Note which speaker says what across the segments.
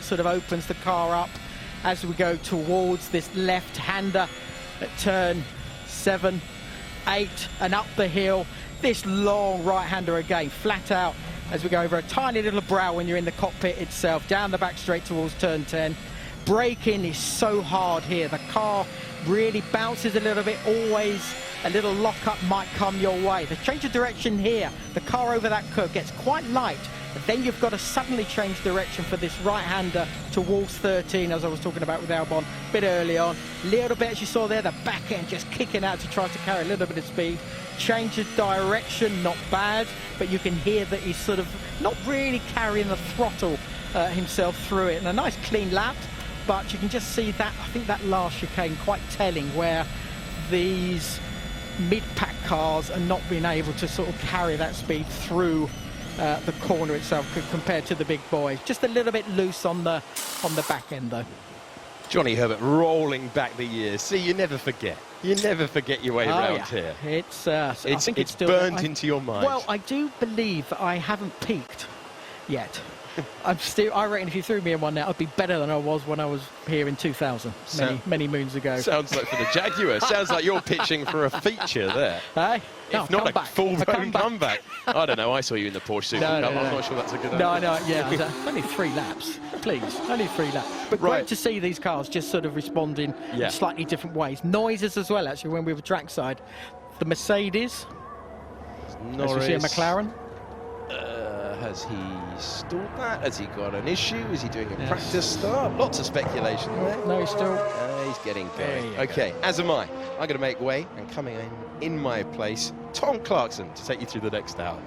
Speaker 1: sort of opens the car up as we go towards this left-hander at turn 7, 8, and up the hill. This long right-hander again, flat out, as we go over a tiny little brow when you're in the cockpit itself, down the back straight towards turn 10. Braking is so hard here. The car really bounces a little bit, always a little lock-up might come your way. The change of direction here, the car over that curve gets quite light, but then you've got to suddenly change direction for this right-hander towards 13, as I was talking about with Albon a bit early on. Little bit, as you saw there, the back end just kicking out to try to carry a little bit of speed. Change of direction, not bad, but you can hear that he's sort of not really carrying the throttle himself through it. And a nice clean lap, but you can just see that, I think that last chicane quite telling, where these mid-pack cars are not being able to sort of carry that speed through the corner itself compared to the big boys. Just a little bit loose on the back end though.
Speaker 2: Johnny Herbert rolling back the years. See, you never forget. You never forget your way around here.
Speaker 1: It's I think it's still
Speaker 2: burnt into your mind.
Speaker 1: Well, I do believe that I haven't peaked yet. I reckon if you threw me in one now, I'd be better than I was when I was here in 2000, many moons ago.
Speaker 2: Sounds like for the Jaguar. Sounds like you're pitching for a feature there.
Speaker 1: No,
Speaker 2: if not a full-blown comeback. I don't know, I saw you in the Porsche Super Cup. I'm not sure that's a good idea.
Speaker 1: Yeah, only 3 laps, please, only 3 laps. But great to see these cars just sort of responding in slightly different ways. Noises as well, actually, when we were trackside. The Mercedes,
Speaker 2: Norris.
Speaker 1: as we see a McLaren.
Speaker 2: Has he stalled that? Has he got an issue? Is he doing a practice start? Lots of speculation there.
Speaker 1: No, he's still...
Speaker 2: he's getting going. Okay, as am I. I'm going to make way, and coming in my place, Tom Clarkson, to take you through the next hour.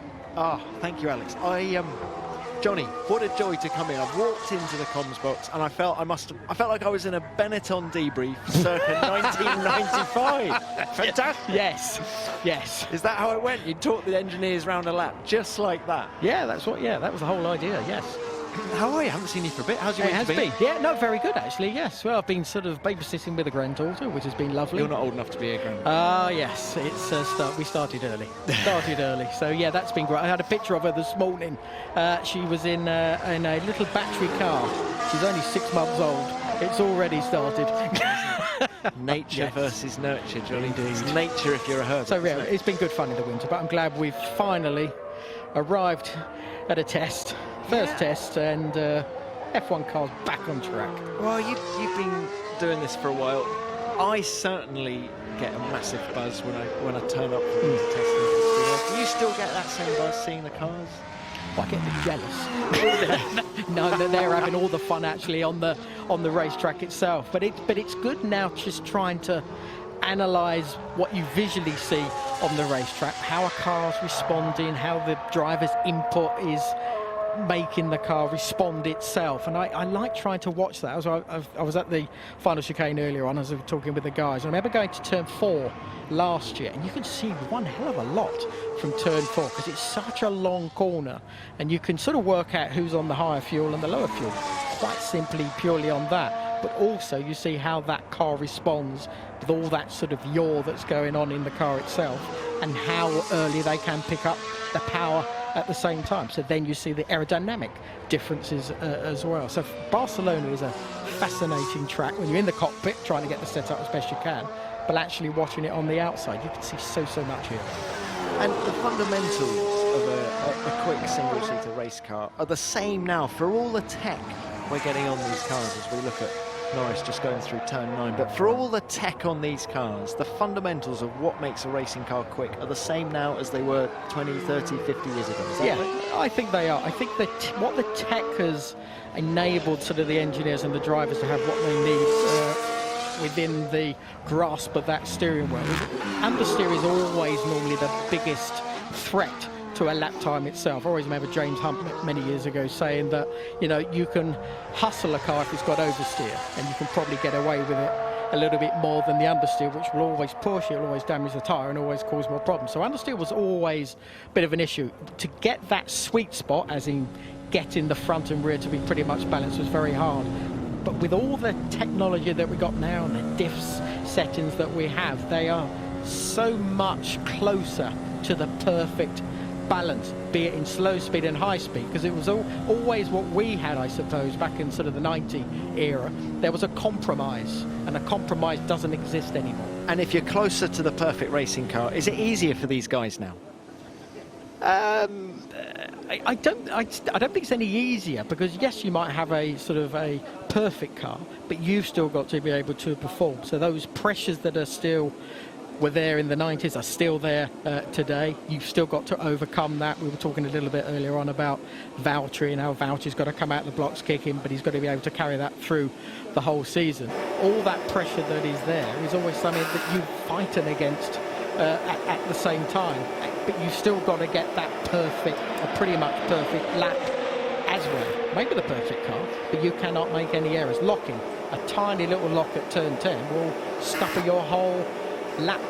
Speaker 3: Thank you, Alex. Johnny, what a joy to come in. I've walked into the comms box and I felt like I was in a Benetton debrief circa 1995. Fantastic.
Speaker 1: Yes.
Speaker 3: Is that how it went? You taught the engineers round a lap, just like that?
Speaker 1: Yeah, that was the whole idea, yes.
Speaker 3: How are you? I haven't seen you for a bit. How's your week been?
Speaker 1: Yeah, no, very good actually, yes. Well, I've been sort of babysitting with a granddaughter, which has been lovely.
Speaker 3: You're not old enough to be a granddaughter.
Speaker 1: Yes, we started early. So yeah, that's been great. I had a picture of her this morning. She was in a little battery car. She's only 6 months old. It's already started.
Speaker 3: Nature versus nurture, Johnny. It's nature if you're a herb.
Speaker 1: So yeah, it's been good fun in the winter, but I'm glad we've finally arrived at a test. First test, and F1 car's back on track.
Speaker 3: Well, you've been doing this for a while. I certainly get a massive buzz when I turn up for these testing. Do you still get that same buzz seeing the cars?
Speaker 1: I get a bit jealous. No, they're having all the fun actually on the racetrack itself. But it's good now just trying to analyse what you visually see on the racetrack, how a car's responding, how the driver's input is making the car respond itself, and I like trying to watch that. I was at the final chicane earlier on as I was talking with the guys. I remember going to turn 4 last year, and you can see one hell of a lot from turn 4 because it's such a long corner, and you can sort of work out who's on the higher fuel and the lower fuel quite simply purely on that. But also you see how that car responds with all that sort of yaw that's going on in the car itself, and how early they can pick up the power at the same time. So then you see the aerodynamic differences as well. So Barcelona is a fascinating track when you're in the cockpit trying to get the setup as best you can, but actually watching it on the outside, you can see so much here.
Speaker 3: And the fundamentals of a quick single-seater race car are the same now for all the tech we're getting on these cars as we look at Norris just going through turn 9. But for all the tech on these cars, the fundamentals of what makes a racing car quick are the same now as they were 20, 30, 50 years ago.
Speaker 1: I think they are. I think that what the tech has enabled sort of the engineers and the drivers to have what they need within the grasp of that steering wheel. Understeer is always normally the biggest threat to a lap time itself. I always remember James Hunt many years ago saying that, you know, you can hustle a car if it's got oversteer, and you can probably get away with it a little bit more than the understeer, which will always push, it will always damage the tyre and always cause more problems. So understeer was always a bit of an issue. To get that sweet spot, as in getting the front and rear to be pretty much balanced, was very hard. But with all the technology that we got now and the diffs settings that we have, they are so much closer to the perfect balance, be it in slow speed and high speed, because it was always what we had, I suppose, back in sort of the 90 era. There was a compromise, and a compromise doesn't exist anymore.
Speaker 3: And if you're closer to the perfect racing car, is it easier for these guys now?
Speaker 1: I don't think it's any easier, because yes, you might have a sort of a perfect car, but you've still got to be able to perform. So those pressures that were there in the 90s are still there today. You've still got to overcome that. We were talking a little bit earlier on about Valtteri and how Valtteri's got to come out the blocks kicking, but he's got to be able to carry that through the whole season. All that pressure that is there is always something that you're fighting against at the same time. But you've still got to get that perfect, or pretty much perfect lap as well. Maybe the perfect car, but you cannot make any errors. Locking, a tiny little lock at turn 10 will scupper your whole lap,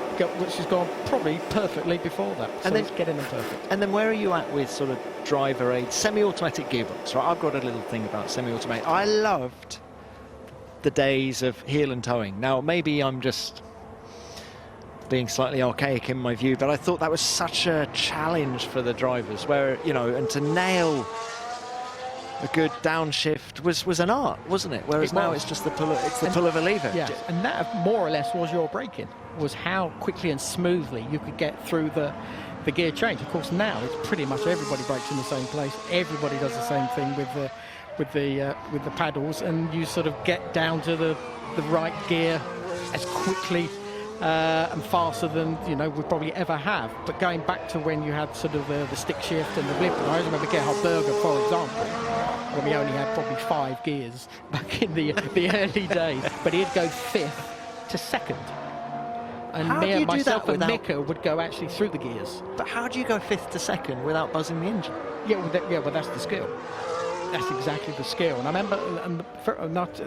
Speaker 1: which has gone probably perfectly before that. So
Speaker 3: And then-
Speaker 1: it's getting them perfect.
Speaker 3: And then where are you at with sort of driver aid, semi-automatic gearbox? Right, I've got a little thing about semi-automatic. I loved the days of heel and towing. Now, maybe I'm just being slightly archaic in my view, but I thought that was such a challenge for the drivers, where, you know, and to nail a good downshift was an art, wasn't it? Whereas
Speaker 1: It
Speaker 3: now
Speaker 1: was.
Speaker 3: it's just the pull of a lever.
Speaker 1: Yeah, and that more or less was your braking, was how quickly and smoothly you could get through the gear change. Of course, now it's pretty much everybody brakes in the same place. Everybody does the same thing with the paddles, and you sort of get down to the right gear as quickly and faster than we probably ever have. But going back to when you had sort of the stick shift and the blip, I remember Gerhard Berger, for example, when we only had probably 5 gears back in the early days, but he'd go 5th to 2nd. And
Speaker 3: How do you do
Speaker 1: myself
Speaker 3: that
Speaker 1: and
Speaker 3: without-
Speaker 1: Mika would go actually through the gears.
Speaker 3: But how do you go 5th to 2nd without buzzing the engine?
Speaker 1: Yeah, well, that's the skill. That's exactly the skill. And I remember,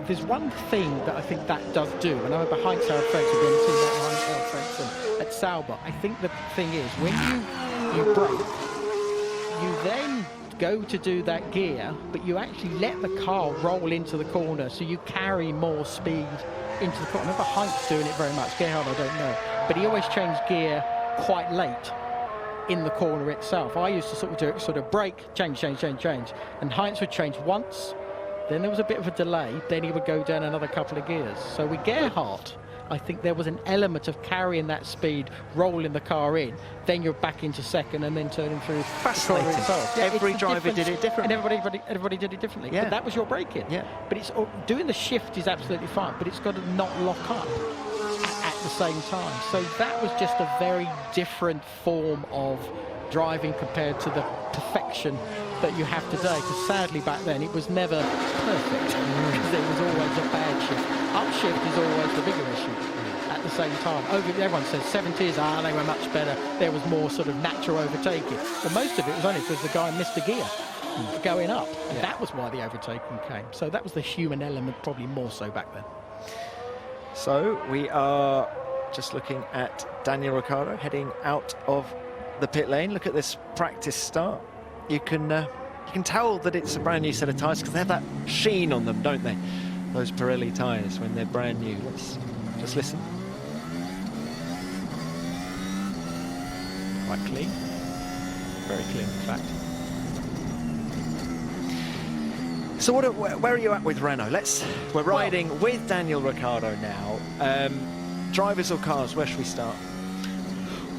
Speaker 1: there's one thing that I think that does do, and I remember Heinz-Harald Frentzen, we've been seeing that Heinz-Harald Frentzen at Sauber. I think the thing is, when you brake, you then go to do that gear, but you actually let the car roll into the corner, so you carry more speed into the corner. I remember Heinz doing it very much. Gerhard, I don't know. But he always changed gear quite late in the corner itself. I used to sort of do it, sort of brake, change. And Heinz would change once, then there was a bit of a delay, then he would go down another couple of gears. So with Gerhard, I think there was an element of carrying that speed, rolling the car in, then you're back into 2nd and then turning through the corner
Speaker 3: Fascinating.
Speaker 1: itself.
Speaker 3: Every
Speaker 1: it's
Speaker 3: driver
Speaker 1: different-
Speaker 3: did it differently.
Speaker 1: And everybody did it differently.
Speaker 3: Yeah.
Speaker 1: But that was your braking.
Speaker 3: Yeah.
Speaker 1: But it's doing the shift is absolutely fine, but it's got to not lock up at the same time. So that was just a very different form of driving compared to the perfection that you have today, because sadly back then it was never perfect, because there was always a bad shift. Upshift is always the bigger issue at the same time. Everyone says 70s, they were much better, there was more sort of natural overtaking. Well, most of it was only because the guy missed a gear going up, and that was why the overtaking came. So that was the human element, probably more so back then.
Speaker 3: So we are just looking at Daniel Ricciardo heading out of the pit lane. Look at this practice start. You can tell that it's a brand new set of tyres because they have that sheen on them, don't they? Those Pirelli tyres when they're brand new. Let's just listen.
Speaker 1: Quite clean. Very clean, in fact.
Speaker 3: So where are you at with Renault? We're riding with Daniel Ricciardo now. Drivers or cars, where should we start?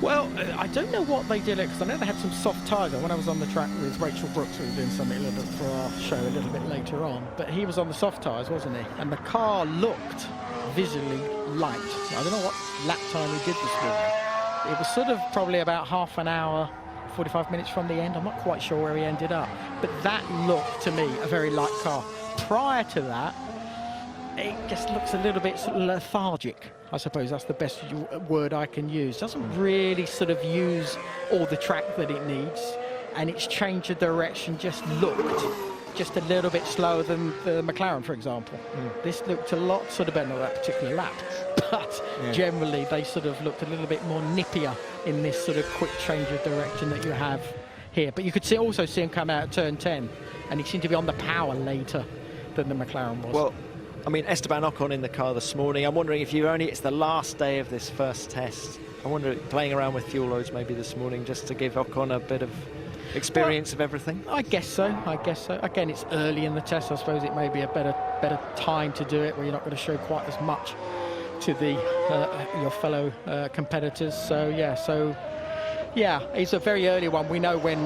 Speaker 1: Well, I don't know what they did, because I know they had some soft tyres on. When I was on the track with Rachel Brooks, we were doing something a little bit for our show a little bit later on, but he was on the soft tyres, wasn't he? And the car looked visually light. I don't know what lap time he did this morning. It was sort of probably about half an hour, 45 minutes from the end. I'm not quite sure where he ended up, but that looked to me a very light car. Prior to that, it just looks a little bit sort of lethargic. I suppose that's the best word I can use. Doesn't really sort of use all the track that it needs, and its change of direction just looked just a little bit slower than the McLaren, for example. This looked a lot sort of better, not that particular lap, but generally they sort of looked a little bit more nippier in this sort of quick change of direction that you have here. But you could also see him come out at turn 10, and he seemed to be on the power later than the McLaren was.
Speaker 3: Well, I mean, Esteban Ocon in the car this morning. I'm wondering if it's the last day of this first test. I wonder, playing around with fuel loads maybe this morning, just to give Ocon a bit of experience of everything?
Speaker 1: I guess so. Again, it's early in the test. I suppose it may be a better time to do it, where you're not going to show quite as much to the your fellow competitors. So yeah, it's a very early one. We know when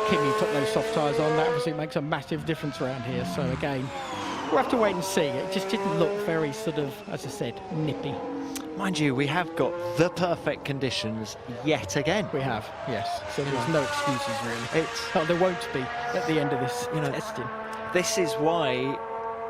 Speaker 1: Kimi put those soft tyres on, that obviously makes a massive difference around here. So again, we'll have to wait and see. It just didn't look very sort of, as I said, nippy.
Speaker 3: Mind you, we have got the perfect conditions yet again.
Speaker 1: We have, yes. So there's no excuses really. There won't be at the end of this testing.
Speaker 3: This is why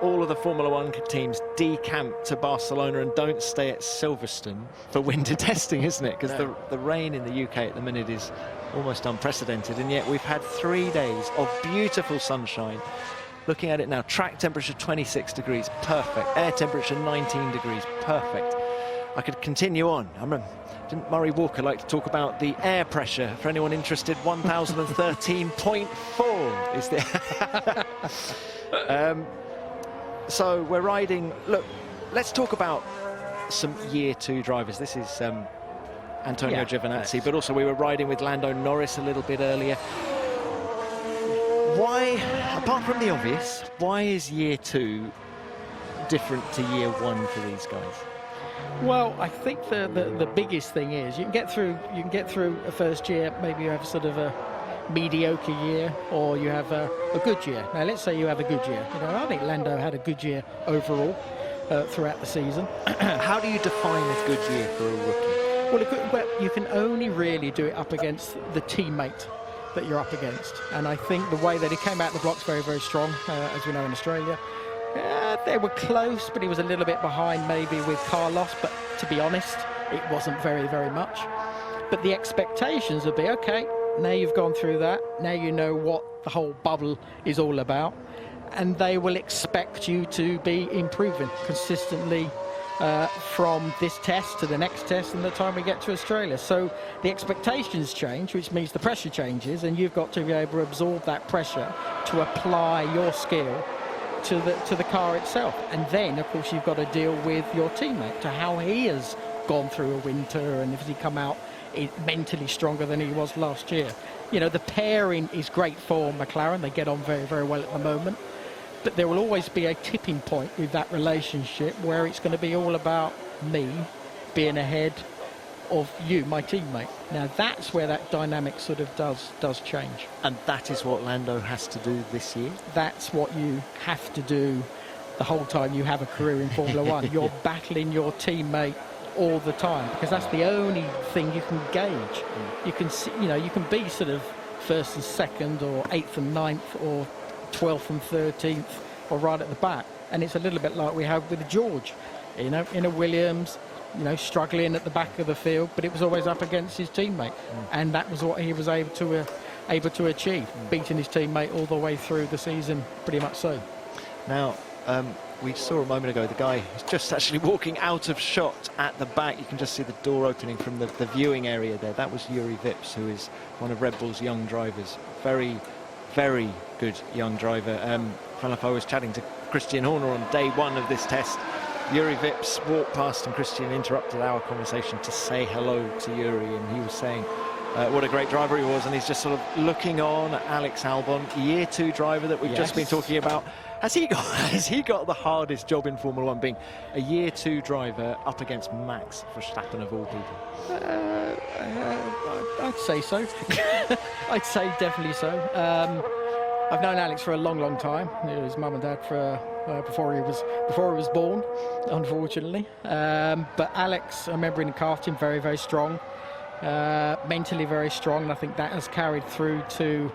Speaker 3: all of the Formula One teams decamp to Barcelona and don't stay at Silverstone for winter testing, isn't it? Because the rain in the UK at the minute is almost unprecedented, and yet we've had 3 days of beautiful sunshine. Looking at it now, track temperature 26 degrees, perfect. Air temperature 19 degrees, perfect. I could continue on. Didn't Murray Walker like to talk about the air pressure? For anyone interested, 1013.4 is the... So we're riding... Look, let's talk about some Year 2 drivers. This is Antonio Giovinazzi, but also we were riding with Lando Norris a little bit earlier. Why, apart from the obvious, why is Year 2 different to Year 1 for these guys?
Speaker 1: Well, I think the biggest thing is you can get through a first year. Maybe you have sort of a mediocre year, or you have a good year. Now, let's say you have a good year. I think Lando had a good year overall throughout the season.
Speaker 3: How do you define a good year for a rookie?
Speaker 1: Well, you can only really do it up against the teammate that you're up against. And I think the way that he came out the blocks very, very strong, as we know in Australia. They were close, but he was a little bit behind maybe with Carlos, but to be honest, it wasn't very, very much. But the expectations would be, okay, now you've gone through that, now you know what the whole bubble is all about, and they will expect you to be improving consistently from this test to the next test and the time we get to Australia. So the expectations change, which means the pressure changes, and you've got to be able to absorb that pressure to apply your skill to the car itself. And then, of course, you've got to deal with your teammate, to how he has gone through a winter, and if he come out mentally stronger than he was last year. The pairing is great for McLaren. They get on very, very well at the moment. But there will always be a tipping point with that relationship where it's going to be all about me being ahead of you, my teammate. Now that's where that dynamic sort of does change.
Speaker 3: And that is what Lando has to do this year?
Speaker 1: That's what you have to do the whole time you have a career in Formula One. You're battling your teammate all the time, because that's the only thing you can gauge. You can see, you can be sort of first and second, or 8th and 9th, or 12th and 13th, or right at the back. And it's a little bit like we have with George, in a Williams, struggling at the back of the field, but it was always up against his teammate, and that was what he was able to achieve, beating his teammate all the way through the season, pretty much so.
Speaker 3: Now, we saw a moment ago the guy who's just actually walking out of shot at the back. You can just see the door opening from the viewing area there. That was Juri Vips, who is one of Red Bull's young drivers. Very, very good young driver. Funny enough, I was chatting to Christian Horner on day one of this test. Juri Vips walked past and Christian interrupted our conversation to say hello to Juri, and he was saying what a great driver he was, and he's just sort of looking on at Alex Albon, Year 2 driver that we've just been talking about. Has he got the hardest job in Formula One, being a Year 2 driver up against Max Verstappen of all people?
Speaker 1: I'd say so. I'd say definitely so. I've known Alex for a long, long time. He was mum and dad before he was born, unfortunately. But Alex, I remember in karting, very, very strong, mentally very strong, and I think that has carried through to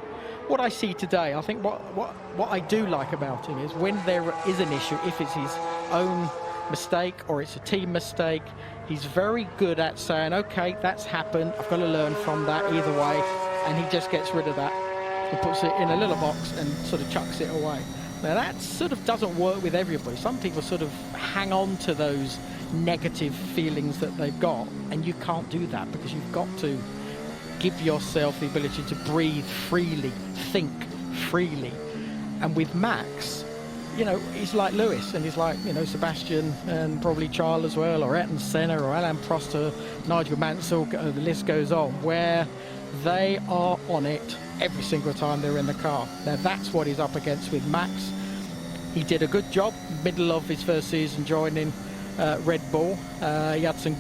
Speaker 1: what I see today. I think what I do like about him is when there is an issue, if it's his own mistake or it's a team mistake, he's very good at saying, okay, that's happened, I've got to learn from that either way, and he just gets rid of that and puts it in a little box and sort of chucks it away. Now that sort of doesn't work with everybody. Some people sort of hang on to those negative feelings that they've got, and you can't do that, because you've got to give yourself the ability to breathe freely, think freely. And with Max, he's like Lewis, and he's like, Sebastian, and probably Charles as well, or Ayrton Senna, or Alain Prost, or Nigel Mansell, the list goes on, where They are on it every single time they're in the car. Now that's what he's up against with Max. He did a good job, middle of his first season joining Red Bull. He had some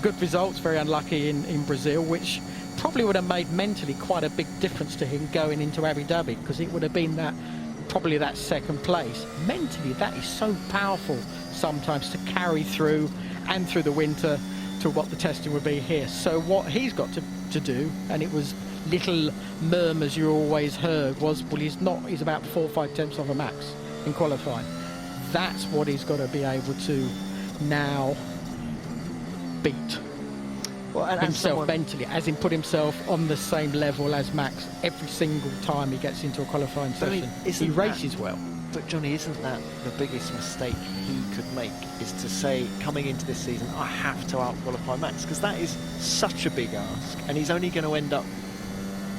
Speaker 1: good results, very unlucky in Brazil, which probably would have made mentally quite a big difference to him going into Abu Dhabi, because it would have been probably that second place. Mentally, that is so powerful sometimes to carry through and through the winter to what the testing would be here. So what he's got to do, and it was little murmurs you always heard, was, well, he's about 4 or 5 tenths off a Max in qualifying. That's what he's got to be able to now beat.
Speaker 3: Well, and
Speaker 1: himself mentally, as in put himself on the same level as Max every single time he gets into a qualifying session. He races well.
Speaker 3: But Johnny, isn't that the biggest mistake he could make, is to say, coming into this season, I have to out-qualify Max? Because that is such a big ask, and he's only going to end up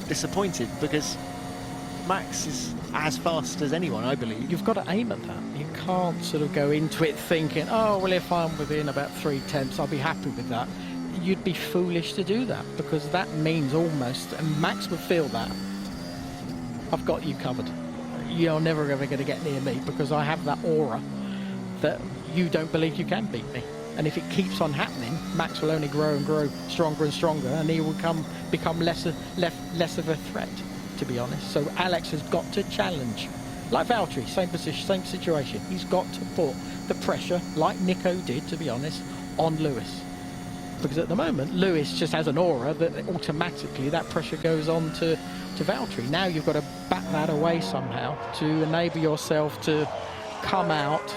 Speaker 3: disappointed, because Max is as fast as anyone, I believe.
Speaker 1: You've got to aim at that. You can't sort of go into it thinking, oh, well, if I'm within about 3 tenths, I'll be happy with that. You'd be foolish to do that, because that means almost, and Max would feel that, I've got you covered. You're never ever going to get near me, because I have that aura that you don't believe you can beat me. And if it keeps on happening, Max will only grow and grow stronger and stronger, and he will become less of a threat, to be honest. So Alex has got to challenge. Like Valtteri, same position, same situation. He's got to put the pressure, like Nico did, to be honest, on Lewis. Because at the moment, Lewis just has an aura that automatically that pressure goes on to Valtteri. Now you've got to back that away somehow to enable yourself to come out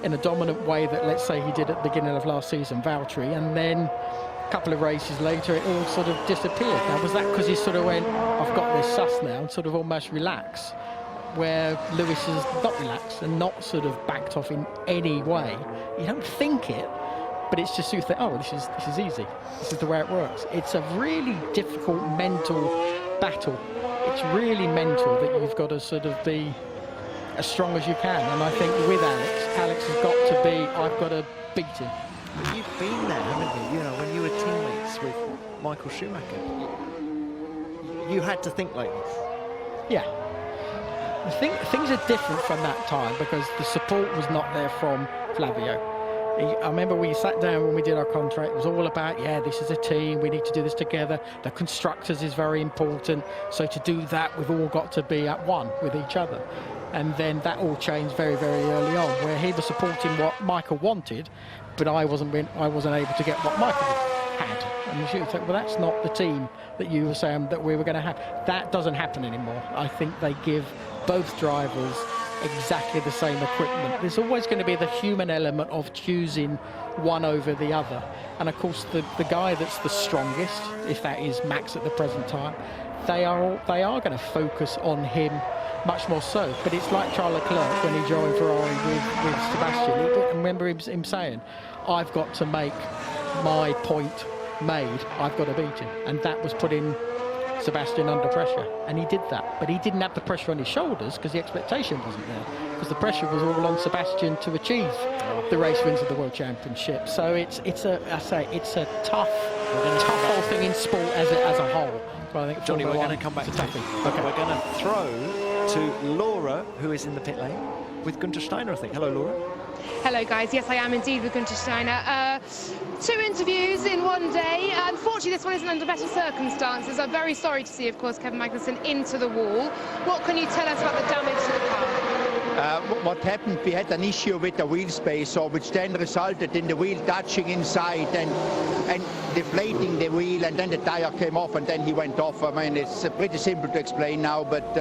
Speaker 1: in a dominant way that, let's say, he did at the beginning of last season, Valtteri, and then a couple of races later it all sort of disappeared. Now, was that because he sort of went, I've got this sus now, and sort of almost relaxed, where Lewis has not relaxed and not sort of backed off in any way? You don't think it, but it's just you think, oh, this is easy. This is the way it works. It's a really difficult mental battle. It's really mental that you've got to sort of be as strong as you can. And I think with Alex has got to be, I've got to beat him.
Speaker 3: But you've been there, haven't you? You know, when you were teammates with Michael Schumacher, you had to think like this.
Speaker 1: Yeah. I think things are different from that time, because the support was not there from Flavio. I remember we sat down when we did our contract, it was all about, yeah, this is a team, we need to do this together, the constructors is very important, so to do that we've all got to be at one with each other. And then that all changed very, very early on, where he was supporting what Michael wanted, but I wasn't able to get what Michael had. And you should think, well, that's not the team that you were saying that we were going to have. That doesn't happen anymore. I think they give both drivers exactly the same equipment. There's always going to be the human element of choosing one over the other, and of course the guy that's the strongest, if that is Max at the present time, they are going to focus on him much more so. But it's like Charles Leclerc when he joined Ferrari with Sebastian. I remember him saying, I've got to make my point made, I've got to beat him, and that was putting Sebastian under pressure, and he did that. But he didn't have the pressure on his shoulders because the expectation wasn't there, because the pressure was all on Sebastian to achieve the race wins of the World Championship. So it's a tough whole thing in sport as a whole. Well, I think
Speaker 3: Johnny, we're going to come back to it. Okay. We're going to throw to Laura, who is in the pit lane with Gunther Steiner, I think. Hello, Laura.
Speaker 4: Hello, guys. Yes, I am indeed with Gunther Steiner. 2 interviews in one day. Unfortunately, this one isn't under better circumstances. I'm very sorry to see, of course, Kevin Magnussen into the wall. What can you tell us about the damage to the car?
Speaker 5: What happened, we had an issue with the wheel spacer, which then resulted in the wheel touching inside and deflating the wheel, and then the tire came off and then he went off. I mean, it's pretty simple to explain now, but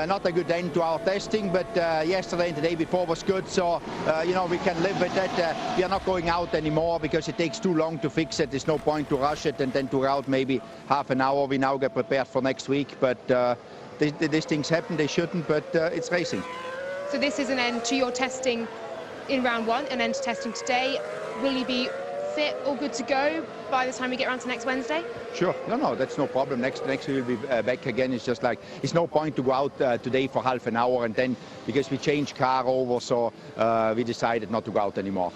Speaker 5: not a good end to our testing. But yesterday and the day before was good, so you know, we can live with that. We are not going out anymore because it takes too long to fix it. There's no point to rush it and then to route maybe half an hour. We now get prepared for next week, but these things happen, they shouldn't, but it's racing.
Speaker 4: So this is an end to your testing in round 1, an end to testing today. Will you be fit or good to go by the time we get around to next Wednesday?
Speaker 5: Sure. No, that's no problem. Next we'll be back again. It's just like, it's no point to go out today for half an hour and then, because we changed car over, so we decided not to go out anymore.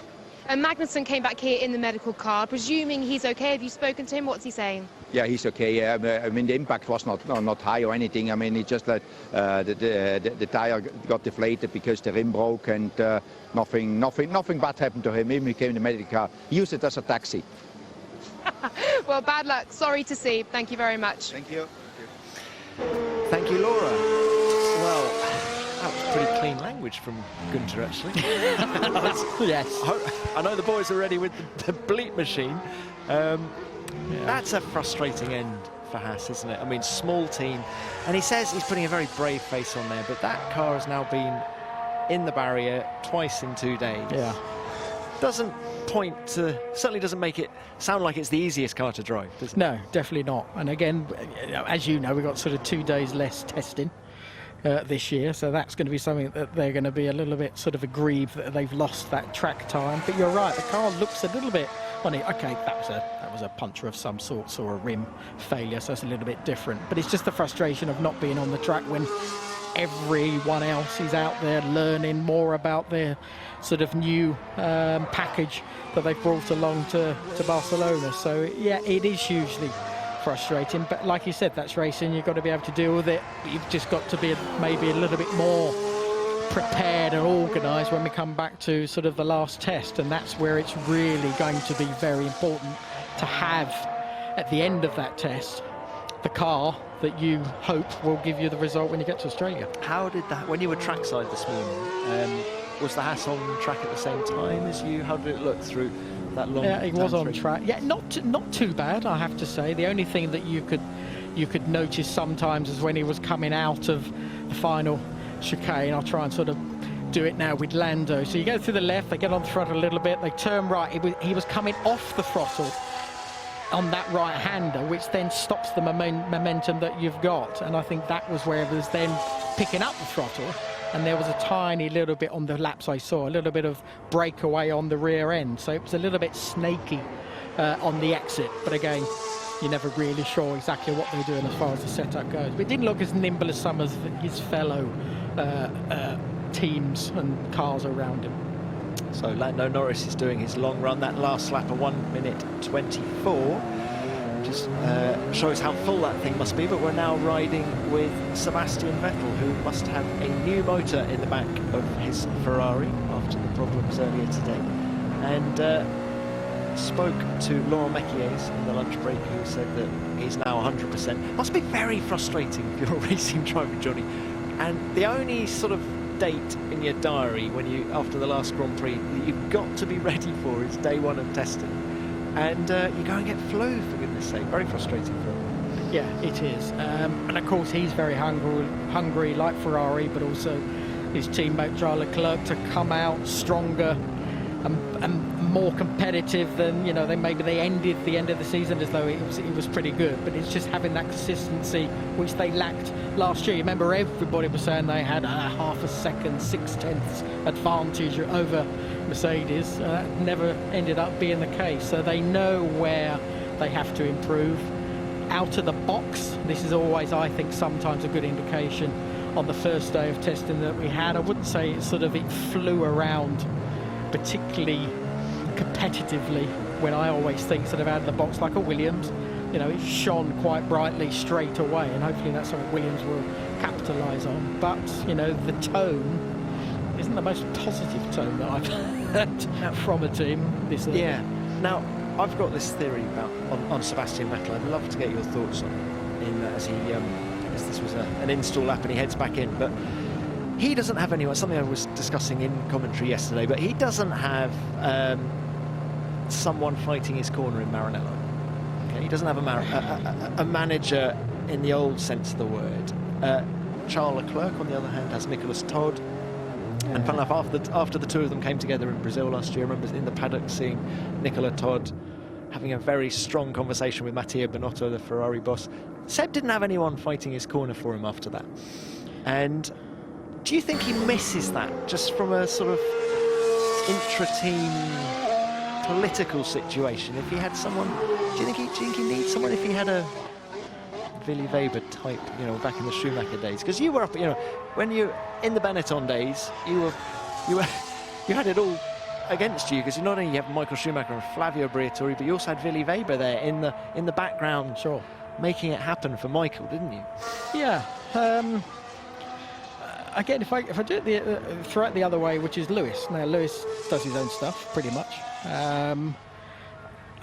Speaker 4: And Magnussen came back here in the medical car. Presuming he's okay, have you spoken to him? What's he saying?
Speaker 5: Yeah, he's okay. I mean, the impact was not high or anything. I mean, it's just that the tire got deflated because the rim broke, and nothing bad happened to him. Even he came in the medical car. He used it as a taxi.
Speaker 4: Well, bad luck. Sorry to see. Thank you very much.
Speaker 5: Thank you.
Speaker 3: Thank you, Laura. Well, that was pretty clean language from Günther, actually.
Speaker 1: Yes.
Speaker 3: I know the boys are ready with the bleep machine. That's a frustrating end for Haas, isn't it? I mean, small team. And he says he's putting a very brave face on there, but that car has now been in the barrier twice in 2 days.
Speaker 1: Yeah.
Speaker 3: Doesn't point to, certainly doesn't make it sound like it's the easiest car to drive, does it?
Speaker 1: No, definitely not. And again, as you know, we've got sort of 2 days less testing this year, so that's going to be something that they're going to be a little bit sort of aggrieved that they've lost that track time. But you're right, the car looks a little bit funny. Okay, that was a puncture of some sorts or a rim failure, so it's a little bit different. But it's just the frustration of not being on the track when everyone else is out there learning more about their sort of new package that they've brought along to Barcelona. So yeah, it is hugely frustrating, but like you said, that's racing. You've got to be able to deal with it. You've just got to be maybe a little bit more prepared and organised when we come back to sort of the last test, and that's where it's really going to be very important to have at the end of that test the car that you hope will give you the result when you get to Australia.
Speaker 3: How did that, when you were trackside this morning, was the Haas on track at the same time as you? How did it look through that long?
Speaker 1: Yeah, it was on track. Yeah, not too bad, I have to say. The only thing that you could notice sometimes is when he was coming out of the final chicane. I'll try and sort of do it now with Lando. So you go through the left, they get on the throttle a little bit, they turn right. He was coming off the throttle on that right-hander, which then stops the momentum that you've got. And I think that was where it was then picking up the throttle, and there was a tiny little bit on the laps I saw, a little bit of breakaway on the rear end. So it was a little bit snaky on the exit. But again, you're never really sure exactly what they're doing as far as the setup goes. But it didn't look as nimble as some of his fellow teams and cars around him.
Speaker 3: So Lando Norris is doing his long run. That last lap, a 1:24. Just shows how full that thing must be. But we're now riding with Sebastian Vettel, who must have a new motor in the back of his Ferrari after the problems earlier today. And spoke to Laurent Mekies in the lunch break, who said that he's now 100%. Must be very frustrating if you're a racing driver, Johnny. And the only sort of date in your diary when you, after the last Grand Prix, that you've got to be ready for is day one of testing. And you go and get flu, for goodness sake. Very frustrating for him.
Speaker 1: Yeah, it is. And of course, he's very hungry like Ferrari, but also his teammate Charles Leclerc to come out stronger and more competitive than, you know, they ended the end of the season as though it was pretty good, but it's just having that consistency which they lacked last year. You remember everybody was saying they had a half a second, 0.6 advantage over Mercedes. Never ended up being the case, so they know where they have to improve. Out of the box, this is always, I think, sometimes a good indication. On the first day of testing that we had, I wouldn't say it flew around particularly competitively, when I always think sort of out of the box like a Williams. You know, it shone quite brightly straight away, and hopefully that's something Williams will capitalise on. But, you know, the tone isn't the most positive tone that I've heard from a team this early.
Speaker 3: Yeah. Now, I've got this theory about on Sebastian Vettel. I'd love to get your thoughts on as this was an install lap and he heads back in, but he doesn't have anyone, something I was discussing in commentary yesterday, but he doesn't have someone fighting his corner in Maranello. Okay? He doesn't have a manager in the old sense of the word. Charles Leclerc, on the other hand, has Nicolas Todd. Yeah. And fun enough, after the two of them came together in Brazil last year, I remember in the paddock seeing Nicolas Todd having a very strong conversation with Mattia Binotto, the Ferrari boss. Seb didn't have anyone fighting his corner for him after that. And do you think he misses that, just from a sort of intra-team political situation? If he had someone, do you think he needs someone if he had a Willy Weber type, you know, back in the Schumacher days? Because you were up, you know, when you in the Benetton days, you had it all against you, because you not only have Michael Schumacher and Flavio Briatore, but you also had Willy Weber there in the background,
Speaker 1: Sure.
Speaker 3: making it happen for Michael, didn't you?
Speaker 1: Yeah. Again, if I do it throw it the other way, which is Lewis. Now, Lewis does his own stuff, pretty much.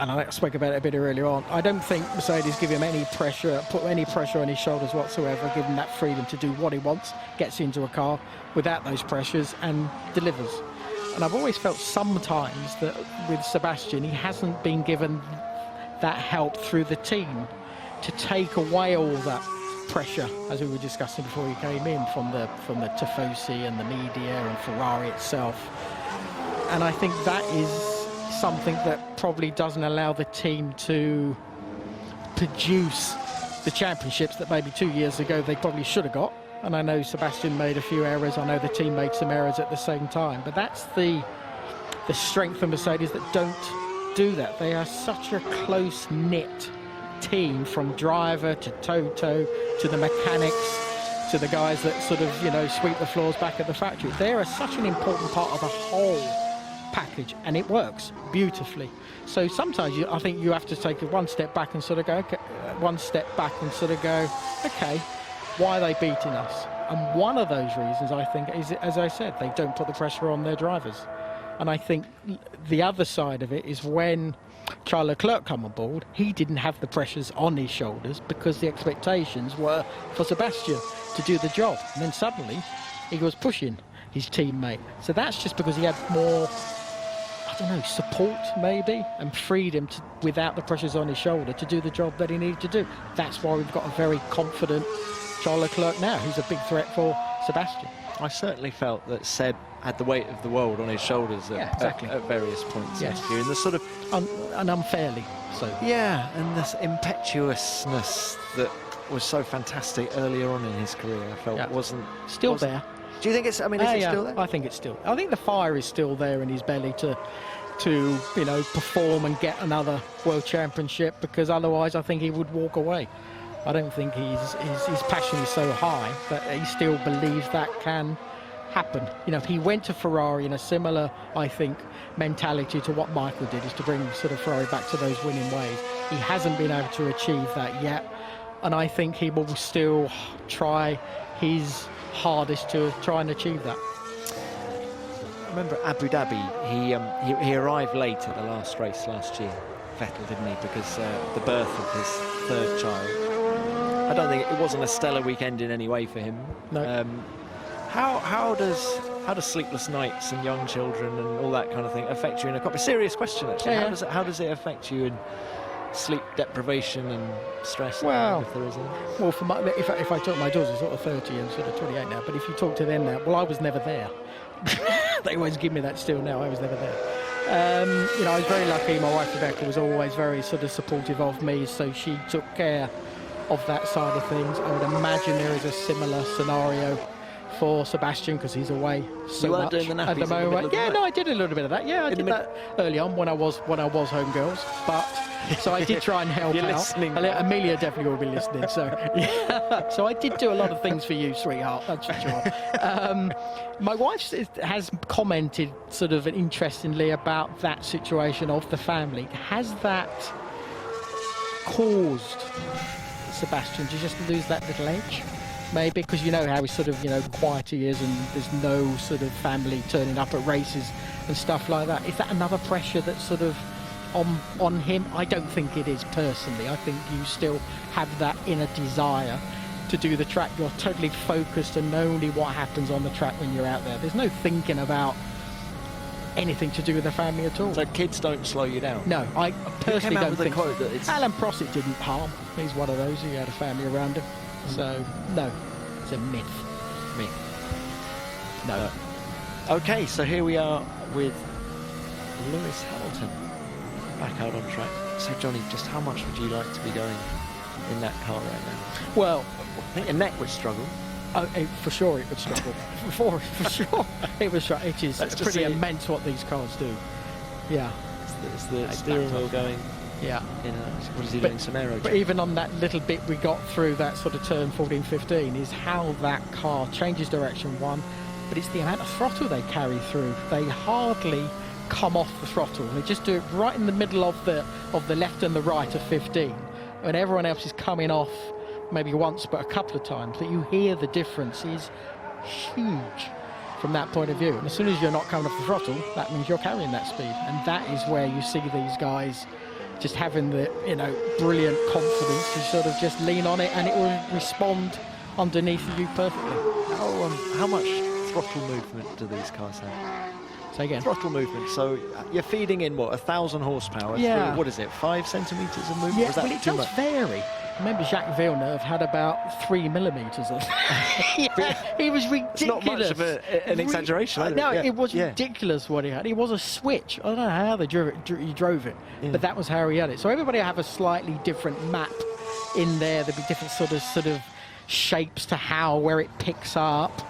Speaker 1: And I spoke about it a bit earlier on. I don't think Mercedes give him any pressure, put any pressure on his shoulders whatsoever, give him that freedom to do what he wants, gets into a car without those pressures and delivers. And I've always felt sometimes that with Sebastian, he hasn't been given that help through the team to take away all that pressure, as we were discussing before he came in, from the Tifosi and the media and Ferrari itself. And I think that is something that probably doesn't allow the team to produce the championships that maybe 2 years ago they probably should have got. And I know Sebastian made a few errors. I know the team made some errors at the same time. But that's the strength of Mercedes, that don't do that. They are such a close-knit team, from driver to Toto to the mechanics to the guys that sort of, you know, sweep the floors back at the factory. They are such an important part of the whole package, and it works beautifully. So sometimes I think you have to take one step back and sort of go, okay, okay, why are they beating us? And one of those reasons, I think, is, as I said, they don't put the pressure on their drivers. And I think the other side of it is when Charles Leclerc come on board, he didn't have the pressures on his shoulders because the expectations were for Sebastian to do the job. And then suddenly he was pushing his teammate. So that's just because he had more, I don't know, support maybe, and freedom to, without the pressures on his shoulder, to do the job that he needed to do. That's why we've got a very confident Charles Leclerc now, who's a big threat for Sebastian.
Speaker 3: I certainly felt that Seb had the weight of the world on his shoulders at various points.
Speaker 1: Yes.
Speaker 3: And the sort of
Speaker 1: and unfairly so.
Speaker 3: Yeah, and this impetuousness that was so fantastic earlier on in his career, I felt wasn't
Speaker 1: there.
Speaker 3: Do you think it's? I mean, is it still there?
Speaker 1: I think it's still. I think the fire is still there in his belly to you know, perform and get another world championship, because otherwise I think he would walk away. I don't think his passion is so high that he still believes that can happen. You know, if he went to Ferrari in a similar, I think, mentality to what Michael did, is to bring sort of Ferrari back to those winning ways. He hasn't been able to achieve that yet, and I think he will still try his hardest to try and achieve that.
Speaker 3: I remember at Abu Dhabi, he arrived late at the last race last year, Vettel, didn't he, because the birth of his third child. I don't think it wasn't a stellar weekend in any way for him.
Speaker 1: No.
Speaker 3: How does sleepless nights and young children and all that kind of thing affect you in a cockpit? Serious question, actually.
Speaker 1: Yeah.
Speaker 3: How does it affect you in sleep deprivation and stress?
Speaker 1: Well,
Speaker 3: if there is any?
Speaker 1: Well, for my, if I talk to my daughters, sort of 30 and sort of 28 now, but if you talk to them now, well, I was never there. They always give me that still now. I was never there. You know, I was very lucky. My wife Rebecca was always very sort of supportive of me, so she took care of that side of things. I would imagine there is a similar scenario for Sebastian, because he's away so much
Speaker 3: doing the nappies
Speaker 1: at the moment.
Speaker 3: Yeah,
Speaker 1: no, I did a little bit of that. Yeah, I did that early on when I was home girls. But so I did try and help
Speaker 3: You're
Speaker 1: out.
Speaker 3: Listening.
Speaker 1: Amelia definitely will be listening. So yeah. So I did do a lot of things for you, sweetheart. That's for sure. My wife has commented sort of interestingly about that situation of the family. Has that caused Sebastian to just lose that little edge? Maybe because you know how he's sort of, you know, quiet he is, and there's no sort of family turning up at races and stuff like that. Is that another pressure that's sort of on him? I don't think it is, personally. I think you still have that inner desire to do the track. You're totally focused on only what happens on the track when you're out there. There's no thinking about anything to do with the family at all.
Speaker 3: So kids don't slow you down?
Speaker 1: No, I personally don't think so.
Speaker 3: That it's
Speaker 1: Alan Prossett didn't harm. He's one of those. He had a family around him. So, no, it's a myth. No.
Speaker 3: Okay, so here we are with Lewis Hamilton back out on track. So, Johnny, just how much would you like to be going in that car right now?
Speaker 1: Well,
Speaker 3: I think your neck would struggle.
Speaker 1: For sure it would struggle. for sure it would struggle. It is pretty immense what these cars do. Yeah.
Speaker 3: It's the steering wheel going.
Speaker 1: Yeah.
Speaker 3: What is he doing? Some aero.
Speaker 1: But even on that little bit we got through that sort of turn 14, 15 is how that car changes direction, one, but it's the amount of throttle they carry through. They hardly come off the throttle. They just do it right in the middle of the left and the right of 15, and everyone else is coming off maybe once but a couple of times. That you hear the difference is huge from that point of view. And as soon as you're not coming off the throttle, that means you're carrying that speed, and that is where you see these guys just having the brilliant confidence to sort of just lean on it, and it will respond underneath you perfectly.
Speaker 3: How much throttle movement do these cars have?
Speaker 1: Say again.
Speaker 3: Throttle movement. So you're feeding in what, 1,000 horsepower?
Speaker 1: Yeah.
Speaker 3: Through, what is it, 5 centimeters of movement?
Speaker 1: Yeah,
Speaker 3: Is that
Speaker 1: well, it
Speaker 3: too
Speaker 1: does
Speaker 3: much?
Speaker 1: vary. I remember Jacques Villeneuve had about 3 millimeters of. Yeah, he was ridiculous.
Speaker 3: It's not much of an exaggeration. Either.
Speaker 1: No,
Speaker 3: Yeah.
Speaker 1: it was
Speaker 3: Yeah.
Speaker 1: ridiculous what he had. It was a switch. I don't know how he drove it,
Speaker 3: Yeah.
Speaker 1: but that was how he had it. So everybody have a slightly different map in there. There'll be different sort of shapes to where it picks up,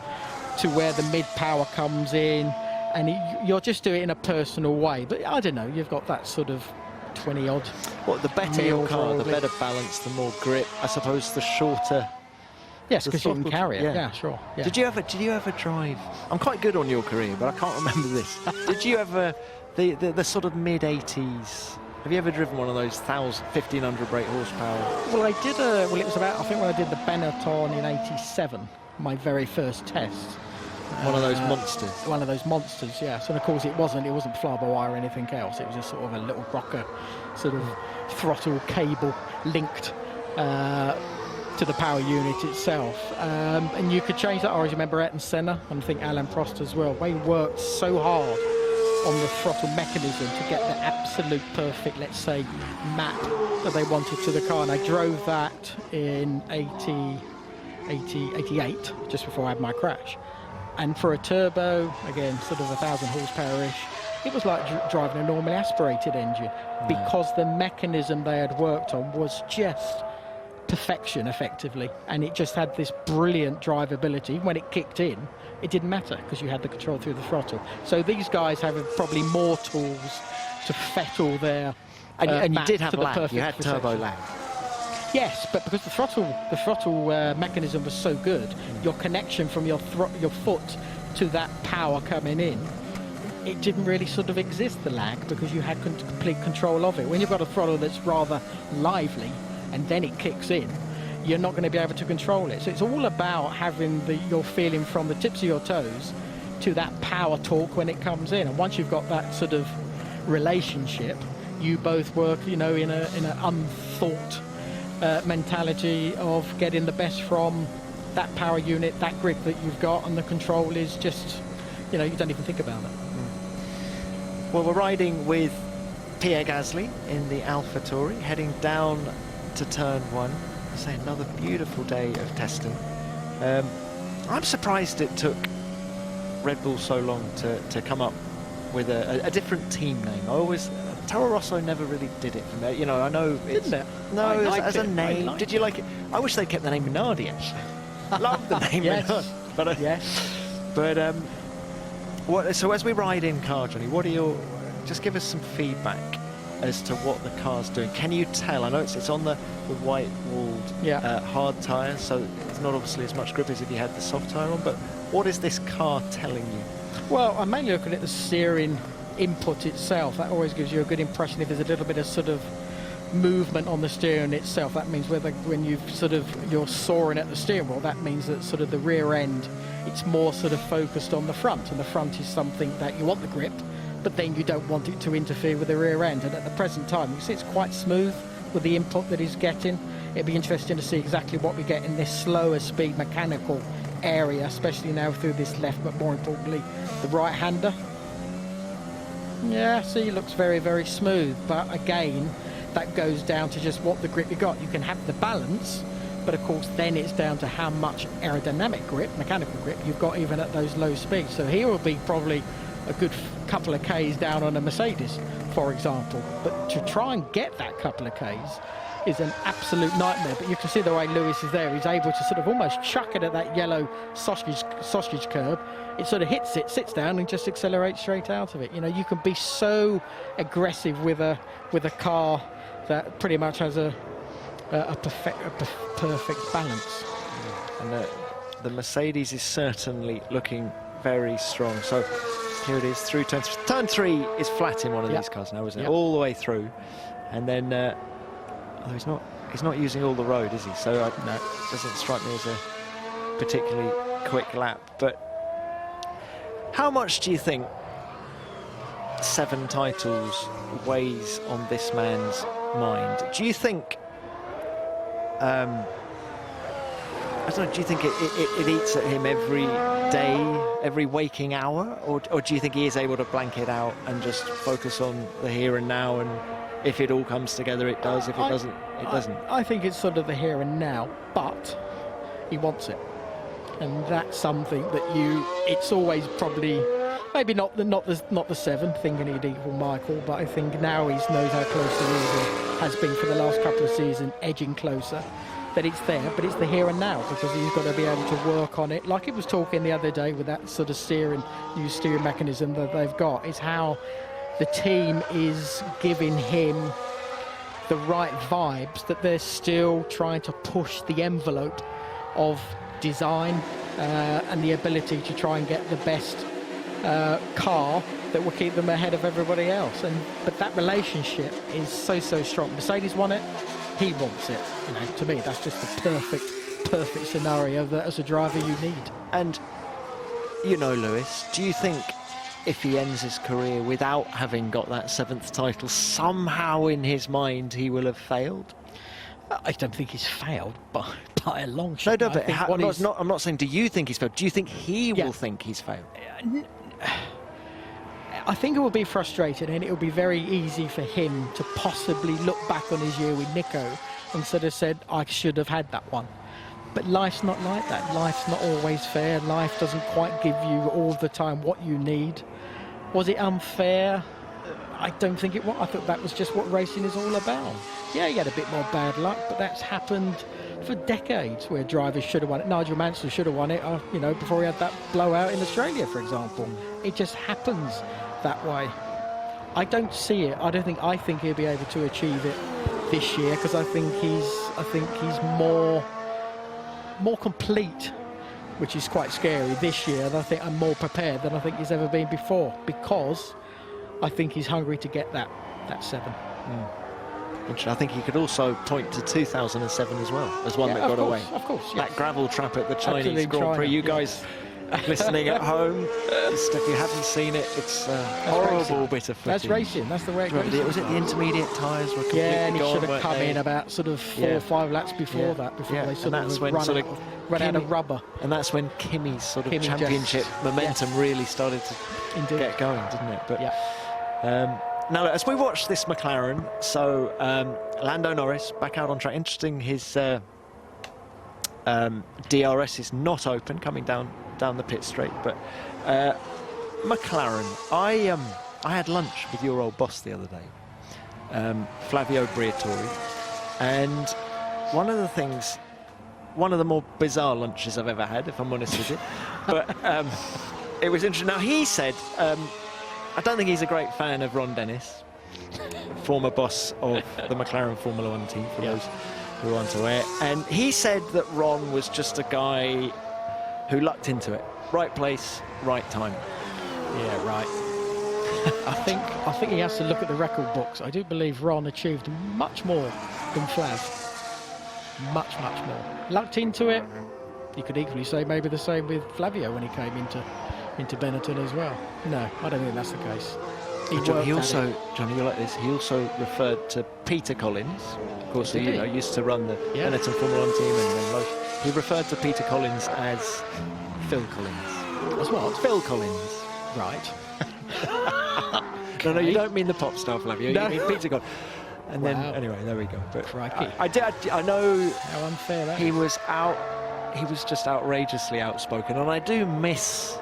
Speaker 1: to where the mid power comes in, and you're just doing it in a personal way. But I don't know. You've got that sort of 20-odd.
Speaker 3: What, the better your car, the better balance, the more grip, I suppose, the shorter.
Speaker 1: Yes,
Speaker 3: the
Speaker 1: because you can
Speaker 3: throttle-
Speaker 1: carry it.
Speaker 3: yeah.
Speaker 1: Yeah, sure. Yeah.
Speaker 3: Did you ever drive? I'm quite good on your career, but I can't remember this. Did you ever the sort of mid 80s? Have you ever driven one of those 1,500 brake horsepower?
Speaker 1: Well, I did it was about, I think when I did the Benetton in '87, my very first test.
Speaker 3: One of those monsters.
Speaker 1: One of those monsters, yes. And of course it wasn't fly-by-wire or anything else. It was just sort of a little rocker, sort of throttle cable linked to the power unit itself. And you could change that. I always remember Ayrton Senna, and I think Alain Prost as well. They worked so hard on the throttle mechanism to get the absolute perfect, let's say, map that they wanted to the car. And I drove that in 88, just before I had my crash. And for a turbo, again, sort of 1,000 horsepower-ish, it was like driving a normally aspirated engine, because the mechanism they had worked on was just perfection, effectively. And it just had this brilliant drivability. When it kicked in, it didn't matter, because you had the control through the throttle. So these guys have probably more tools to fettle their
Speaker 3: And you
Speaker 1: map
Speaker 3: did have
Speaker 1: to the
Speaker 3: lag. You
Speaker 1: perfect
Speaker 3: had turbo
Speaker 1: perfection.
Speaker 3: lag.
Speaker 1: Yes, but because the throttle mechanism was so good, your connection from your foot to that power coming in, it didn't really sort of exist, the lag, because you had complete control of it. When you've got a throttle that's rather lively and then it kicks in, you're not going to be able to control it. So it's all about having your feeling from the tips of your toes to that power torque when it comes in. And once you've got that sort of relationship, you both work, in an unthought mentality of getting the best from that power unit, that grip that you've got, and the control is just, you don't even think about it.
Speaker 3: Well, we're riding with Pierre Gasly in the AlphaTauri, heading down to turn 1. I say another beautiful day of testing. I'm surprised it took Red Bull so long to come up with a different team name. Toro Rosso never really did it for me. I know it's...
Speaker 1: Didn't it?
Speaker 3: No,
Speaker 1: I liked
Speaker 3: as a
Speaker 1: it.
Speaker 3: name. Did you like it? I wish they kept the name Minardi, actually. Love the name
Speaker 1: Yes.
Speaker 3: Minardi. But,
Speaker 1: Yes.
Speaker 3: But so as we ride in car, Johnny, just give us some feedback as to what the car's doing. Can you tell? I know it's on the white-walled hard tyre, so it's not obviously as much grip as if you had the soft tyre on, but what is this car telling you?
Speaker 1: Well, I'm mainly looking at the steering input itself. That always gives you a good impression if there's a little bit of sort of movement on the steering itself. That means when you're soaring at the steering wheel, that means that sort of the rear end, it's more sort of focused on the front, and the front is something that you want the grip, but then you don't want it to interfere with the rear end. And at the present time, you see it's quite smooth with the input that he's getting. It'd be interesting to see exactly what we get in this slower speed mechanical area, especially now through this left, but more importantly, the right-hander. Yeah, see, it looks very, very smooth, but again, that goes down to just what the grip you got. You can have the balance, but of course then it's down to how much aerodynamic grip, mechanical grip, you've got even at those low speeds. So here will be probably a good couple of Ks down on a Mercedes, for example, but to try and get that couple of Ks is an absolute nightmare. But you can see the way Lewis is there. He's able to sort of almost chuck it at that yellow sausage curb. It sort of hits it, sits down, and just accelerates straight out of it. You can be so aggressive with a car that pretty much has a perfect balance.
Speaker 3: And the Mercedes is certainly looking very strong. So Here it is, through turn 3. Turn 3 is flat in one of
Speaker 1: Yep.
Speaker 3: these cars now, isn't it?
Speaker 1: Yep.
Speaker 3: All the way through. And then, oh, he's not using all the road, is he? So no, it doesn't strike me as a particularly quick lap. But how much do you think 7 titles weighs on this man's mind? Do you think, I don't know, do you think it eats at him every day, every waking hour? Or do you think he is able to blank it out and just focus on the here and now, and if it all comes together, it does, if it doesn't, it doesn't?
Speaker 1: I think it's sort of the here and now, but he wants it. And that's something that it's always probably, maybe not the 7, thinking he'd equal Michael, but I think now he knows how close he is and has been for the last couple of seasons, edging closer, that it's there, but it's the here and now, because he's got to be able to work on it. Like he was talking the other day with that sort of new steering mechanism that they've got, is how the team is giving him the right vibes, that they're still trying to push the envelope of design and the ability to try and get the best car that will keep them ahead of everybody else. But that relationship is so strong. Mercedes won it, he wants it. You know, to me, that's just the perfect scenario that as a driver you need.
Speaker 3: And you know, Lewis, do you think if he ends his career without having got that 7th title, somehow in his mind he will have failed?
Speaker 1: I don't think he's failed by a long
Speaker 3: No,
Speaker 1: shot.
Speaker 3: no, but I'm not saying do you think he's failed. Do you think he will think he's failed?
Speaker 1: I think it will be frustrating, and it will be very easy for him to possibly look back on his year with Nico and sort of said, I should have had that one. But life's not like that. Life's not always fair. Life doesn't quite give you all the time what you need. Was it unfair? I don't think it was. I thought that was just what racing is all about. Yeah, he had a bit more bad luck, but that's happened for decades where drivers should have won it. Nigel Mansell should have won it, you know, before he had that blowout in Australia, for example. It just happens that way. I don't see it. I think he'll be able to achieve it this year, because I think he's more complete, which is quite scary this year, and I think I'm more prepared than I think he's ever been before, because I think he's hungry to get that 7.
Speaker 3: I think he could also point to 2007 as well as one that got away.
Speaker 1: Of course, yes.
Speaker 3: That gravel trap at the Chinese
Speaker 1: Absolutely,
Speaker 3: Grand Prix.
Speaker 1: China,
Speaker 3: You guys listening at home, if you haven't seen it, it's a horrible
Speaker 1: racing.
Speaker 3: bit of footage.
Speaker 1: That's racing. That's the way it goes.
Speaker 3: Was it the intermediate tyres were completely
Speaker 1: Yeah, and he
Speaker 3: gone,
Speaker 1: should have
Speaker 3: weren't
Speaker 1: come
Speaker 3: they?
Speaker 1: in about sort of 4 or 5 laps before that, before they sort of run out of rubber.
Speaker 3: And that's when Kimi's sort of
Speaker 1: Kimi
Speaker 3: championship
Speaker 1: just-
Speaker 3: momentum really started to
Speaker 1: Indeed.
Speaker 3: get going, didn't it? But
Speaker 1: Yeah.
Speaker 3: now, as we watch this McLaren, so Lando Norris back out on track. Interesting, his DRS is not open coming down the pit straight. But McLaren, I had lunch with your old boss the other day, Flavio Briatore, and one of the more bizarre lunches I've ever had, if I'm honest with you. But it was interesting. Now, he said, I don't think he's a great fan of Ron Dennis, former boss of the McLaren Formula 1 team, for those who aren't aware. And he said that Ron was just a guy who lucked into it. Right place, right time.
Speaker 1: Yeah, right. I think he has to look at the record books. I do believe Ron achieved much more than Flav. Much more. Lucked into it. You could equally say maybe the same with Flavio when he came into Benetton as well. No, I don't think that's the case.
Speaker 3: He also, Johnny, you like this, he also referred to Peter Collins, of course, who used to run the Benetton Formula 1 team, and then he referred to Peter Collins as Phil Collins.
Speaker 1: As what?
Speaker 3: Phil Collins.
Speaker 1: Right.
Speaker 3: No, you don't mean the pop star, Flavio.
Speaker 1: No.
Speaker 3: You mean Peter Collins. And then,
Speaker 1: Wow.
Speaker 3: anyway, there we go. But
Speaker 1: Crikey.
Speaker 3: I know
Speaker 1: How unfair that
Speaker 3: he
Speaker 1: is.
Speaker 3: was just outrageously outspoken, and I do miss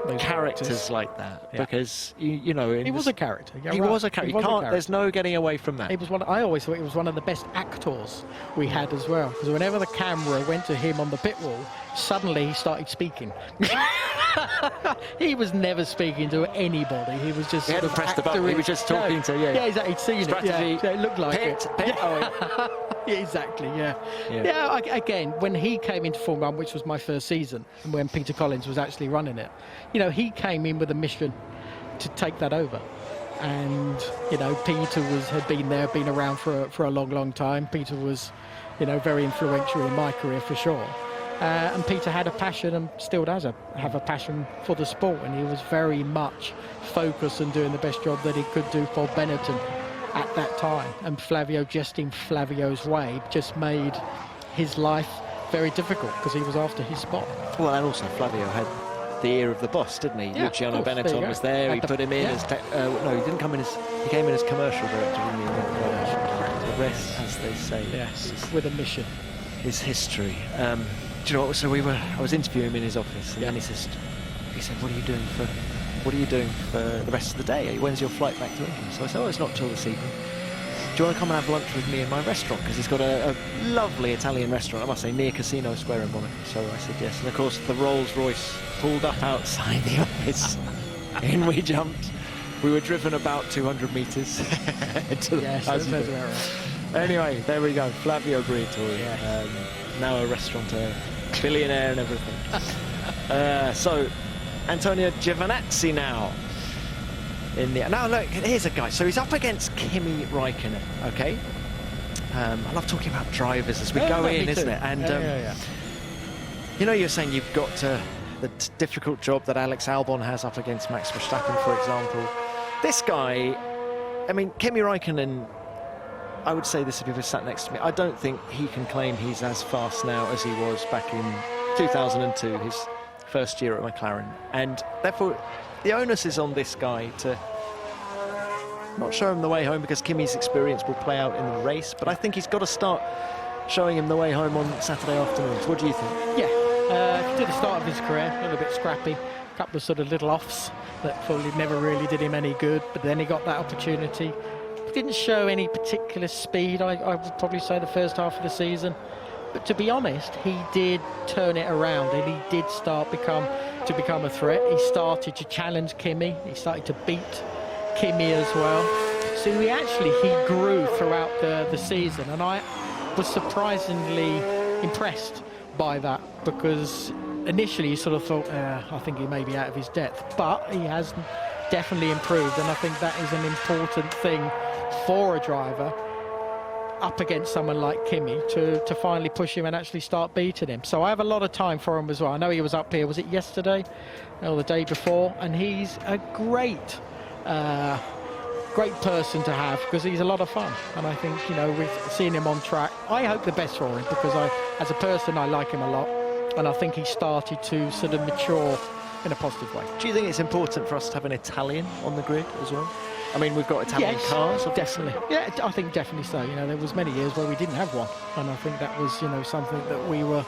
Speaker 1: Those
Speaker 3: characters like that,
Speaker 1: Yeah.
Speaker 3: because you know
Speaker 1: He was a character.
Speaker 3: he was a character. You can't. There's no getting away from that.
Speaker 1: He was I always thought he was one of the best actors we had as well, because whenever the camera went to him on the pit wall, suddenly he started speaking. He was never speaking to anybody. He was just
Speaker 3: He hadn't pressed the button. He was just talking to
Speaker 1: Yeah, exactly. He'd seen
Speaker 3: strategy.
Speaker 1: it. Yeah, it looked like
Speaker 3: Pit,
Speaker 1: it.
Speaker 3: pit. Oh,
Speaker 1: Yeah, exactly, yeah.
Speaker 3: Yeah.
Speaker 1: Again, when he came into Formula 1, which was my first season, and when Peter Collins was actually running it, he came in with a mission to take that over. And, Peter had been around for a long, long time. Peter was, very influential in my career for sure. And Peter had a passion and still does have a passion for the sport. And he was very much focused on doing the best job that he could do for Benetton at that time. And Flavio, just in Flavio's way, just made his life very difficult because he was after his spot.
Speaker 3: Well, and also Flavio had the ear of the boss, didn't he?
Speaker 1: Yeah,
Speaker 3: Luciano
Speaker 1: of course. There you
Speaker 3: Benetton
Speaker 1: go.
Speaker 3: was there. He
Speaker 1: Had
Speaker 3: put him in as no, he didn't come in as he came in as commercial director, didn't he? The rest, as they say,
Speaker 1: Yes, with a mission.
Speaker 3: is history. Do you know what? So I was interviewing him in his office, and then he said, "What are you doing for the rest of the day? When's your flight back to England?" So I said, "Oh, it's not till this evening. Do you want to come and have lunch with me in my restaurant?" Because he's got a lovely Italian restaurant, I must say, near Casino Square in Monaco. So I said yes. And of course, the Rolls Royce pulled up outside the office. In we jumped. We were driven about 200 metres to the
Speaker 1: Yes, that's about right.
Speaker 3: Anyway, there we go. Flavio Briatore, now a restaurateur, billionaire and everything. So, Antonio Giovinazzi now. Now look, here's a guy. So he's up against Kimi Raikkonen. Okay. I love talking about drivers as we go in, isn't it? And you're saying you've got the difficult job that Alex Albon has up against Max Verstappen, for example. This guy, Kimi Raikkonen. I would say this if he was sat next to me. I don't think he can claim he's as fast now as he was back in 2002, his first year at McLaren. And therefore, the onus is on this guy to not show him the way home, because Kimi's experience will play out in the race. But I think he's got to start showing him the way home on Saturday afternoons. What do you think?
Speaker 1: Yeah, he did the start of his career, a little bit scrappy, a couple of sort of little offs that probably never really did him any good. But then he got that opportunity. Didn't show any particular speed, I would probably say, the first half of the season. But to be honest, he did turn it around, and he did start to become a threat. He started to challenge Kimi. He started to beat Kimi as well. So he grew throughout the season, and I was surprisingly impressed by that, because initially you sort of thought, I think he may be out of his depth, but he has definitely improved, and I think that is an important thing for a driver up against someone like Kimi to finally push him and actually start beating him. So I have a lot of time for him as well. I know he was up here, was it yesterday or the day before, and he's a great person to have, because he's a lot of fun. And I think, we've seen him on track. I hope the best for him, because as a person, I like him a lot, and I think he started to sort of mature in a positive way.
Speaker 3: Do you think it's important for us to have an Italian on the grid as well? We've got Italian cars, obviously.
Speaker 1: Definitely. Yeah, I think definitely so. There was many years where we didn't have one, and I think that was, something that we were,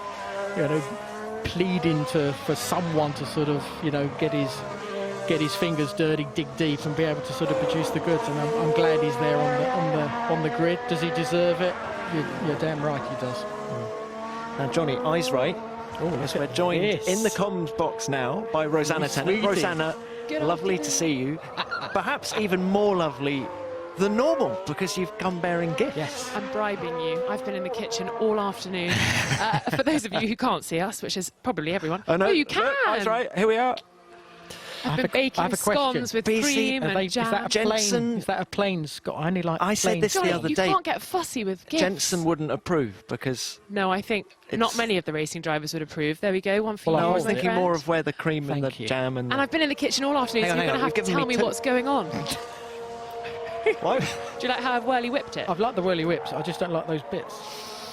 Speaker 1: pleading for someone to sort of, get his fingers dirty, dig deep, and be able to sort of produce the goods. And I'm glad he's there on the grid. Does he deserve it? You're damn right he does.
Speaker 3: Now, Johnny, eyes right. We're joined in the comms box now by Rosanna Tennant. Rosanna, lovely to see you. Perhaps even more lovely than normal, because you've come bearing gifts.
Speaker 1: Yes.
Speaker 6: I'm bribing you. I've been in the kitchen all afternoon. For those of you who can't see us, which is probably everyone.
Speaker 3: Oh, no.
Speaker 6: You can.
Speaker 3: That's right. Here we are.
Speaker 6: I've been baking scones with cream and jam.
Speaker 1: Is that a plain scone? I only like
Speaker 3: I said this
Speaker 6: Johnny,
Speaker 3: the other
Speaker 6: you
Speaker 3: day.
Speaker 6: can't get fussy with gifts.
Speaker 3: Jensen wouldn't approve, because...
Speaker 6: No, I think not many of the racing drivers would approve. There we go, one for
Speaker 1: Well,
Speaker 6: you.
Speaker 3: I was
Speaker 6: my
Speaker 3: thinking
Speaker 6: friend.
Speaker 3: more of where the cream and the
Speaker 1: Thank you.
Speaker 3: jam and...
Speaker 6: And I've been in the kitchen all afternoon, so
Speaker 3: Hang
Speaker 6: you're
Speaker 3: on,
Speaker 6: going to have to
Speaker 3: you've
Speaker 6: tell
Speaker 3: given
Speaker 6: me
Speaker 3: me
Speaker 6: what's going on.
Speaker 3: What?
Speaker 6: Do you like how I've whirly whipped it?
Speaker 1: I've liked the whirly whips. I just don't like those bits.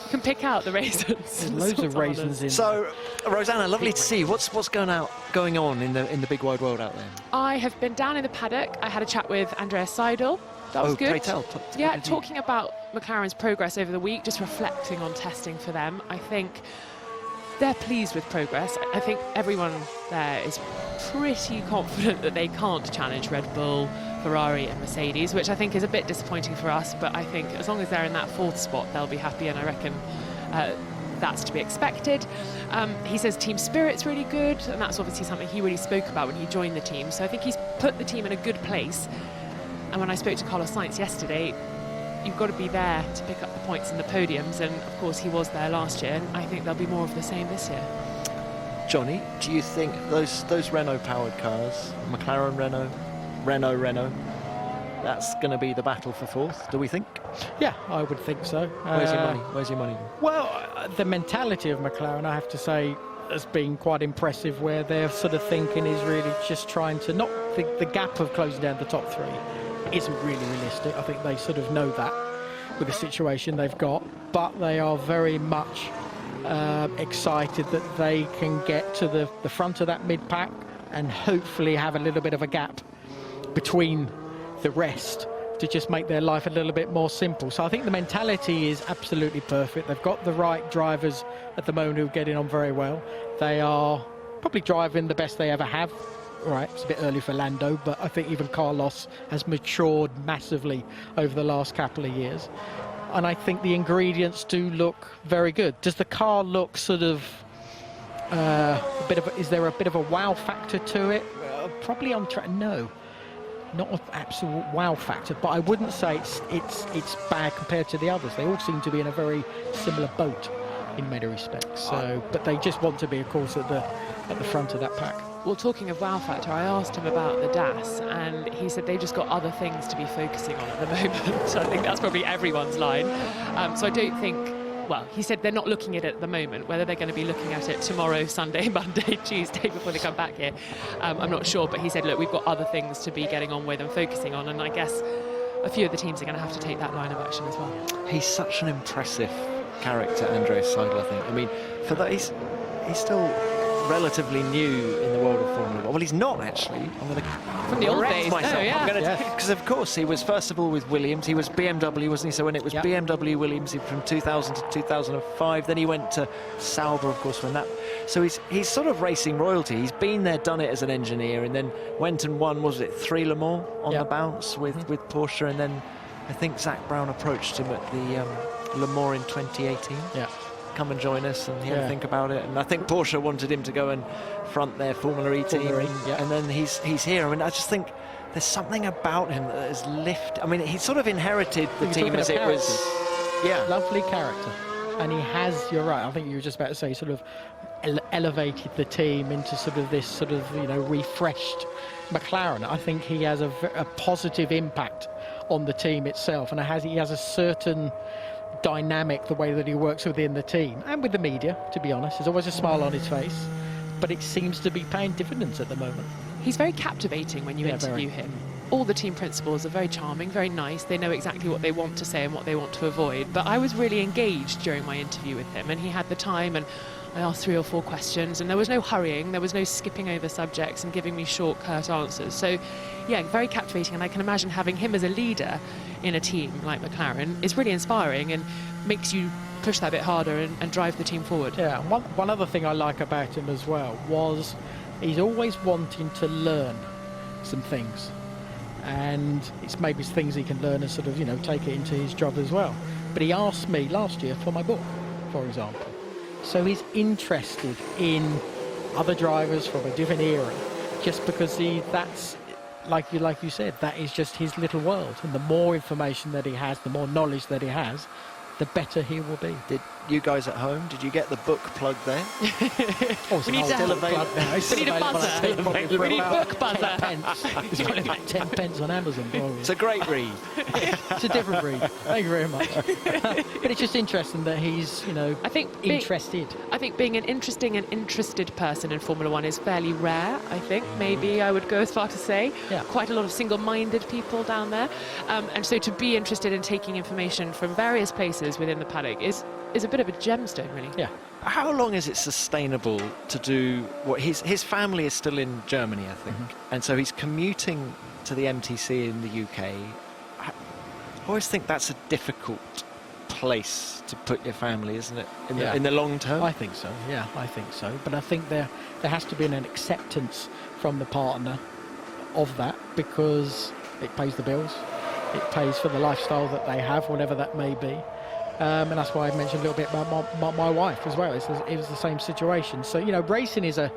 Speaker 6: You can pick out the raisins.
Speaker 1: There's loads of raisins in.
Speaker 3: So, Rosanna, lovely to see you. What's going on in the big wide world out there?
Speaker 6: I have been down in the paddock. I had a chat with Andrea Seidel. That was good.
Speaker 3: Pray tell.
Speaker 6: Yeah, talking about McLaren's progress over the week, just reflecting on testing for them. I think they're pleased with progress. I think everyone there is pretty confident that they can't challenge Red Bull, Ferrari and Mercedes, which I think is a bit disappointing for us, but I think as long as they're in that fourth spot, they'll be happy, and I reckon that's to be expected. He says team spirit's really good, and that's obviously something he really spoke about when he joined the team, so I think he's put the team in a good place. And when I spoke to Carlos Sainz yesterday, you've got to be there to pick up the points in the podiums, and of course he was there last year, and I think there'll be more of the same this year.
Speaker 3: Johnny, do you think those Renault-powered cars, McLaren Renault, that's going to be the battle for fourth, do we think?
Speaker 1: Yeah, I would think so.
Speaker 3: Where's your money?
Speaker 1: Well, the mentality of McLaren, I have to say, has been quite impressive, where their sort of thinking is really just trying to not the gap of closing down the top three isn't really realistic. I think they sort of know that with the situation they've got, but they are very much excited that they can get to the front of that mid-pack and hopefully have a little bit of a gap between the rest to just make their life a little bit more simple. So I think the mentality is absolutely perfect. They've got the right drivers at the moment who are getting on very well. They are probably driving the best they ever have. Right, it's a bit early for Lando, but I think even Carlos has matured massively over the last couple of years. And I think the ingredients do look very good. Does the car look sort of is there a bit of a wow factor to it? Probably on track, no. Not an absolute wow factor, but I wouldn't say it's bad compared to the others. They all seem to be in a very similar boat in many respects. So, but they just want to be, of course, at the front of that pack.
Speaker 6: Well, talking of wow factor, I asked him about the DAS, and he said they've just got other things to be focusing on at the moment. So I think that's probably everyone's line. So I don't think, well, he said they're not looking at it at the moment. Whether they're going to be looking at it tomorrow, Sunday, Monday, Tuesday before they come back here, I'm not sure. But he said, look, we've got other things to be getting on with and focusing on, and I guess a few of the teams are going to have to take that line of action as well.
Speaker 3: He's such an impressive character, Andreas Seidl, I think. I mean, for that, he's still relatively new in the world of Formula 1. Well, he's not actually. I'm going to
Speaker 6: from the old days,
Speaker 3: myself.
Speaker 6: No, yeah.
Speaker 3: Because of course he was first of all with Williams. He was BMW, wasn't he? So when it was BMW Williams from 2000 to 2005, then he went to Sauber, of course, when that. So he's sort of racing royalty. He's been there, done it as an engineer, and then went and won, was it 3 Le Mans on the bounce with Porsche, and then I think Zach Brown approached him at the Le Mans in 2018.
Speaker 1: Yeah.
Speaker 3: Come and join us and he'll think about it. And I think Porsche wanted him to go and front their Formula E team. And then he's here. I mean, I just think there's something about him that has lifted. I mean, he sort of inherited the team as it was. Yeah.
Speaker 1: Lovely character. And he has, you're right, I think you were just about to say, sort of elevated the team into sort of this sort of, refreshed McLaren. I think he has a positive impact on the team itself. And he has a certain dynamic, the way that he works within the team and with the media, to be honest. There's always a smile on his face, but it seems to be paying dividends at the moment.
Speaker 6: He's very captivating when you interview him. All the team principals are very charming, very nice. They know exactly what they want to say and what they want to avoid. But I was really engaged during my interview with him, and he had the time, and I asked 3 or 4 questions, and there was no hurrying, there was no skipping over subjects and giving me short, curt answers. So, yeah, very captivating, and I can imagine having him as a leader in a team like McLaren is really inspiring and makes you push that bit harder and drive the team forward.
Speaker 1: Yeah, one other thing I like about him as well was he's always wanting to learn some things, and it's maybe things he can learn and sort of, take it into his job as well. But he asked me last year for my book, for example. So he's interested in other drivers from a different era, just because that's, like you said, that is just his little world. And the more information that he has, the more knowledge that he has, the better he will be.
Speaker 3: Did you guys at home, did you get the book plug there?
Speaker 6: We need a buzzer. We need book buzzer.
Speaker 1: It's probably about 10 pence on Amazon. Probably.
Speaker 3: It's a great read.
Speaker 1: It's a different read. Thank you very much. But it's just interesting that he's,
Speaker 6: I think
Speaker 1: interested.
Speaker 6: I think being an interesting and interested person in Formula 1 is fairly rare, I think. Maybe I would go as far to say.
Speaker 1: Yeah.
Speaker 6: Quite a lot of single-minded people down there. And so to be interested in taking information from various places within the paddock is a bit of a gemstone, really.
Speaker 1: Yeah.
Speaker 3: How long is it sustainable to do what his family is still in Germany, I think, and so he's commuting to the MTC in the UK. I always think that's a difficult place to put your family, isn't it, in the long term?
Speaker 1: I think so. Yeah, I think so. But I think there has to be an acceptance from the partner of that, because it pays the bills, it pays for the lifestyle that they have, whatever that may be. And that's why I mentioned a little bit about my wife as well. It was the same situation. So, racing is a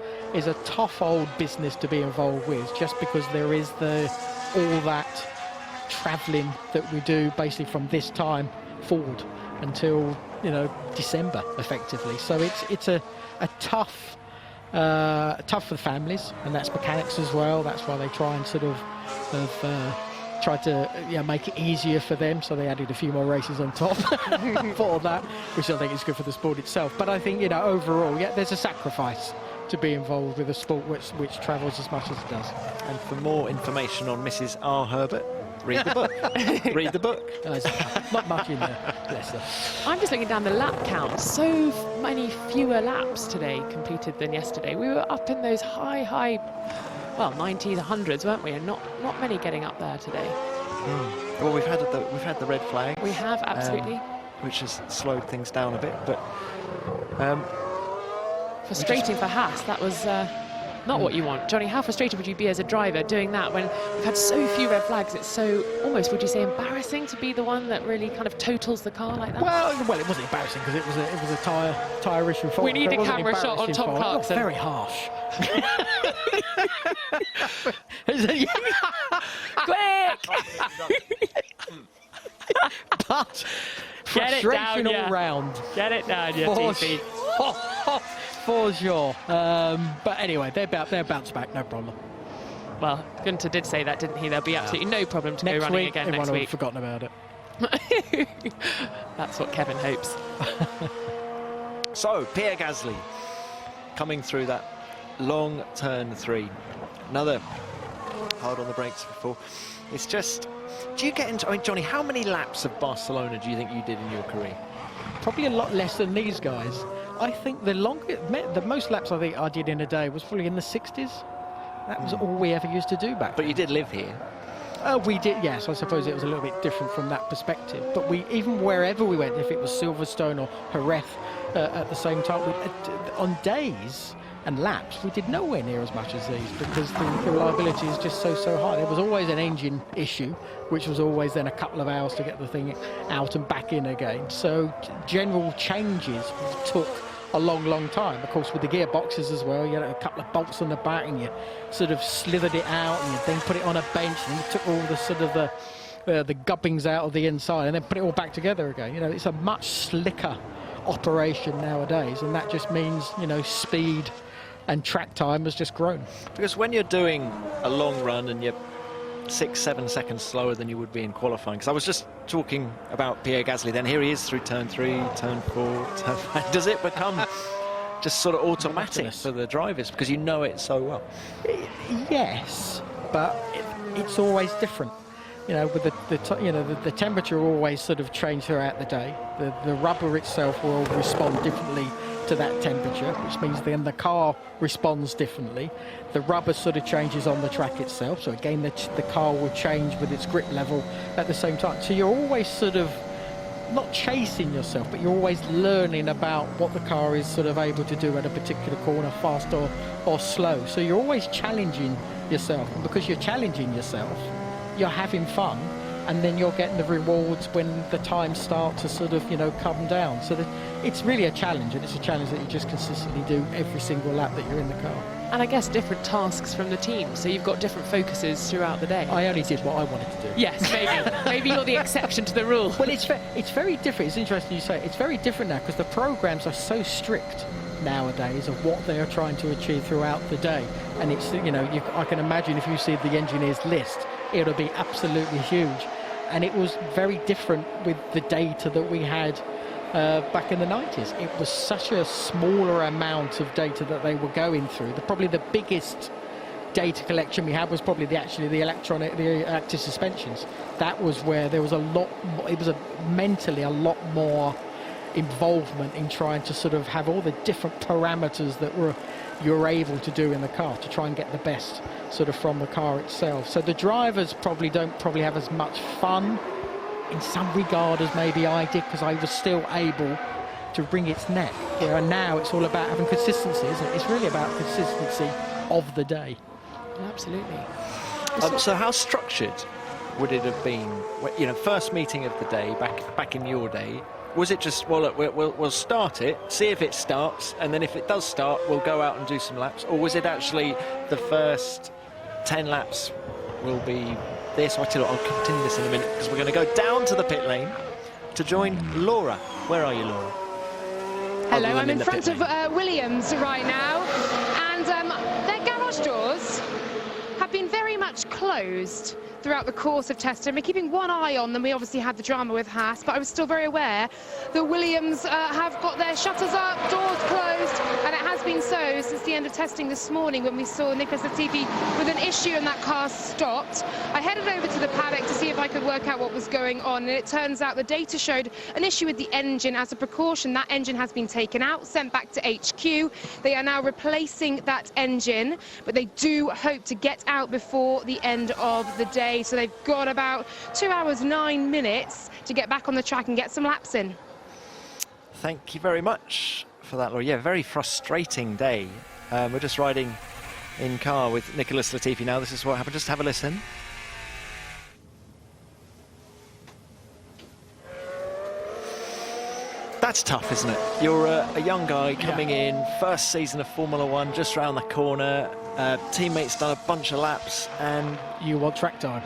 Speaker 1: tough old business to be involved with, just because there is all that travelling that we do basically from this time forward until, you know, December effectively. So it's a tough for the families, and that's mechanics as well. That's why they try and sort of tried to make it easier for them, so they added a few more races on top for that, which I think is good for the sport itself. But I think, you know, overall, there's a sacrifice to be involved with a sport which travels as much as it does.
Speaker 3: And for more information on Mrs. R. Herbert, read the book. Read the book.
Speaker 1: Not much in there, bless her.
Speaker 6: I'm just looking down the lap count. So many fewer laps today completed than yesterday. We were up in those high, well, 90s, 100s, weren't we? And not many getting up there today.
Speaker 3: Well, we've had the red flag.
Speaker 6: We have, absolutely.
Speaker 3: Which has slowed things down a bit, but
Speaker 6: frustrating for Haas. That was not what you want. Johnny, how frustrated would you be as a driver doing that when we've had so few red flags? It's so almost, would you say, embarrassing to be the one that really kind of totals the car like that?
Speaker 1: Well, it wasn't embarrassing because it was a tyre issue fault.
Speaker 6: We need a camera shot on Tom Clarkson.
Speaker 1: Very harsh.
Speaker 6: Quick!
Speaker 1: But
Speaker 6: Get it down,
Speaker 1: frustration all round.
Speaker 6: Get it down, yeah, TC.
Speaker 1: For sure. But anyway, they're bounced back, no problem.
Speaker 6: Well, Gunter did say that, didn't he? There'll be absolutely no problem to go running again next
Speaker 1: everyone will
Speaker 6: week.
Speaker 1: have forgotten about it.
Speaker 6: That's what Kevin hopes.
Speaker 3: So, Pierre Gasly coming through that long turn 3. Another hard on the brakes before. It's just, do you get into, I mean, Johnny, how many laps of Barcelona do you think you did in your career?
Speaker 1: Probably a lot less than these guys. I think the most laps I think I did in a day was probably in the 60s. That was all we ever used to do back then.
Speaker 3: But you did live here.
Speaker 1: We did, yes. I suppose it was a little bit different from that perspective. But even wherever we went, if it was Silverstone or Jerez at the same time, on days and laps, we did nowhere near as much as these because the reliability is just so high. There was always an engine issue, which was always then a couple of hours to get the thing out and back in again. So general changes took a long time. Of course, with the gearboxes as well, you had a couple of bolts on the back and you sort of slithered it out and you then put it on a bench and you took all the sort of the gubbings out of the inside and then put it all back together again. You know, it's a much slicker operation nowadays, and that just means, you know, speed and track time has just grown.
Speaker 3: Because when you're doing a long run and you're 6-7 seconds slower than you would be in qualifying, because I was just talking about Pierre Gasly, then here he is through turn 3, turn 4, turn 5. Does it become just sort of automatic for the drivers because you know it so well?
Speaker 1: Yes, but it's always different. You know, with the temperature will always sort of change throughout the day. The rubber itself will respond differently to that temperature, which means then the car responds differently. The rubber sort of changes on the track itself, so again the car will change with its grip level at the same time. So you're always sort of not chasing yourself, but you're always learning about what the car is sort of able to do at a particular corner, fast or slow. So you're always challenging yourself, and because you're challenging yourself, you're having fun, and then you're getting the rewards when the times start to sort of, you know, come down. So that it's really a challenge, and it's a challenge that you just consistently do every single lap that you're in the car.
Speaker 6: And I guess different tasks from the team, so you've got different focuses throughout the day.
Speaker 1: I only did what I wanted to do.
Speaker 6: Yes, maybe. Maybe you're the exception to the rule.
Speaker 1: Well, it's very different. It's interesting you say it. It's very different now because the programs are so strict nowadays of what they are trying to achieve throughout the day. And it's, you know, I can imagine if you see the engineers list, it'll be absolutely huge. And it was very different with the data that we had back in the 90s. It was such a smaller amount of data that they were going through. Probably the biggest data collection we had was probably the active suspensions. That was where there was a lot more, it was mentally a lot more involvement in trying to sort of have all the different parameters that you're able to do in the car to try and get the best sort of from the car itself. So the drivers don't have as much fun in some regard as maybe I did, because I was still able to wring its neck. Where now it's all about having consistency, isn't it? It's really about consistency of the day.
Speaker 6: Absolutely.
Speaker 3: So how structured would it have been, you know, first meeting of the day back in your day? Was it just, well, look, we'll start it, see if it starts, and then if it does start, we'll go out and do some laps? Or was it actually the first 10 laps will be this. I'll continue this in a minute because we're going to go down to the pit lane to join Laura. Where are you, Laura?
Speaker 4: Hello, I'm in front of Williams right now, and their garage doors have been very much closed throughout the course of testing. We're keeping one eye on them. We obviously had the drama with Haas, but I was still very aware that Williams have got their shutters up, doors closed, and it has been so since the end of testing this morning when we saw Nicholas Latifi with an issue and that car stopped. I headed over to the paddock to see if I could work out what was going on, and it turns out the data showed an issue with the engine. As a precaution, that engine has been taken out, sent back to HQ. They are now replacing that engine, but they do hope to get out before the end of the day. So they've got about 2 hours, 9 minutes to get back on the track and get some laps in.
Speaker 3: Thank you very much for that, Laura. Yeah, very frustrating day. We're just riding in car with Nicholas Latifi now. This is what happened. Just have a listen. That's tough, isn't it? You're a young guy coming in, first season of Formula One, just round the corner. Teammates done a bunch of laps, and
Speaker 1: You want track time.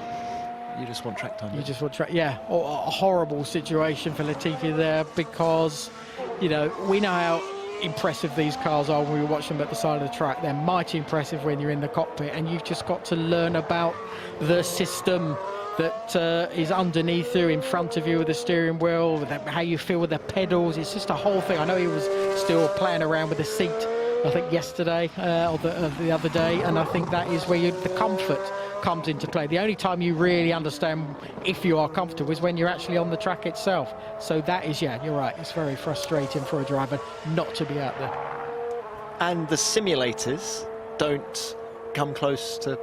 Speaker 3: you just want track time.
Speaker 1: You just want track. Yeah, a horrible situation for Latifi there because, you know, we know how impressive these cars are when we watch them at the side of the track. They're mighty impressive when you're in the cockpit, and you've just got to learn about the system that is underneath you, in front of you with the steering wheel, how you feel with the pedals. It's just a whole thing. I know he was still playing around with the seat, I think yesterday or the other day, and I think that is where the comfort comes into play. The only time you really understand if you are comfortable is when you're actually on the track itself. So that is, yeah, you're right, it's very frustrating for a driver not to be out there.
Speaker 3: And the simulators don't come close to...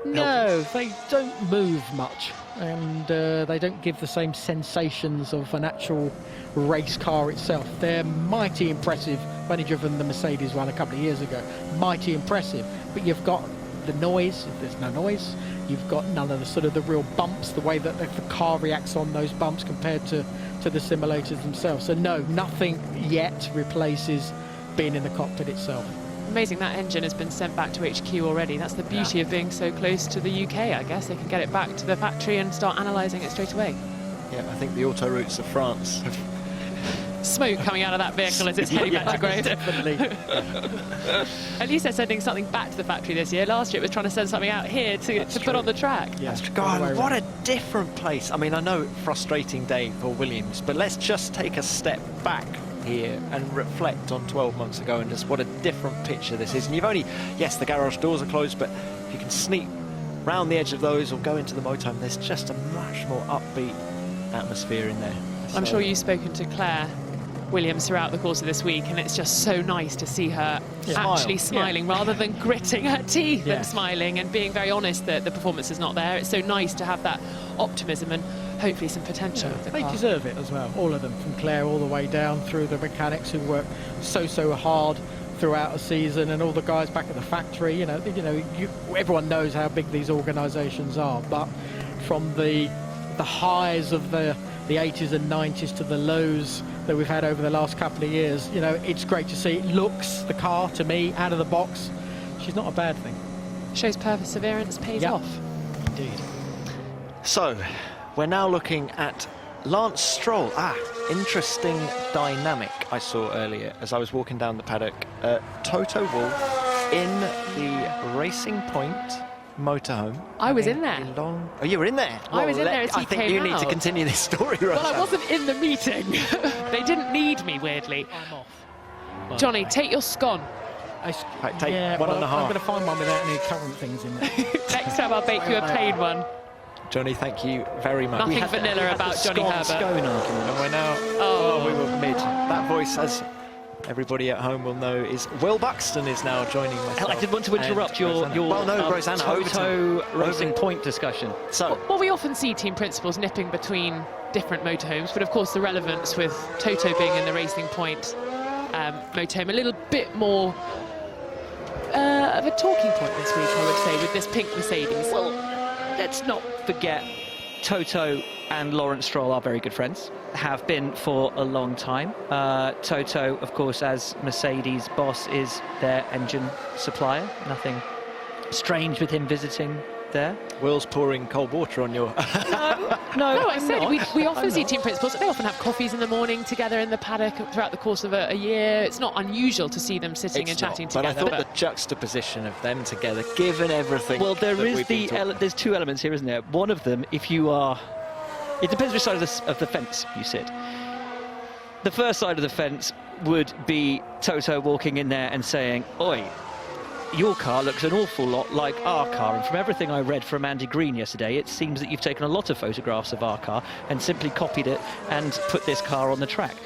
Speaker 1: No, they don't move much, and they don't give the same sensations of an actual race car itself. They're mighty impressive. I've only driven the Mercedes one a couple of years ago. Mighty impressive, but you've got the noise. If there's no noise, you've got none of the sort of the real bumps, the way that the car reacts on those bumps compared to the simulators themselves. So no, nothing yet replaces being in the cockpit itself.
Speaker 6: Amazing that engine has been sent back to HQ already. That's the beauty of being so close to the UK, I guess. They can get it back to the factory and start analysing it straight away.
Speaker 3: Yeah, I think the autoroutes of France have...
Speaker 6: Smoke coming out of that vehicle as it's heading back to Grove.
Speaker 1: Definitely.
Speaker 6: At least they're sending something back to the factory this year. Last year it was trying to send something out here to put on the track.
Speaker 1: Yeah.
Speaker 3: God, what a different place. I mean, I know frustrating day for Williams, but let's just take a step back here and reflect on 12 months ago and just what a different picture this is. And you've only, yes, the garage doors are closed, but if you can sneak round the edge of those or go into the motorhome, there's just a much more upbeat atmosphere in there.
Speaker 6: I'm sure you've spoken to Claire Williams throughout the course of this week, and it's just so nice to see her actually smiling rather than gritting her teeth and smiling and being very honest that the performance is not there. It's so nice to have that optimism and hopefully some potential.
Speaker 1: They deserve it as well, all of them, from Claire all the way down through the mechanics who work so hard throughout a season, and all the guys back at the factory. Everyone knows how big these organisations are, but from the highs of the 80s and 90s to the lows that we've had over the last couple of years, it's great to see. It looks, the car, to me, out of the box, she's not a bad thing.
Speaker 6: Shows perseverance pays off.
Speaker 1: Indeed.
Speaker 3: So, we're now looking at Lance Stroll. Interesting dynamic I saw earlier as I was walking down the paddock. Toto Wolff in the Racing Point motorhome.
Speaker 6: I was in there.
Speaker 3: Oh, you were in there?
Speaker 6: I was in there as he
Speaker 3: I think
Speaker 6: came
Speaker 3: you need to
Speaker 6: out.
Speaker 3: continue this story, Rosanne.
Speaker 6: Well, I wasn't in the meeting. They didn't need me, weirdly.
Speaker 1: I'm off.
Speaker 6: Johnny, take your scone.
Speaker 3: Right, take one and a half.
Speaker 1: I'm going to find one without any current things in there.
Speaker 6: Next time I'll bake you a plain one.
Speaker 3: Johnny, thank you very much.
Speaker 6: Nothing vanilla about Johnny Herbert.
Speaker 3: Scone argument, and we're now... we were mid. That voice, as everybody at home will know, is Will Buxton is now joining myself.
Speaker 7: I did want to interrupt your
Speaker 3: Rosanna,
Speaker 7: Toto Racing Point discussion.
Speaker 3: So,
Speaker 6: Well, we often see team principals nipping between different motorhomes, but of course the relevance with Toto being in the Racing Point motorhome, a little bit more of a talking point this week, I would say, with this pink Mercedes.
Speaker 7: Well, let's not forget Toto and Lawrence Stroll are very good friends, have been for a long time. Toto, of course, as Mercedes boss, is their engine supplier. Nothing strange with him visiting there.
Speaker 3: Will's pouring cold water on your...
Speaker 6: No, I said we often see team principals. They often have coffees in the morning together in the paddock throughout the course of a year. It's not unusual to see them sitting and chatting together.
Speaker 3: But I thought the juxtaposition of them together, given everything.
Speaker 7: Well, there's two elements here, isn't there? One of them, if you are, it depends which side of the fence you sit. The first side of the fence would be Toto walking in there and saying, "Oi, your car looks an awful lot like our car, and from everything I read from Andy Green yesterday, it seems that you've taken a lot of photographs of our car and simply copied it and put this car on the track."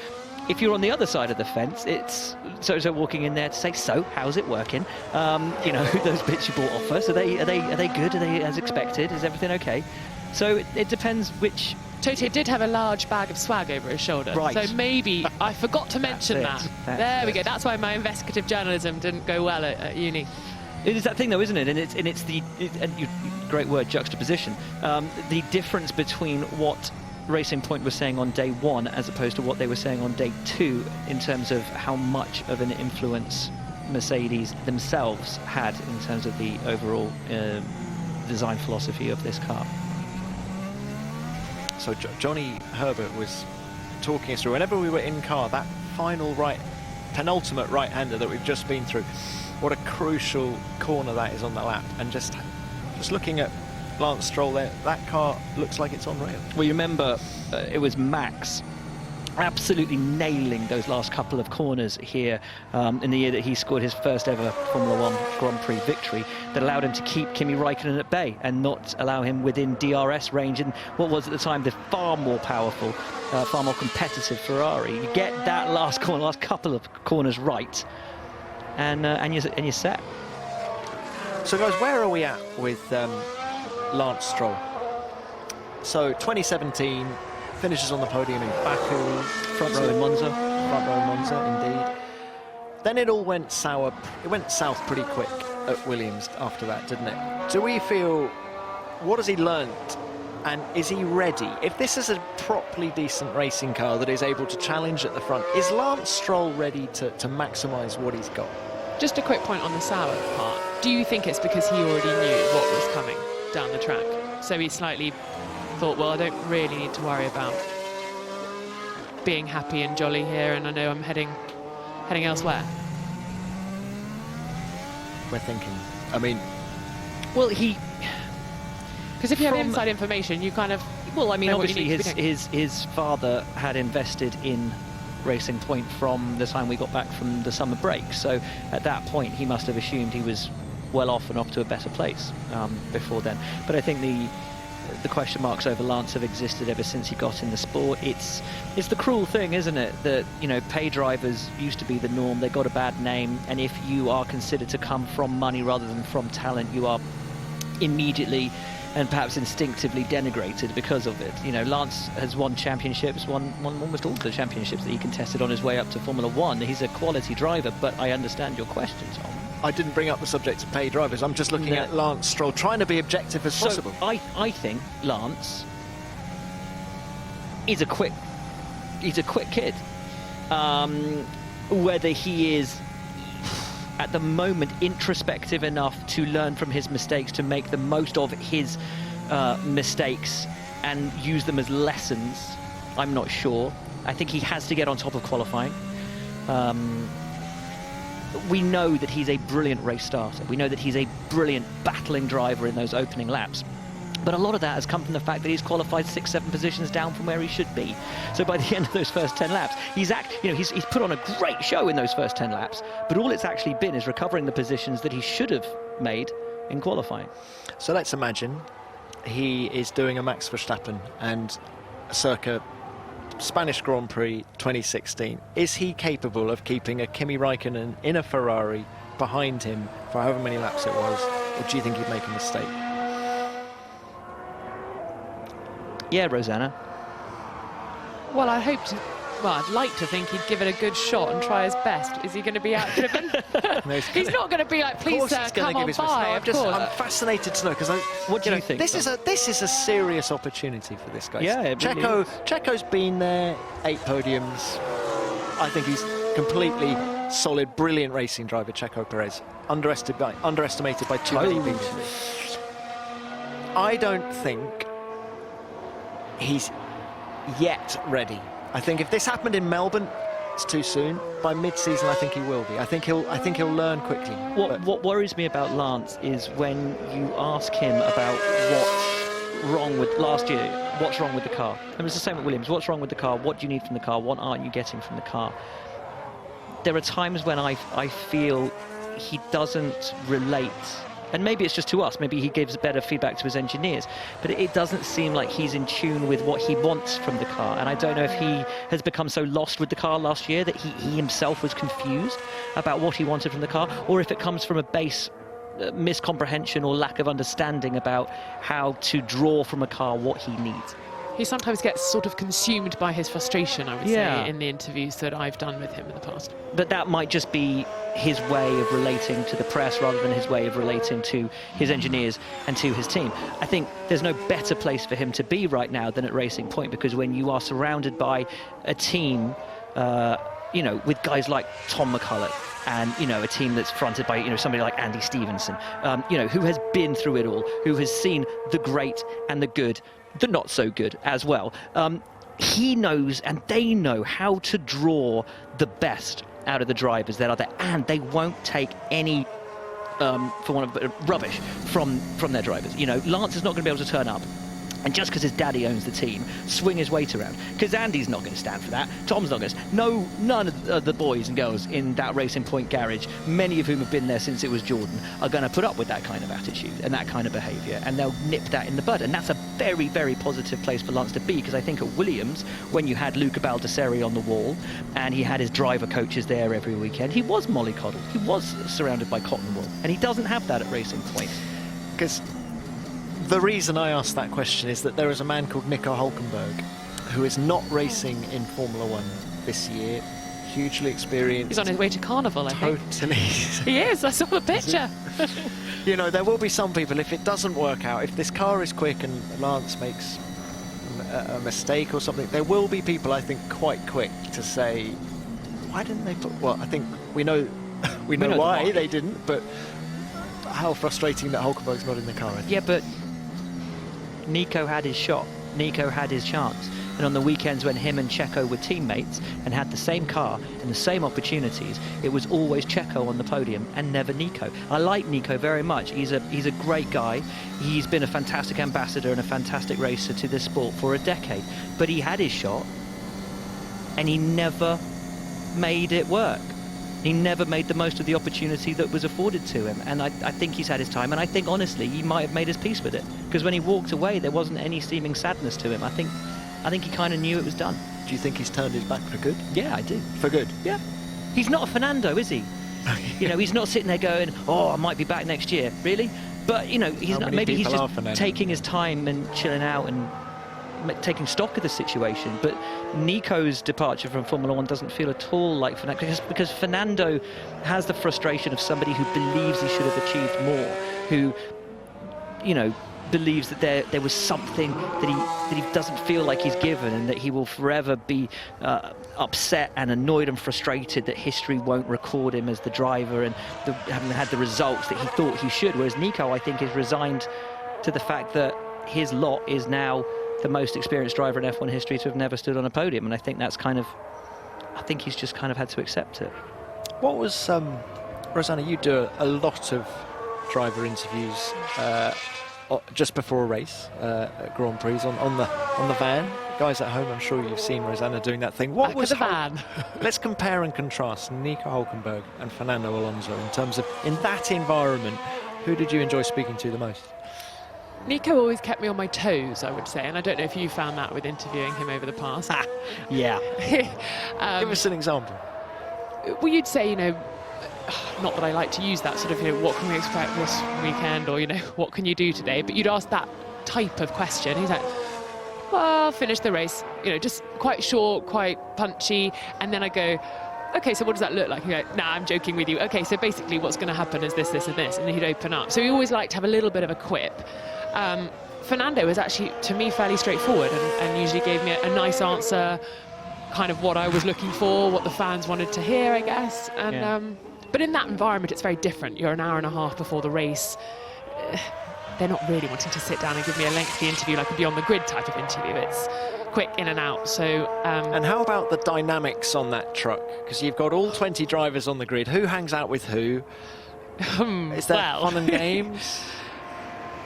Speaker 7: If you're on the other side of the fence, it's Toto walking in there to say, "So, how's it working? You know, those bits you bought off us, are they good? Are they as expected? Is everything okay?" So it depends which.
Speaker 6: Toto did have a large bag of swag over his shoulder.
Speaker 7: Right.
Speaker 6: So maybe I forgot to mention that. There we go. That's why my investigative journalism didn't go well at uni.
Speaker 7: It is that thing, though, isn't it? Great word, juxtaposition. The difference between what Racing Point was saying on day one as opposed to what they were saying on day two in terms of how much of an influence Mercedes themselves had in terms of the overall design philosophy of this car.
Speaker 3: So Johnny Herbert was talking us through, whenever we were in car, that final penultimate right-hander that we've just been through, what a crucial corner that is on the lap. And just looking at Lance Stroll there, that car looks like it's on rail.
Speaker 7: Well, you remember it was Max absolutely nailing those last couple of corners here in the year that he scored his first ever Formula 1 Grand Prix victory that allowed him to keep Kimi Raikkonen at bay and not allow him within DRS range in what was at the time the far more powerful, far more competitive Ferrari. You get that last couple of corners right, and you're set.
Speaker 3: So guys, where are we at with Lance Stroll? So 2017 finishes on the podium in Baku,
Speaker 7: Front row in Monza.
Speaker 3: Front row in Monza, indeed. Then it all went sour. It went south pretty quick at Williams after that, didn't it? Do we feel, what has he learnt, and is he ready? If this is a properly decent racing car that is able to challenge at the front, is Lance Stroll ready to maximise what he's got?
Speaker 6: Just a quick point on the sour part. Do you think it's because he already knew what was coming down the track? So he slightly thought, well, I don't really need to worry about being happy and jolly here, and I know I'm heading elsewhere.
Speaker 3: We're thinking, I mean,
Speaker 7: well,
Speaker 6: because if you have inside information, you kind of,
Speaker 7: well, I mean, obviously
Speaker 6: his
Speaker 7: his father had invested in Racing Point from the time we got back from the summer break, so at that point he must have assumed he was well off and off to a better place before then. But I think the question marks over Lance have existed ever since he got in the sport. It's the cruel thing, isn't it, that, you know, pay drivers used to be the norm. They got a bad name, and if you are considered to come from money rather than from talent, you are immediately and perhaps instinctively denigrated because of it. You know, Lance has won championships, won almost all the championships that he contested on his way up to Formula 1. He's a quality driver, but I understand your question, Tom.
Speaker 3: I didn't bring up the subject of pay drivers. I'm just looking at Lance Stroll, trying to be objective as possible.
Speaker 7: I think Lance is a quick kid. Whether he is at the moment introspective enough to learn from his mistakes, to make the most of his mistakes and use them as lessons, I'm not sure. I think he has to get on top of qualifying. We know that he's a brilliant race starter. We know that he's a brilliant battling driver in those opening laps. But a lot of that has come from the fact that he's qualified 6-7 positions down from where he should be. So by the end of those first 10 laps, he's put on a great show in those first 10 laps. But all it's actually been is recovering the positions that he should have made in qualifying.
Speaker 3: So let's imagine he is doing a Max Verstappen and circa Spanish Grand Prix 2016. Is he capable of keeping a Kimi Raikkonen in a Ferrari behind him for however many laps it was, or do you think he'd make a mistake?
Speaker 7: Yeah, Rosanna.
Speaker 6: Well, I'd like to think he'd give it a good shot and try his best. Is he going to be outdriven? He's not going to be like, please, sir, come on by.
Speaker 3: I'm fascinated to know, because
Speaker 7: what do you think?
Speaker 3: This is a serious opportunity for this guy.
Speaker 7: Yeah,
Speaker 3: Checo's been there, 8 podiums. I think he's completely solid, brilliant racing driver, Checo Perez. Underestimated by too many people. I don't think he's yet ready. I think if this happened in Melbourne, it's too soon. By mid-season, I think he will be. I think he'll learn quickly.
Speaker 7: What worries me about Lance is when you ask him about what's wrong with last year, what's wrong with the car. And it's the same with Williams. What's wrong with the car? What do you need from the car? What aren't you getting from the car? There are times when I feel he doesn't relate. And maybe it's just to us, maybe he gives better feedback to his engineers, but it doesn't seem like he's in tune with what he wants from the car. And I don't know if he has become so lost with the car last year that he himself was confused about what he wanted from the car, or if it comes from a base miscomprehension or lack of understanding about how to draw from a car what he needs.
Speaker 6: He sometimes gets sort of consumed by his frustration, I would say, in the interviews that I've done with him in the past.
Speaker 7: But that might just be his way of relating to the press rather than his way of relating to his engineers and to his team. I think there's no better place for him to be right now than at Racing Point, because when you are surrounded by a team, you know, with guys like Tom McCulloch, and, you know, a team that's fronted by, you know, somebody like Andy Stevenson, you know, who has been through it all, who has seen the great and the good, the not so good as well. He knows and they know how to draw the best out of the drivers that are there, and they won't take any for one of rubbish from their drivers. You know, Lance is not going to be able to turn up and just because his daddy owns the team, swing his weight around. Because Andy's not going to stand for that. Tom's not going to. No, none of the boys and girls in that Racing Point garage, many of whom have been there since it was Jordan, are going to put up with that kind of attitude and that kind of behaviour, and they'll nip that in the bud. And that's a very, very positive place for Lance to be, because I think at Williams, when you had Luca Baldesseri on the wall and he had his driver coaches there every weekend, he was mollycoddled. He was surrounded by cotton wool, and he doesn't have that at Racing Point.
Speaker 3: Because the reason I asked that question is that there is a man called Nico Hulkenberg who is not racing in Formula One this year, hugely experienced.
Speaker 6: He's on his way to Carnival, I think.
Speaker 3: Totally.
Speaker 6: He is, I saw the picture.
Speaker 3: You know, there will be some people, if it doesn't work out, if this car is quick and Lance makes a mistake or something, there will be people, I think, quite quick to say, why didn't they put... Well, I think we know why they didn't, but how frustrating that Hulkenberg's not in the car.
Speaker 7: Yeah, but Nico had his shot. Nico had his chance. And on the weekends when him and Checo were teammates and had the same car and the same opportunities, it was always Checo on the podium and never Nico. I like Nico very much. He's a great guy. He's been a fantastic ambassador and a fantastic racer to this sport for a decade. But he had his shot and he never made it work. He never made the most of the opportunity that was afforded to him, and I think he's had his time, and I think honestly he might have made his peace with it, because when he walked away there wasn't any seeming sadness to him. I think he kind of knew it was done.
Speaker 3: Do you think he's turned his back for good?
Speaker 7: Yeah, I do.
Speaker 3: For good?
Speaker 7: Yeah. He's not a Fernando, is he? You know, he's not sitting there going, oh, I might be back next year. Really? But, you know, he's not, maybe he's just taking his time and chilling out and taking stock of the situation. But Nico's departure from Formula One doesn't feel at all like Fernando, because Fernando has the frustration of somebody who believes he should have achieved more, who, you know, believes that there was something that he doesn't feel like he's given, and that he will forever be upset and annoyed and frustrated that history won't record him as the driver and having had the results that he thought he should. Whereas Nico, I think, is resigned to the fact that his lot is now the most experienced driver in F1 history to have never stood on a podium, and I think that's kind of, I think he's just kind of had to accept it. What was
Speaker 3: Rosanna, you do a lot of driver interviews just before a race at Grand Prix on the van. Guys at home, I'm sure you've seen Rosanna doing that thing.
Speaker 6: What was the van?
Speaker 3: Let's compare and contrast Nico Hulkenberg and Fernando Alonso in terms of, in that environment, who did you enjoy speaking to the most?
Speaker 6: Nico always kept me on my toes, I would say, and I don't know if you found that with interviewing him over the past.
Speaker 3: Yeah. Give us an example.
Speaker 6: Well, you'd say, you know, not that I like to use that sort of, you know, what can we expect this weekend, or, you know, what can you do today? But you'd ask that type of question. He's like, well, finish the race, you know, just quite short, quite punchy, and then I go, okay, so what does that look like? You go, nah, I'm joking with you. Okay, so basically what's going to happen is this, this, and this, and then he'd open up. So he always liked to have a little bit of a quip. Fernando was actually, to me, fairly straightforward, and usually gave me a nice answer, kind of what I was looking for, what the fans wanted to hear, I guess. And
Speaker 7: yeah.
Speaker 6: But in that environment, it's very different. You're an hour and a half before the race. they're not really wanting to sit down and give me a lengthy interview like a Beyond the Grid type of interview. It's quick in and out. So
Speaker 3: and how about the dynamics on that truck? Because you've got all 20 drivers on the grid. Who hangs out with who? Is there fun and games?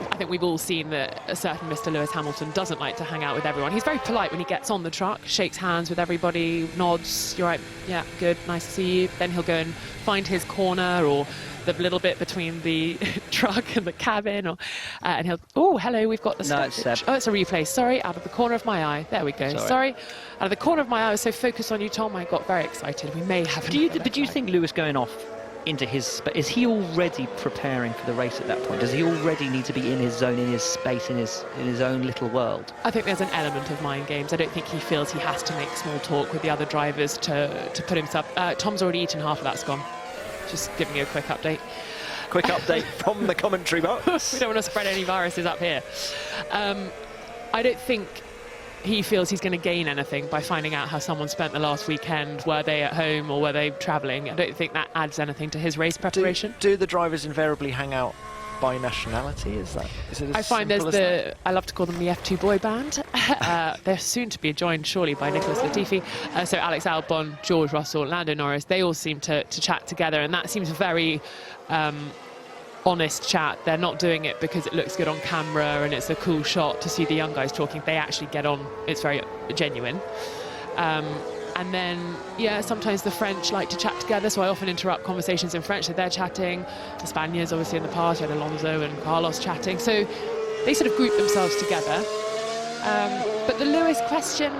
Speaker 6: I think we've all seen that a certain Mr. Lewis Hamilton doesn't like to hang out with everyone. He's very polite when he gets on the truck, shakes hands with everybody, nods, you're right, yeah, good, nice to see you. Then he'll go and find his corner or the little bit between the truck and the cabin, or and he'll, oh, hello, we've got the stoppage. Oh, it's a replay, sorry, out of the corner of my eye. There we go, sorry. Out of the corner of my eye, I was so focused on you, Tom, I got very excited. We may have...
Speaker 7: But do you think Lewis going off into his... Is he already preparing for the race at that point? Does he already need to be in his zone, in his space, in his own little world?
Speaker 6: I think there's an element of mind games. I don't think he feels he has to make small talk with the other drivers to put himself... Tom's already eaten half of that scone. Just giving you a quick update.
Speaker 3: Quick update from the commentary box.
Speaker 6: We don't want to spread any viruses up here. I don't think he feels he's going to gain anything by finding out how someone spent the last weekend. Were they at home or were they travelling? I don't think that adds anything to his race preparation.
Speaker 3: Do the drivers invariably hang out by nationality? Is it as
Speaker 6: I find there's the... I love to call them the F2 boy band. They're soon to be joined, surely, by Nicholas Latifi. So Alex Albon, George Russell, Lando Norris, they all seem to chat together, and that seems very... honest chat. They're not doing it because it looks good on camera and it's a cool shot to see the young guys talking. They actually get on. It's very genuine. And then, yeah, sometimes the French like to chat together, so I often interrupt conversations in French that they're chatting. The Spaniards, obviously, in the past, you had Alonso and Carlos chatting. So they sort of group themselves together. But the Lewis question...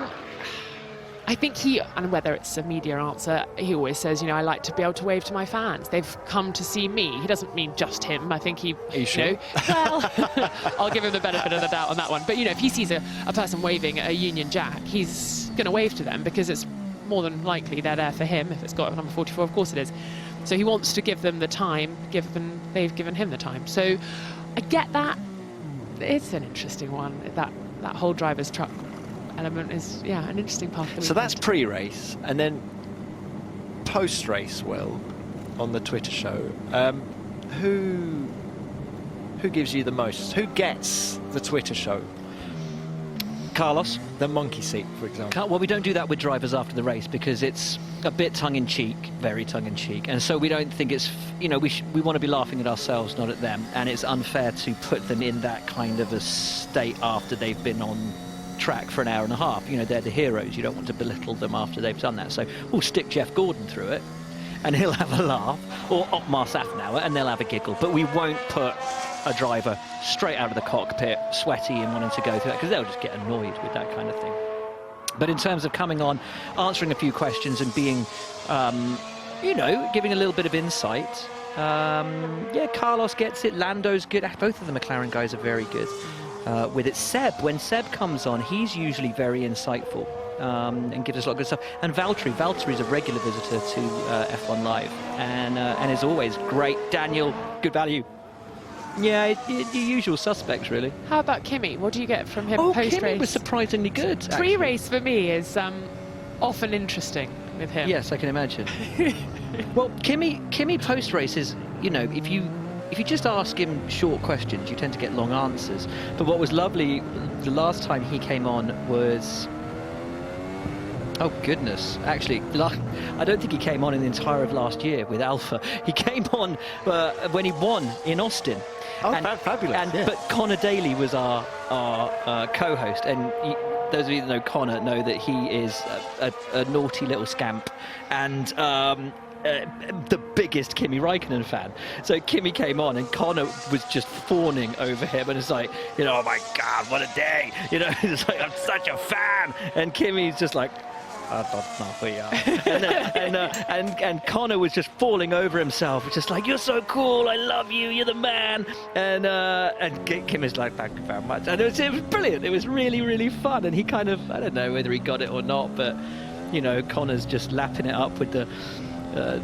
Speaker 6: I think and whether it's a media answer, he always says, you know, I like to be able to wave to my fans. They've come to see me. He doesn't mean just him. I think he,
Speaker 3: Are you sure?
Speaker 6: know, well, I'll give him the benefit of the doubt on that one. But, you know, if he sees a person waving at a Union Jack, he's going to wave to them because it's more than likely they're there for him. If it's got number 44, of course it is. So he wants to give them the time, they've given him the time. So I get that. It's an interesting one, that whole driver's truck element is, yeah, an interesting part of the
Speaker 3: So that's pre-race, and then post-race, Will, on the Twitter show, who gives you the most? Who gets the Twitter show?
Speaker 7: Carlos.
Speaker 3: The monkey seat, for example.
Speaker 7: Well, we don't do that with drivers after the race because it's a bit tongue-in-cheek, very tongue-in-cheek, and so we don't think it's, you know, we want to be laughing at ourselves, not at them, and it's unfair to put them in that kind of a state after they've been on track for an hour and a half. You know, they're the heroes. You don't want to belittle them after they've done that. So we'll stick Jeff Gordon through it and he'll have a laugh, or Otmar Safnauer, and they'll have a giggle. But we won't put a driver straight out of the cockpit, sweaty and wanting to go through that, because they'll just get annoyed with that kind of thing. But in terms of coming on, answering a few questions and being, you know, giving a little bit of insight, yeah, Carlos gets it, Lando's good. Both of the McLaren guys are very good. With it. When Seb comes on, he's usually very insightful and gives us a lot of good stuff. And Valtteri's a regular visitor to F1 Live and is always great. Daniel, good value. Yeah, the usual suspects, really.
Speaker 6: How about Kimi? What do you get from him post-race?
Speaker 7: Kimi was surprisingly good.
Speaker 6: Pre-race for me is often interesting with him.
Speaker 7: Yes, I can imagine. Well, Kimi post-race is, you know, if you just ask him short questions, you tend to get long answers. But what was lovely, the last time he came on was... Oh, goodness. Actually, I don't think he came on in the entire of last year with Alpha. He came on when he won in Austin.
Speaker 3: Oh, fabulous.
Speaker 7: But Connor Daly was our co-host. And those of you that know Connor know that he is a naughty little scamp. And... the biggest Kimi Raikkonen fan. So Kimi came on and Connor was just fawning over him, and it's like, you know, oh my God, what a day. You know, it's like, I'm such a fan. And Kimi's just like, I don't know who you are. And Connor was just falling over himself, just like, you're so cool, I love you, you're the man. And Kim is like, thank you very much. And it was brilliant. It was really, really fun. And he kind of, I don't know whether he got it or not, but, you know, Connor's just lapping it up with the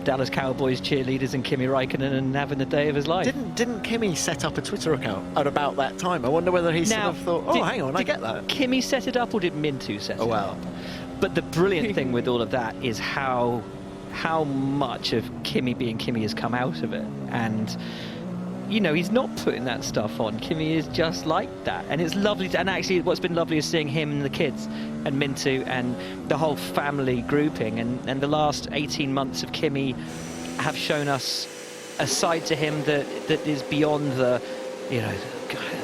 Speaker 7: Dallas Cowboys cheerleaders and Kimi Raikkonen and having the day of his life.
Speaker 3: Didn't Kimi set up a Twitter account at about that time? I wonder whether he sort of thought, oh, hang on, I get that.
Speaker 7: Kimi set it up, or did Mintu set it up?
Speaker 3: Oh, well.
Speaker 7: But the brilliant thing with all of that is how much of Kimi being Kimi has come out of it. And you know, he's not putting that stuff on. Kimi is just like that, and it's lovely and actually what's been lovely is seeing him and the kids and Mintu and the whole family grouping, and the last 18 months of Kimi have shown us a side to him that is beyond the, you know,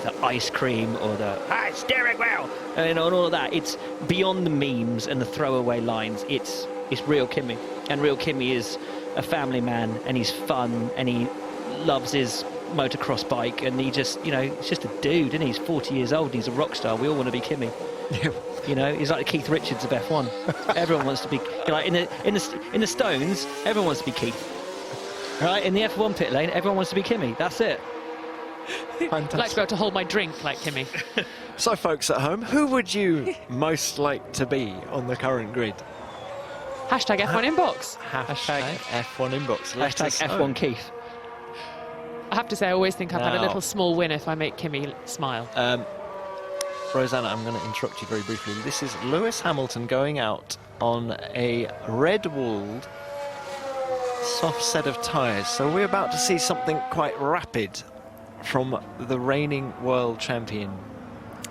Speaker 7: the ice cream or the steering wheel and all of that. It's beyond the memes and the throwaway lines. It's real Kimi, and real Kimi is a family man, and he's fun, and he loves his motocross bike, and he just, you know, he's just a dude, and he's 40 years old, and he's a rock star. We all want to be Kimi. You know, he's like the Keith Richards of F1. Everyone wants to be, like, in the Stones, everyone wants to be Keith. Right, in the F1 pit lane, everyone wants to be Kimi. That's it.
Speaker 6: I'd like to be able to hold my drink like Kimi.
Speaker 3: So, folks at home, who would you most like to be on the current grid?
Speaker 6: Hashtag F1 inbox.
Speaker 3: Hashtag F1 inbox. Let
Speaker 7: Hashtag
Speaker 3: us know.
Speaker 7: F1 Keith.
Speaker 6: I have to say, I always think I've had a
Speaker 3: Now-
Speaker 6: little small win if I make Kimi smile.
Speaker 3: Rosanna, I'm going to interrupt you very briefly. This is Lewis Hamilton going out on a red-walled soft set of tyres. So we're about to see something quite rapid from the reigning world champion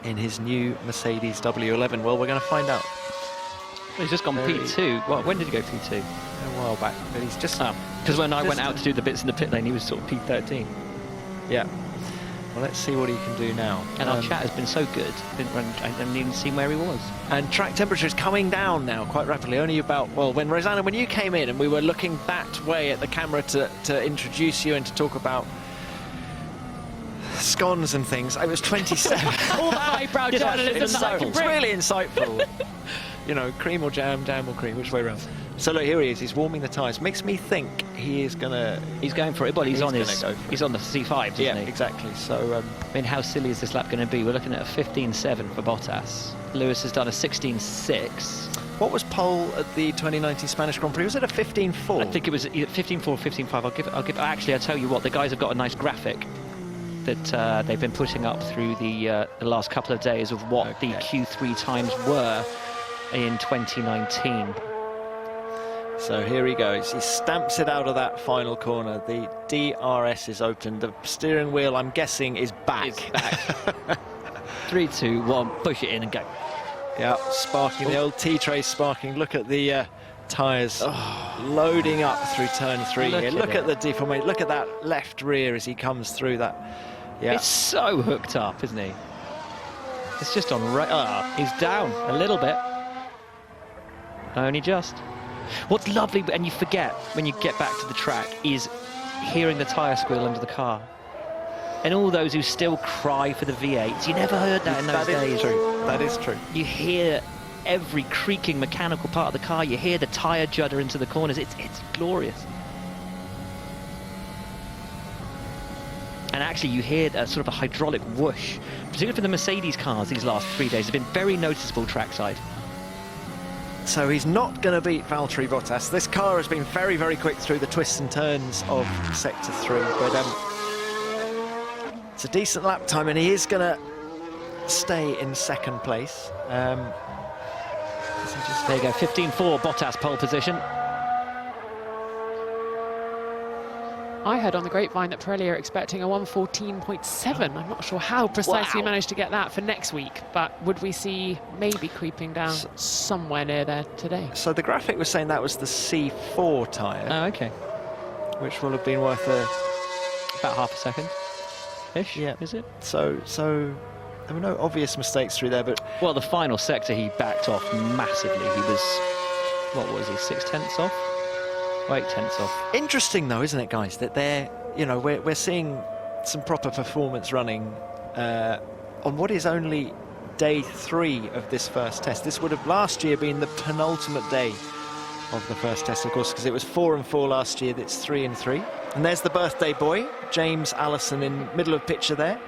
Speaker 3: in his new Mercedes W11. Well, we're going to find out
Speaker 7: He's just gone
Speaker 3: Very-
Speaker 7: P2. Well, when did he go P2?
Speaker 3: a while back, but he's just...
Speaker 7: Because when I went
Speaker 3: just-
Speaker 7: out to do the bits in the pit lane, he was sort of P13.
Speaker 3: Yeah. Well, let's see what he can do now.
Speaker 7: And our chat has been so good, I didn't even see where he was.
Speaker 3: And track temperature is coming down now quite rapidly. Only about, well, when Rosanna, when you came in and we were looking that way at the camera to introduce you and to talk about scones and things, it was 27.
Speaker 6: All the highbrow journalism that I can
Speaker 3: It's
Speaker 6: bring.
Speaker 3: really insightful. You know, cream or jam, jam or cream, which way around? So look, here he is. He's warming the tyres. Makes me think he is gonna.
Speaker 7: He's going for it. Well, he's on
Speaker 3: gonna
Speaker 7: his.
Speaker 3: go for
Speaker 7: He's on the C5, isn't
Speaker 3: Yeah,
Speaker 7: he?
Speaker 3: exactly. So
Speaker 7: I mean, how silly is this lap going to be? We're looking at a 15.7 for Bottas. Lewis has done a 16.6.
Speaker 3: what was pole at the 2019 Spanish Grand Prix? Was it a 15.4?
Speaker 7: I think it was either 15.4, 15.5. I'll give. Actually, I'll tell you what. The guys have got a nice graphic that they've been putting up through the last couple of days of what the Q3 times were in 2019.
Speaker 3: So here he goes. He stamps it out of that final corner. The DRS is open. The steering wheel, I'm guessing, is back.
Speaker 7: It's back. 3, 2, 1. Push it in and go.
Speaker 3: Yeah, sparking, the old T-tray sparking. Look at the tyres loading up through turn 3
Speaker 7: Look
Speaker 3: here.
Speaker 7: at
Speaker 3: Look
Speaker 7: it.
Speaker 3: at the deformation. Look at that left rear as he comes through that. Yeah.
Speaker 7: It's so hooked up, isn't he? It's just on right. He's down a little bit. Only just. What's lovely, and you forget when you get back to the track, is hearing the tyre squeal under the car. And all those who still cry for the V8s, you never heard that in those days.
Speaker 3: That is true. That is true.
Speaker 7: You hear every creaking mechanical part of the car. You hear the tyre judder into the corners. It's glorious. And actually, you hear a sort of a hydraulic whoosh, particularly for the Mercedes cars. These last 3 days have been very noticeable trackside.
Speaker 3: So he's not going to beat Valtteri Bottas. This car has been very, very quick through the twists and turns of Sector 3. But it's a decent lap time, and he is going to stay in second place.
Speaker 7: There you go, 15.4, Bottas pole position.
Speaker 6: I heard on the grapevine that Pirelli are expecting a 114.7. I'm not sure how precisely
Speaker 7: Wow.
Speaker 6: managed to get that for next week, but would we see maybe creeping down somewhere near there today?
Speaker 3: So the graphic was saying that was the C4 tyre,
Speaker 7: Oh, okay.
Speaker 3: which will have been worth
Speaker 7: About half a second-ish,
Speaker 3: Yeah.
Speaker 7: is it?
Speaker 3: so there were no obvious mistakes through there, but
Speaker 7: Well, the final sector, he backed off massively. He was, what was he, 6/10 off? 8/10 off.
Speaker 3: interesting though, isn't it, guys, that they're, you know, we're seeing some proper performance running on what is only day 3 of this first test. This would have last year been the penultimate day of the first test, of course, because it was 4 and 4 last year. That's 3 and 3. And there's the birthday boy, James Allison, in middle of picture there.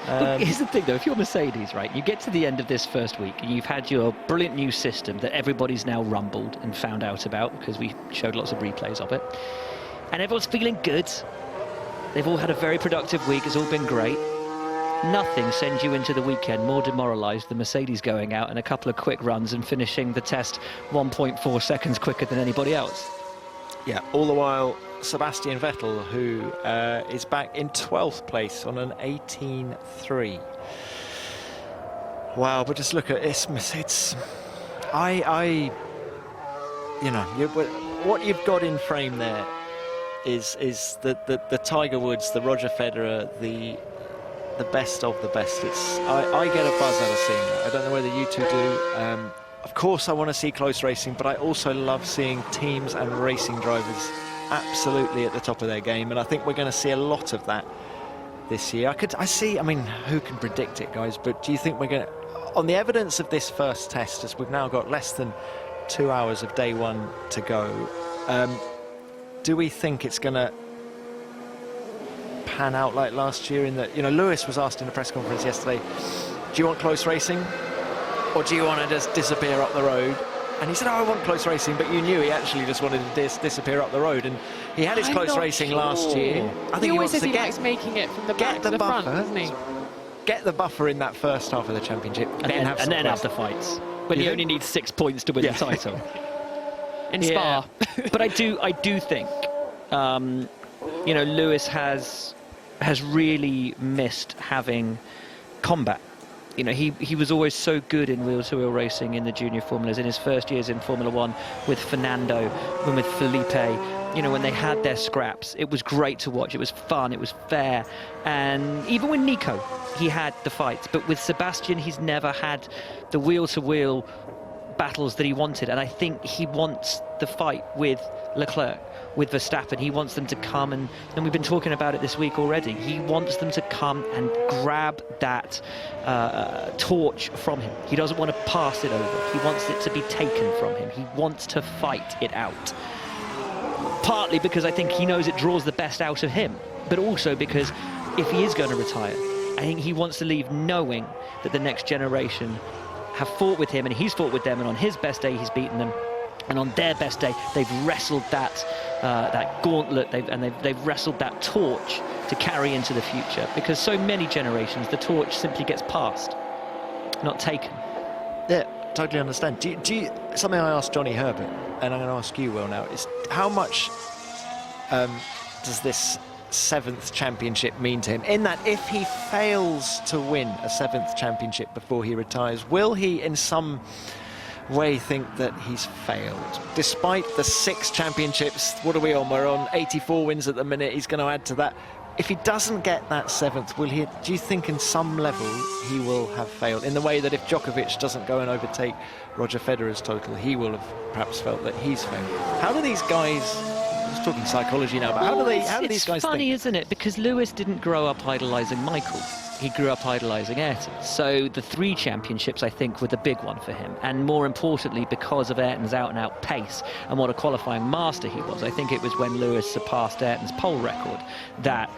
Speaker 7: Look, here's the thing, though. If you're Mercedes, right, you get to the end of this first week and you've had your brilliant new system that everybody's now rumbled and found out about because we showed lots of replays of it. And everyone's feeling good. They've all had a very productive week. It's all been great. Nothing sends you into the weekend more demoralised than Mercedes going out and a couple of quick runs and finishing the test 1.4 seconds quicker than anybody else.
Speaker 3: Yeah, all the while Sebastian Vettel, who is back in 12th place on an 18.3. Wow, but just look at it. It's you know, what you've got in frame there is the Tiger Woods, the Roger Federer, the best of the best. I get a buzz out of seeing that. I don't know whether you two do. Of course I want to see close racing, but I also love seeing teams and racing drivers absolutely at the top of their game, and I think we're going to see a lot of that this year. I mean, who can predict it, guys, but do you think we're going to, on the evidence of this first test, as we've now got less than 2 hours of day one to go, do we think it's going to pan out like last year in that, you know, Lewis was asked in a press conference yesterday, do you want close racing or do you want to just disappear up the road? And he said, oh, I want close racing, but you knew he actually just wanted to disappear up the road, and he had his close racing last year. I think
Speaker 6: he always says he likes making it from the back to the front, doesn't he?
Speaker 3: Get the buffer in that first half of the championship, and then have
Speaker 7: the fights. But he only needs 6 points to win the title.
Speaker 6: In Spa.
Speaker 7: But I do think, you know, Lewis has really missed having combat. You know, he was always so good in wheel-to-wheel racing in the junior formulas. In his first years in Formula One with Fernando and with Felipe, you know, when they had their scraps, it was great to watch. It was fun, it was fair. And even with Nico, he had the fights. But with Sebastian, he's never had the wheel-to-wheel battles that he wanted. And I think he wants the fight with Leclerc, with Verstappen. He wants them to come, and we've been talking about it this week already. He wants them to come and grab that torch from him. He doesn't want to pass it over. He wants it to be taken from him. He wants to fight it out. Partly because I think he knows it draws the best out of him, but also because if he is going to retire, I think he wants to leave knowing that the next generation have fought with him, and he's fought with them, and on his best day he's beaten them, and on their best day they've wrestled that gauntlet, they've wrestled that torch to carry into the future, because so many generations the torch simply gets passed, not taken.
Speaker 3: Yeah, totally understand. Do you, something I asked Johnny Herbert, and I'm going to ask you, Will, now, is how much does this 7th championship mean to him, in that if he fails to win a 7th championship before he retires, will he in some way think that he's failed? Despite the 6 championships, what are we on? We're on 84 wins at the minute. He's going to add to that. If he doesn't get that 7th, will he? Do you think in some level he will have failed, in the way that if Djokovic doesn't go and overtake Roger Federer's total, he will have perhaps felt that he's failed? How do these guys, I'm just talking psychology now, but how do these guys think?
Speaker 7: It's funny, isn't it? Because Lewis didn't grow up idolising Michael. He grew up idolising Ayrton. So the 3 championships, I think, were the big one for him. And more importantly, because of Ayrton's out-and-out pace and what a qualifying master he was, I think it was when Lewis surpassed Ayrton's pole record that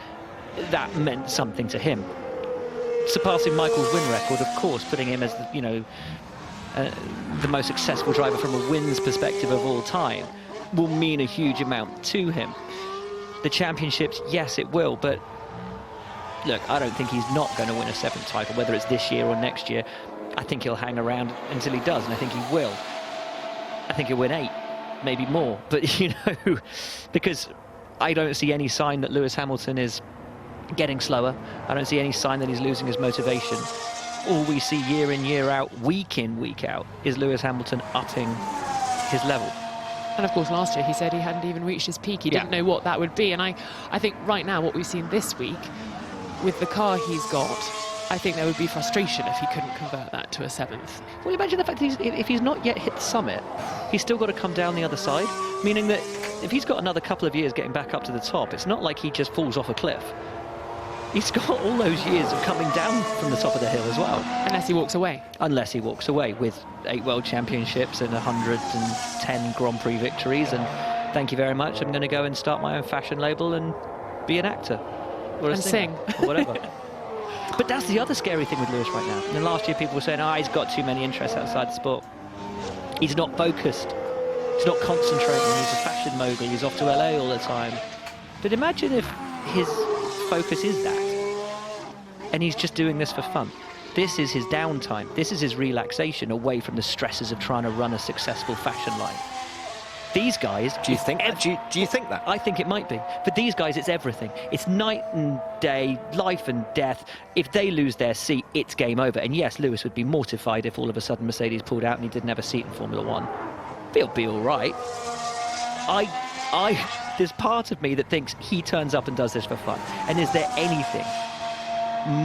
Speaker 7: meant something to him. Surpassing Michael's win record, of course, putting him as, you know, the most successful driver from a wins perspective of all time, will mean a huge amount to him. The championships, yes, it will, but look, I don't think he's not going to win a 7th title, whether it's this year or next year. I think he'll hang around until he does, and I think he will. I think he'll win 8, maybe more. But, you know, because I don't see any sign that Lewis Hamilton is getting slower. I don't see any sign that he's losing his motivation. All we see year in, year out, week in, week out, is Lewis Hamilton upping his level.
Speaker 6: And of course, last year he said he hadn't even reached his peak. He didn't know what that would be. And I think right now, what we've seen this week, with the car he's got, I think there would be frustration if he couldn't convert that to a 7th.
Speaker 7: Well, imagine the fact that if he's not yet hit the summit, he's still got to come down the other side, meaning that if he's got another couple of years getting back up to the top, it's not like he just falls off a cliff. He's got all those years of coming down from the top of the hill as well.
Speaker 6: Unless he walks away.
Speaker 7: Unless he walks away with 8 World Championships and 110 Grand Prix victories, and thank you very much, I'm going to go and start my own fashion label and be an actor. Or
Speaker 6: and sing.
Speaker 7: Or whatever. But that's the other scary thing with Lewis right now. And last year people were saying, oh, he's got too many interests outside the sport. He's not focused. He's not concentrating. He's a fashion mogul. He's off to LA all the time. But imagine if his focus is that, and he's just doing this for fun. This is his downtime. This is his relaxation away from the stresses of trying to run a successful fashion line. These guys...
Speaker 3: Do you think that? Do you think that?
Speaker 7: I think it might be. For these guys, it's everything. It's night and day, life and death. If they lose their seat, it's game over. And yes, Lewis would be mortified if all of a sudden Mercedes pulled out and he didn't have a seat in Formula One. But he'll be all right. There's part of me that thinks he turns up and does this for fun. And is there anything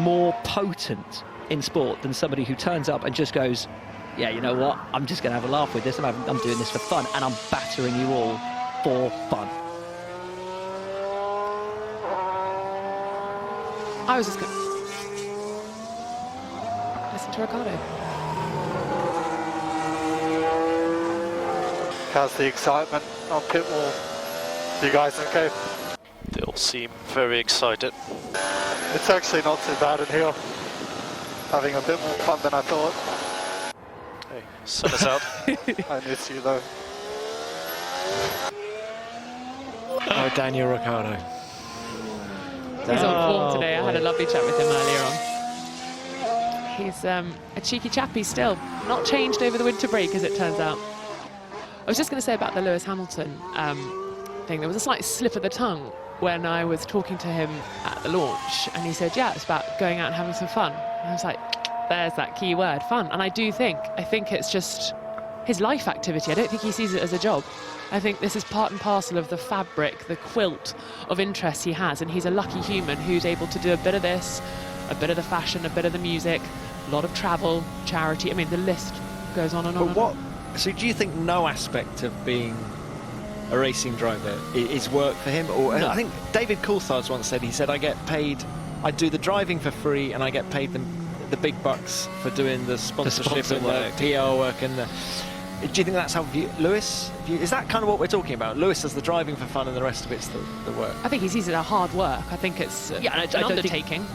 Speaker 7: more potent in sport than somebody who turns up and just goes, yeah, you know what, I'm just going to have a laugh with this, I'm doing this for fun, and I'm battering you all for fun.
Speaker 6: I was just going to listen to Ricciardo.
Speaker 8: How's the excitement on pit wall? You guys okay?
Speaker 9: They all seem very excited.
Speaker 8: It's actually not too bad in here. Having a bit more fun than I thought.
Speaker 9: Hey, sun is out.
Speaker 8: I miss you though.
Speaker 3: Oh, Daniel Ricciardo.
Speaker 6: He's on form today. I had a lovely chat with him earlier on. He's a cheeky chappy still. Not changed over the winter break, as it turns out. I was just going to say about the Lewis Hamilton thing. There was a slight slip of the tongue when I was talking to him at the launch, and he said, yeah, it's about going out and having some fun. And I was like, there's that key word, fun. And I think it's just his life activity. I don't think he sees it as a job. I think this is part and parcel of the fabric, the quilt of interests he has, and he's a lucky human who's able to do a bit of this, a bit of the fashion, a bit of the music, a lot of travel, charity. I mean, the list goes on and on.
Speaker 3: But what? So do you think no aspect of being a racing driver is work for him? Or
Speaker 7: No.
Speaker 3: I think David Coulthard once said, he said, I get paid, I do the driving for free and I get paid the big bucks for doing the sponsorship
Speaker 7: sponsor
Speaker 3: and
Speaker 7: work.
Speaker 3: the PR work. And do you think that's how Lewis, is that kind of what we're talking about? Lewis does the driving for fun and the rest of it's the work.
Speaker 6: I think he sees it as hard work. I think it's
Speaker 7: Yeah, and I
Speaker 6: an
Speaker 7: don't think
Speaker 6: undertaking.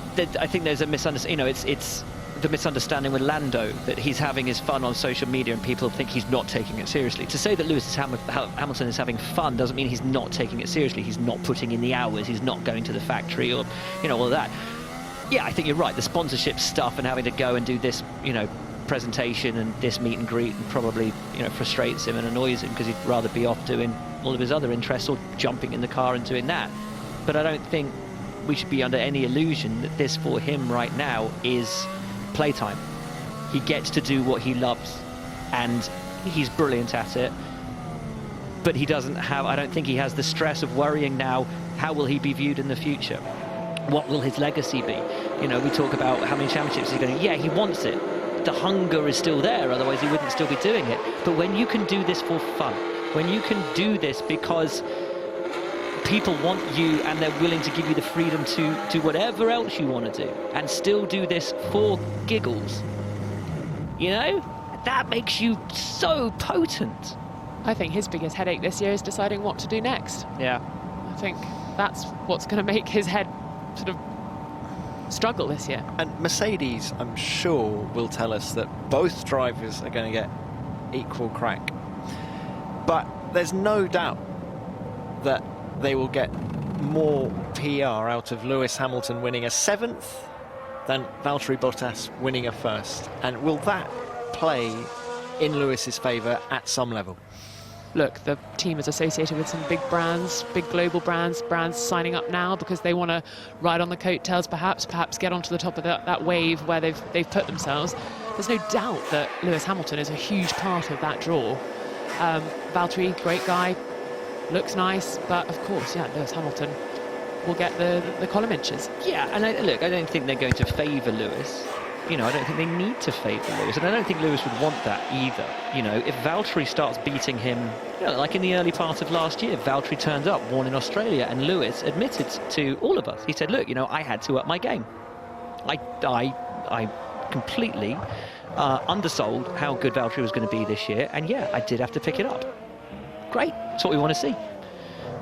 Speaker 7: I think there's a misunderstanding. You know, it's the misunderstanding with Lando that he's having his fun on social media and people think he's not taking it seriously. To say that Hamilton is having fun doesn't mean he's not taking it seriously. He's not putting in the hours. He's not going to the factory or, you know, all of that. Yeah, I think you're right. The sponsorship stuff and having to go and do this, you know, presentation and this meet and greet and probably, you know, frustrates him and annoys him because he'd rather be off doing all of his other interests or jumping in the car and doing that. But I don't think we should be under any illusion that this for him right now is playtime. He gets to do what he loves and he's brilliant at it, but he doesn't have, I don't think he has the stress of worrying now, how will he be viewed in the future? What will his legacy be? You know, we talk about how many championships he's going, yeah, he wants it. The hunger is still there, otherwise he wouldn't still be doing it. But when you can do this for fun, when you can do this because people want you and they're willing to give you the freedom to do whatever else you want to do and still do this for giggles, you know, that makes you so potent.
Speaker 6: I think his biggest headache this year is deciding what to do next.
Speaker 7: Yeah.
Speaker 6: I think that's what's going to make his head sort of struggle this year.
Speaker 3: And Mercedes, I'm sure, will tell us that both drivers are going to get equal crack. But there's no doubt that they will get more PR out of Lewis Hamilton winning a 7th than Valtteri Bottas winning a 1st. And will that play in Lewis's favour at some level?
Speaker 6: Look, the team is associated with some big brands, big global brands signing up now because they want to ride on the coattails, perhaps get onto the top of that wave where they've put themselves. There's no doubt that Lewis Hamilton is a huge part of that draw. Valtteri, great guy, looks nice, but of course, yeah, Lewis Hamilton will get the column inches.
Speaker 7: Yeah, and look, I don't think they're going to favour Lewis. You know, I don't think they need to favour Lewis, and I don't think Lewis would want that either. You know, if Valtteri starts beating him, you know, like in the early part of last year, Valtteri turned up, won in Australia, and Lewis admitted to all of us. He said, look, you know, I had to up my game. I completely undersold how good Valtteri was going to be this year, and yeah, I did have to pick it up. Great, that's what we want to see.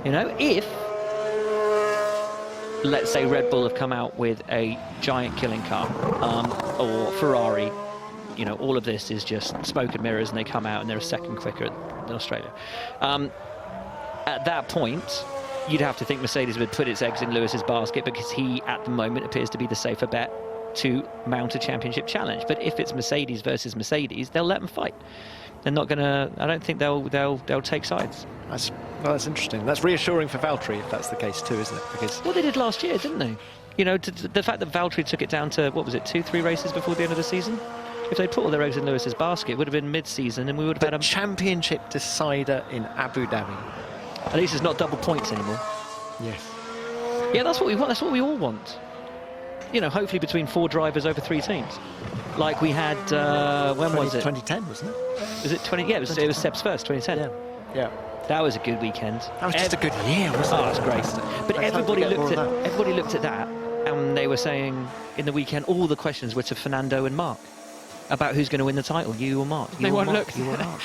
Speaker 7: You know, if, let's say, Red Bull have come out with a giant killing car, or Ferrari, you know, all of this is just smoke and mirrors, and they come out and they're a second quicker than Australia. At that point, you'd have to think Mercedes would put its eggs in Lewis's basket because he, at the moment, appears to be the safer bet to mount a championship challenge. But if it's Mercedes versus Mercedes, they'll let them fight. They're not going to. I don't think they'll take sides.
Speaker 3: That's interesting. That's reassuring for Valtteri if that's the case too, isn't it? Because
Speaker 7: Well, they did last year, didn't they? You know, the fact that Valtteri took it down to, what was it, 2-3 races before the end of the season? If they put all their eggs in Lewis's basket, it would have been mid-season, and we would have had a
Speaker 3: championship decider in Abu Dhabi.
Speaker 7: At least it's not double points anymore.
Speaker 3: Yes.
Speaker 7: Yeah, that's what we want. That's what we all want. You know, hopefully between 4 drivers over 3 teams, like we had. When was it?
Speaker 3: 2010, wasn't it?
Speaker 7: Was it 20? Yeah, it was Seb's first, 2010.
Speaker 3: Yeah.
Speaker 7: That was a good weekend.
Speaker 3: That was just a good year, wasn't it?
Speaker 7: Oh, it was great. But everybody looked at that, and they were saying in the weekend all the questions were to Fernando and Mark about who's going to win the title, you or Mark.
Speaker 6: No one looked.
Speaker 7: You or Mark.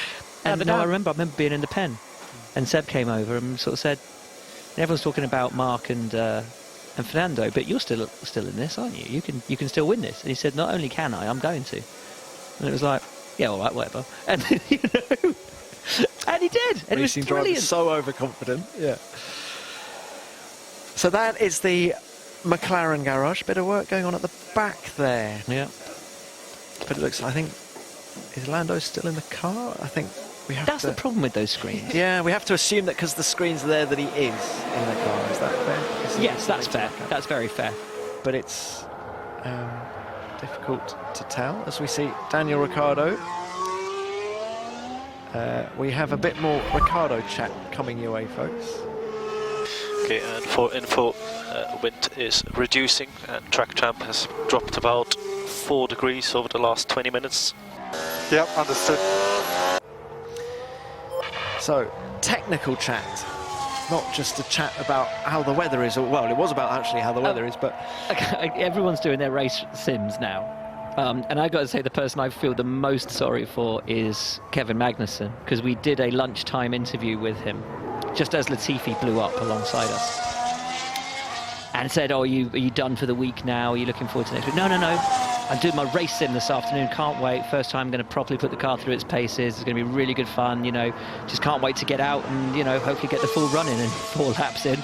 Speaker 7: And no, I remember being in the pen, and Seb came over and sort of said, everyone's talking about Mark and Fernando, but you're still in this, aren't you? You can still win this. And he said, not only can I, I'm going to. And it was like, yeah, all right, whatever. And you know, and he did. And
Speaker 3: Racing
Speaker 7: it was brilliant.
Speaker 3: so overconfident. Yeah. So that is the McLaren garage. Bit of work going on at the back there.
Speaker 7: Yeah.
Speaker 3: But it looks, I think, is Lando still in the car? I think we have
Speaker 7: That's the problem with those screens.
Speaker 3: Yeah, we have to assume that because the screen's there that he is in the car. Is that fair?
Speaker 7: Yes, that's fair. That's very fair.
Speaker 3: But it's difficult to tell as we see Daniel Ricciardo. We have a bit more Ricciardo chat coming your way, folks.
Speaker 9: Okay, and for info, wind is reducing and track temp has dropped about 4 degrees over the last 20 minutes.
Speaker 8: Yep, understood.
Speaker 3: So, technical chat, not just a chat about how the weather is, or well, it was about actually how the weather is, but
Speaker 7: everyone's doing their race sims now. And I got to say, the person I feel the most sorry for is Kevin Magnussen, because we did a lunchtime interview with him just as Latifi blew up alongside us and said, oh, are you done for the week now? Are you looking forward to next week? No, I'm doing my race sim this afternoon, can't wait. First time I'm going to properly put the car through its paces. It's going to be really good fun, you know, just can't wait to get out and, you know, hopefully get the full run in and 4 laps in.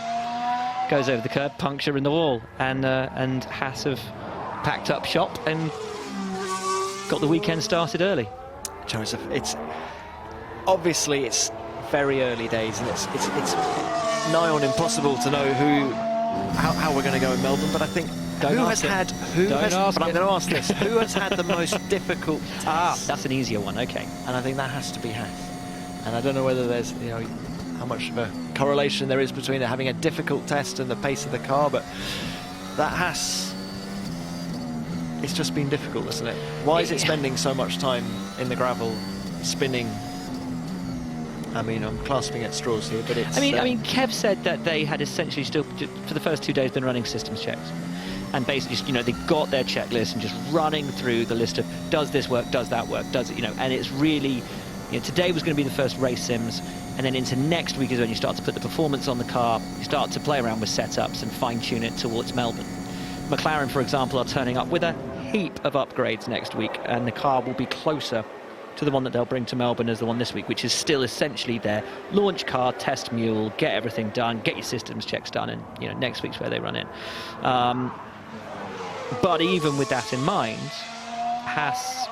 Speaker 7: Goes over the curb, puncture in the wall, and Haas have packed up shop and got the weekend started early.
Speaker 3: Joseph, it's obviously it's very early days, and it's nigh on impossible to know how we're going to go in Melbourne. But I think I'm going to ask this: who has had the most difficult test?
Speaker 7: That's an easier one. Okay,
Speaker 3: and I think that has to be Haas. And I don't know whether there's how much of a correlation there is between having a difficult test and the pace of the car, but that Haas. It's just been difficult, isn't it? Why is it spending so much time in the gravel, spinning? I mean, I'm clasping at straws here, but it's...
Speaker 7: I mean, Kev said that they had essentially still, for the first 2 days, been running systems checks. And basically, you know, they got their checklist and just running through the list of, does this work, does that work, does it, you know, and it's really, you know, today was going to be the first race sims, and then into next week is when you start to put the performance on the car, you start to play around with setups and fine-tune it towards Melbourne. McLaren, for example, are turning up with a heap of upgrades next week, and the car will be closer to the one that they'll bring to Melbourne as the one this week, which is still essentially their launch car, test mule, get everything done, get your systems checks done, and you know, next week's where they run in. But even with that in mind, Haas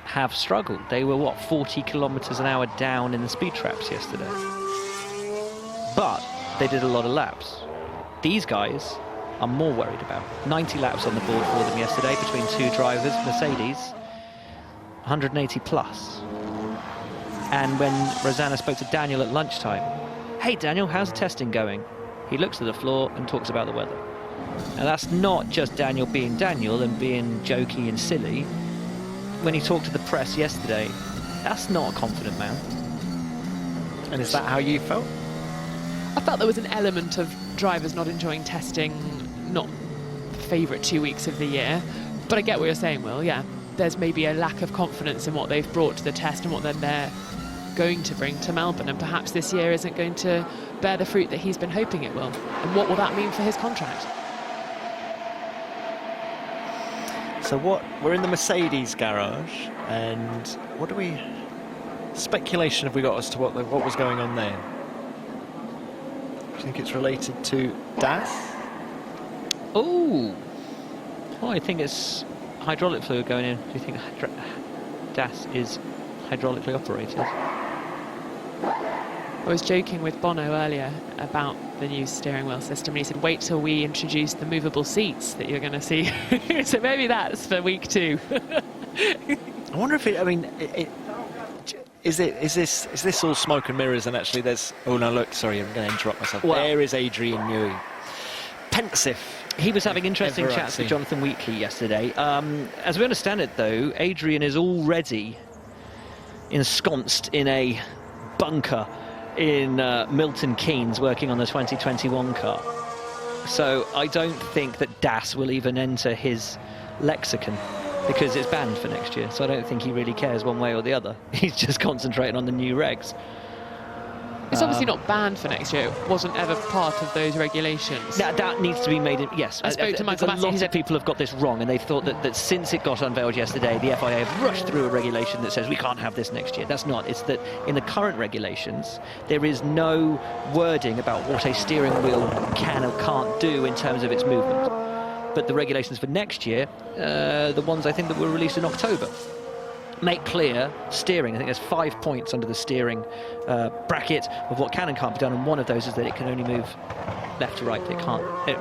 Speaker 7: have struggled. They were, what, 40 kilometers an hour down in the speed traps yesterday. But they did a lot of laps. These guys are more worried about. 90 laps on the board for them yesterday between 2 drivers, Mercedes, 180 plus. And when Rosanna spoke to Daniel at lunchtime, hey Daniel, how's the testing going? He looks at the floor and talks about the weather. And that's not just Daniel being Daniel and being jokey and silly. When he talked to the press yesterday, that's not a confident man.
Speaker 3: And is that how you felt?
Speaker 6: I felt there was an element of drivers not enjoying testing, not the favourite 2 weeks of the year. But I get what you're saying, Will, yeah. There's maybe a lack of confidence in what they've brought to the test and what then they're going to bring to Melbourne, and perhaps this year isn't going to bear the fruit that he's been hoping it will. And what will that mean for his contract?
Speaker 3: So we're in the Mercedes garage, and speculation have we got as to what was going on there? Do you think it's related to Das?
Speaker 7: Oh, Well, I think it's hydraulic fluid going in. Do you think DAS is hydraulically operated?
Speaker 6: I was joking with Bono earlier about the new steering wheel system, and he said, wait till we introduce the movable seats that you're going to see. So maybe that's for week 2.
Speaker 3: I wonder if is this all smoke and mirrors, and actually there's... Oh, no, look, sorry, I'm going to interrupt myself.
Speaker 7: Well,
Speaker 3: there is Adrian Newey. Pensive.
Speaker 7: He was having interesting chats with Jonathan Wheatley yesterday. As we understand it, though, Adrian is already ensconced in a bunker in Milton Keynes working on the 2021 car. So I don't think that DAS will even enter his lexicon, because it's banned for next year. So I don't think he really cares one way or the other. He's just concentrating on the new regs.
Speaker 6: It's obviously not banned for next year. It wasn't ever part of those regulations.
Speaker 7: That needs to be made in, yes.
Speaker 6: I spoke to Michael Massey.
Speaker 7: A lot of people have got this wrong, and they've thought that since it got unveiled yesterday, the FIA have rushed through a regulation that says we can't have this next year. That's not. It's that in the current regulations, there is no wording about what a steering wheel can or can't do in terms of its movement. But the regulations for next year, the ones I think that were released in October, make clear steering. I think there's 5 points under the steering bracket of what can and can't be done, and one of those is that it can only move left to right. It can't, it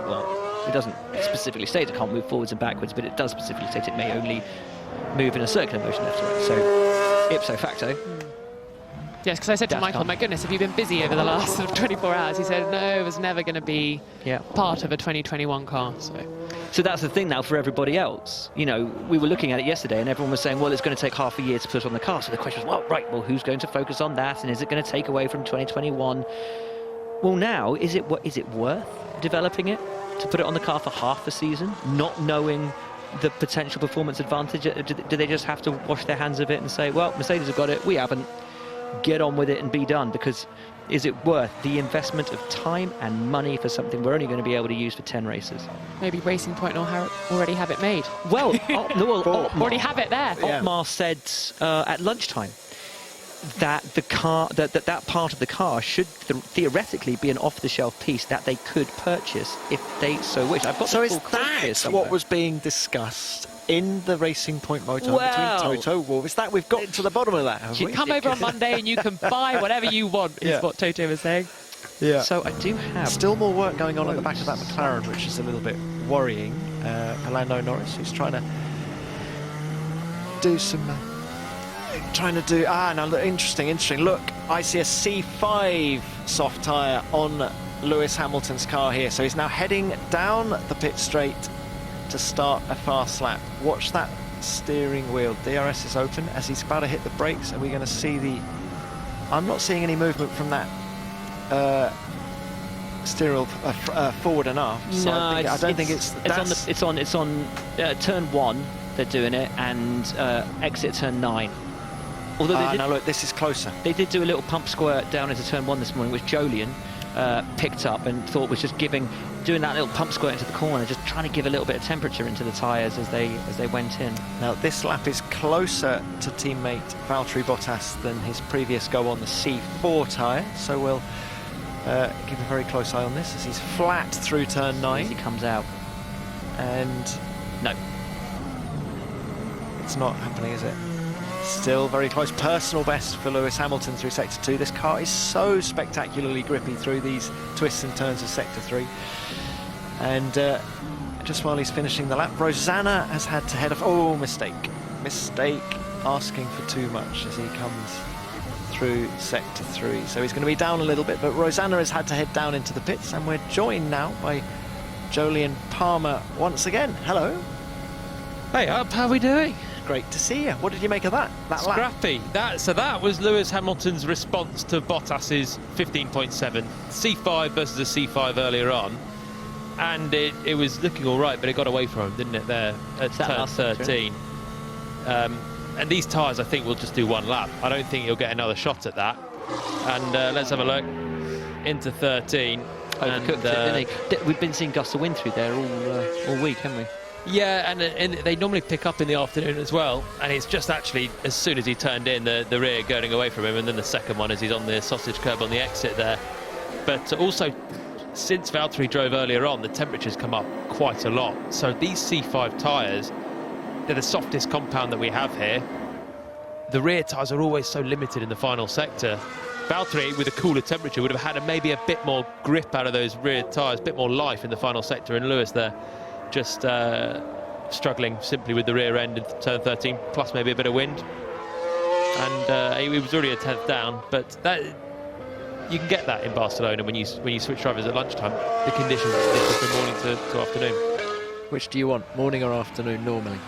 Speaker 7: doesn't specifically state it can't move forwards and backwards, but it does specifically state it may only move in a circular motion left to right. So ipso facto.
Speaker 6: Yes, because I said to Michael, my goodness, have you been busy over the last 24 hours? He said, no, it was never going to be part of a 2021 car.
Speaker 7: So that's the thing now for everybody else. You know, we were looking at it yesterday and everyone was saying, well, it's going to take half a year to put on the car. So the question was, well, who's going to focus on that? And is it going to take away from 2021? Well, now, is it worth developing it to put it on the car for half a season, not knowing the potential performance advantage? Do they just have to wash their hands of it and say, well, Mercedes have got it, we haven't. Get on with it and be done? Because is it worth the investment of time and money for something we're only going to be able to use for 10 races?
Speaker 6: Maybe Racing Point will already have it made.
Speaker 7: Well,
Speaker 6: already have it there.
Speaker 7: Otmar said at lunchtime that the car, that part of the car should theoretically be an off-the-shelf piece that they could purchase if they so wish. I've got
Speaker 3: so is that what was being discussed in the Racing Point motor between Toto Wolff? Is that we've got to the bottom of that? Have we?
Speaker 6: Come over on Monday and you can buy whatever you want. Is what Toto was saying.
Speaker 3: Yeah.
Speaker 7: So I do have
Speaker 3: still more work going on at the back of that McLaren, which is a little bit worrying. Lando Norris, who's trying to do some. Now look, interesting. Look, I see a C5 soft tyre on Lewis Hamilton's car here. So he's now heading down the pit straight to start a fast lap. Watch that steering wheel. DRS is open as he's about to hit the brakes. Are we going to see the... I'm not seeing any movement from that steering wheel forward enough. So
Speaker 7: no,
Speaker 3: I don't think it's
Speaker 7: on turn 1 they're doing it, and exit turn 9. Although now look, this is closer. They did do a little pump squirt down into turn 1 this morning, which Jolyon picked up and thought was just doing that little pump squirt into the corner, just trying to give a little bit of temperature into the tyres as they went in. Now this lap is closer to teammate Valtteri Bottas than his previous go on the C4 tyre, so we'll keep a very close eye on this as he's flat through turn 9. As he comes out, and no, it's not happening, is it? Still very close. Personal best for Lewis Hamilton through Sector 2. This car is so spectacularly grippy through these twists and turns of Sector 3. And just while he's finishing the lap, Rosanna has had to head off. Oh, mistake, asking for too much as he comes through Sector 3. So he's going to be down a little bit, but Rosanna has had to head down into the pits, and we're joined now by Jolyon Palmer once again. Hello.
Speaker 10: Hey, how are we doing?
Speaker 3: Great to see you. What did you make of that
Speaker 10: Scrappy.
Speaker 3: lap?
Speaker 10: So that was Lewis Hamilton's response to Bottas's 15.7. C5 versus a C5 earlier on. And it was looking all right, but it got away from him, didn't it, there at turn 13. And these tyres, I think, will just do one lap. I don't think he'll get another shot at that. And let's have a look into 13.
Speaker 7: Overcooked it, didn't he? We've been seeing gusts of wind through there all week, haven't we?
Speaker 10: Yeah, and they normally pick up in the afternoon as well, and it's just actually as soon as he turned in, the rear going away from him, and then the second one as he's on the sausage curb on the exit there. But also, since Valtteri drove earlier on, the temperature's come up quite a lot. So these C5 tyres, they're the softest compound that we have here. The rear tyres are always so limited in the final sector. Valtteri, with a cooler temperature, would have had maybe a bit more grip out of those rear tyres, a bit more life in the final sector, and Lewis there just struggling simply with the rear end in turn 13, plus maybe a bit of wind. And he was already a 10th down, but that, you can get that in Barcelona when you switch drivers at lunchtime. The conditions differ from morning to afternoon.
Speaker 3: Which do you want, morning or afternoon normally?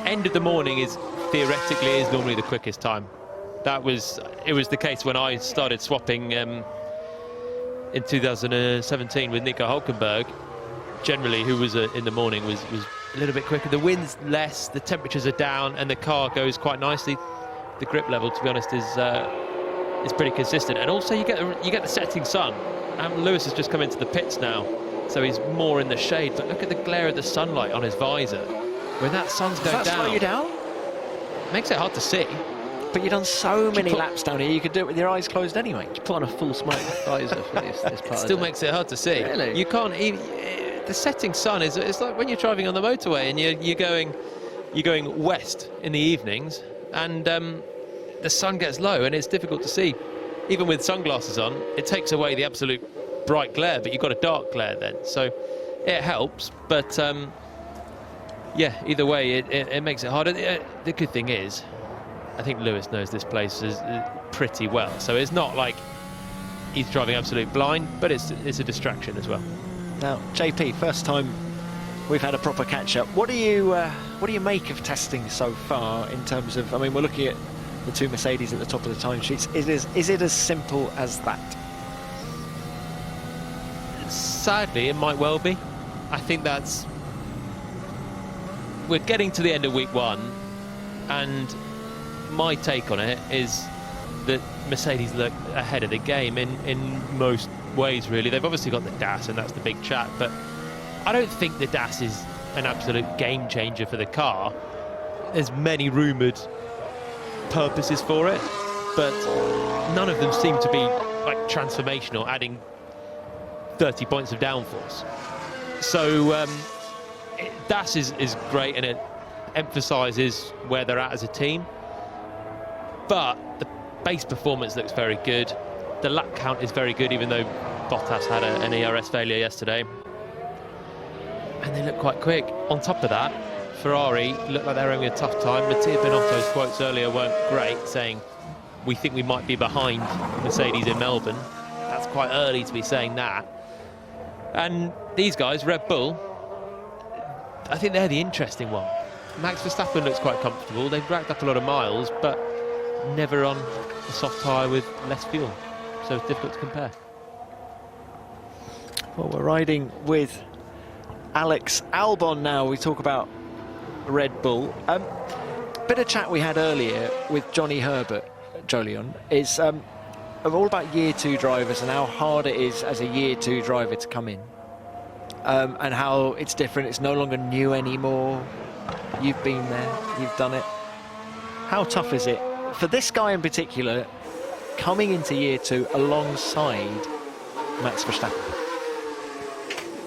Speaker 10: End of the morning is theoretically normally the quickest time. It was the case when I started swapping in 2017 with Nico Hülkenberg. Generally, who was in the morning was a little bit quicker. The wind's less, the temperatures are down, and the car goes quite nicely. The grip level, to be honest, is pretty consistent. And also, you get the setting sun. Lewis has just come into the pits now, so he's more in the shade. But look at the glare of the sunlight on his visor. When that sun's going down,
Speaker 3: does that slow you down?
Speaker 10: Makes it hard to see.
Speaker 3: But you've done so many laps down here, you could do it with your eyes closed anyway.
Speaker 7: You put on a full smoke visor for this part.
Speaker 10: It still makes it hard to see.
Speaker 3: Really?
Speaker 10: You can't even. The setting sun it's like when you're driving on the motorway and you're going west in the evenings, and the sun gets low and it's difficult to see. Even with sunglasses on, it takes away the absolute bright glare, but you've got a dark glare then, so it helps. But yeah, either way, it makes it harder. The good thing is, I think Lewis knows this place pretty well, so it's not like he's driving absolute blind, but it's a distraction as well.
Speaker 3: Now, JP, first time we've had a proper catch-up. What do you make of testing so far in terms of? I mean, we're looking at the two Mercedes at the top of the timesheets. Is it as simple as that?
Speaker 10: Sadly, it might well be. I think we're getting to the end of week one, and my take on it is that Mercedes look ahead of the game in most ways, really. They've obviously got the DAS, and that's the big chat, but I don't think the DAS is an absolute game changer for the car. There's many rumoured purposes for it, but none of them seem to be like transformational, adding 30 points of downforce. So DAS is great, and it emphasises where they're at as a team, but the base performance looks very good. The lap count is very good, even though Bottas had an ERS failure yesterday, and they look quite quick. On top of that, Ferrari looked like they're having a tough time. Mattia Binotto's quotes earlier weren't great, saying we think we might be behind Mercedes in Melbourne. That's quite early to be saying that. And these guys, Red Bull, I think they're the interesting one. Max Verstappen looks quite comfortable. They've racked up a lot of miles, but never on a soft tyre with less fuel. So it's difficult to compare.
Speaker 3: Well, we're riding with Alex Albon now. We talk about Red Bull. Bit of chat we had earlier with Johnny Herbert, Jolyon, is all about year two drivers and how hard it is as a year two driver to come in. And how it's different, it's no longer new anymore. You've been there, you've done it. How tough is it for this guy in particular, coming into year two alongside Max Verstappen?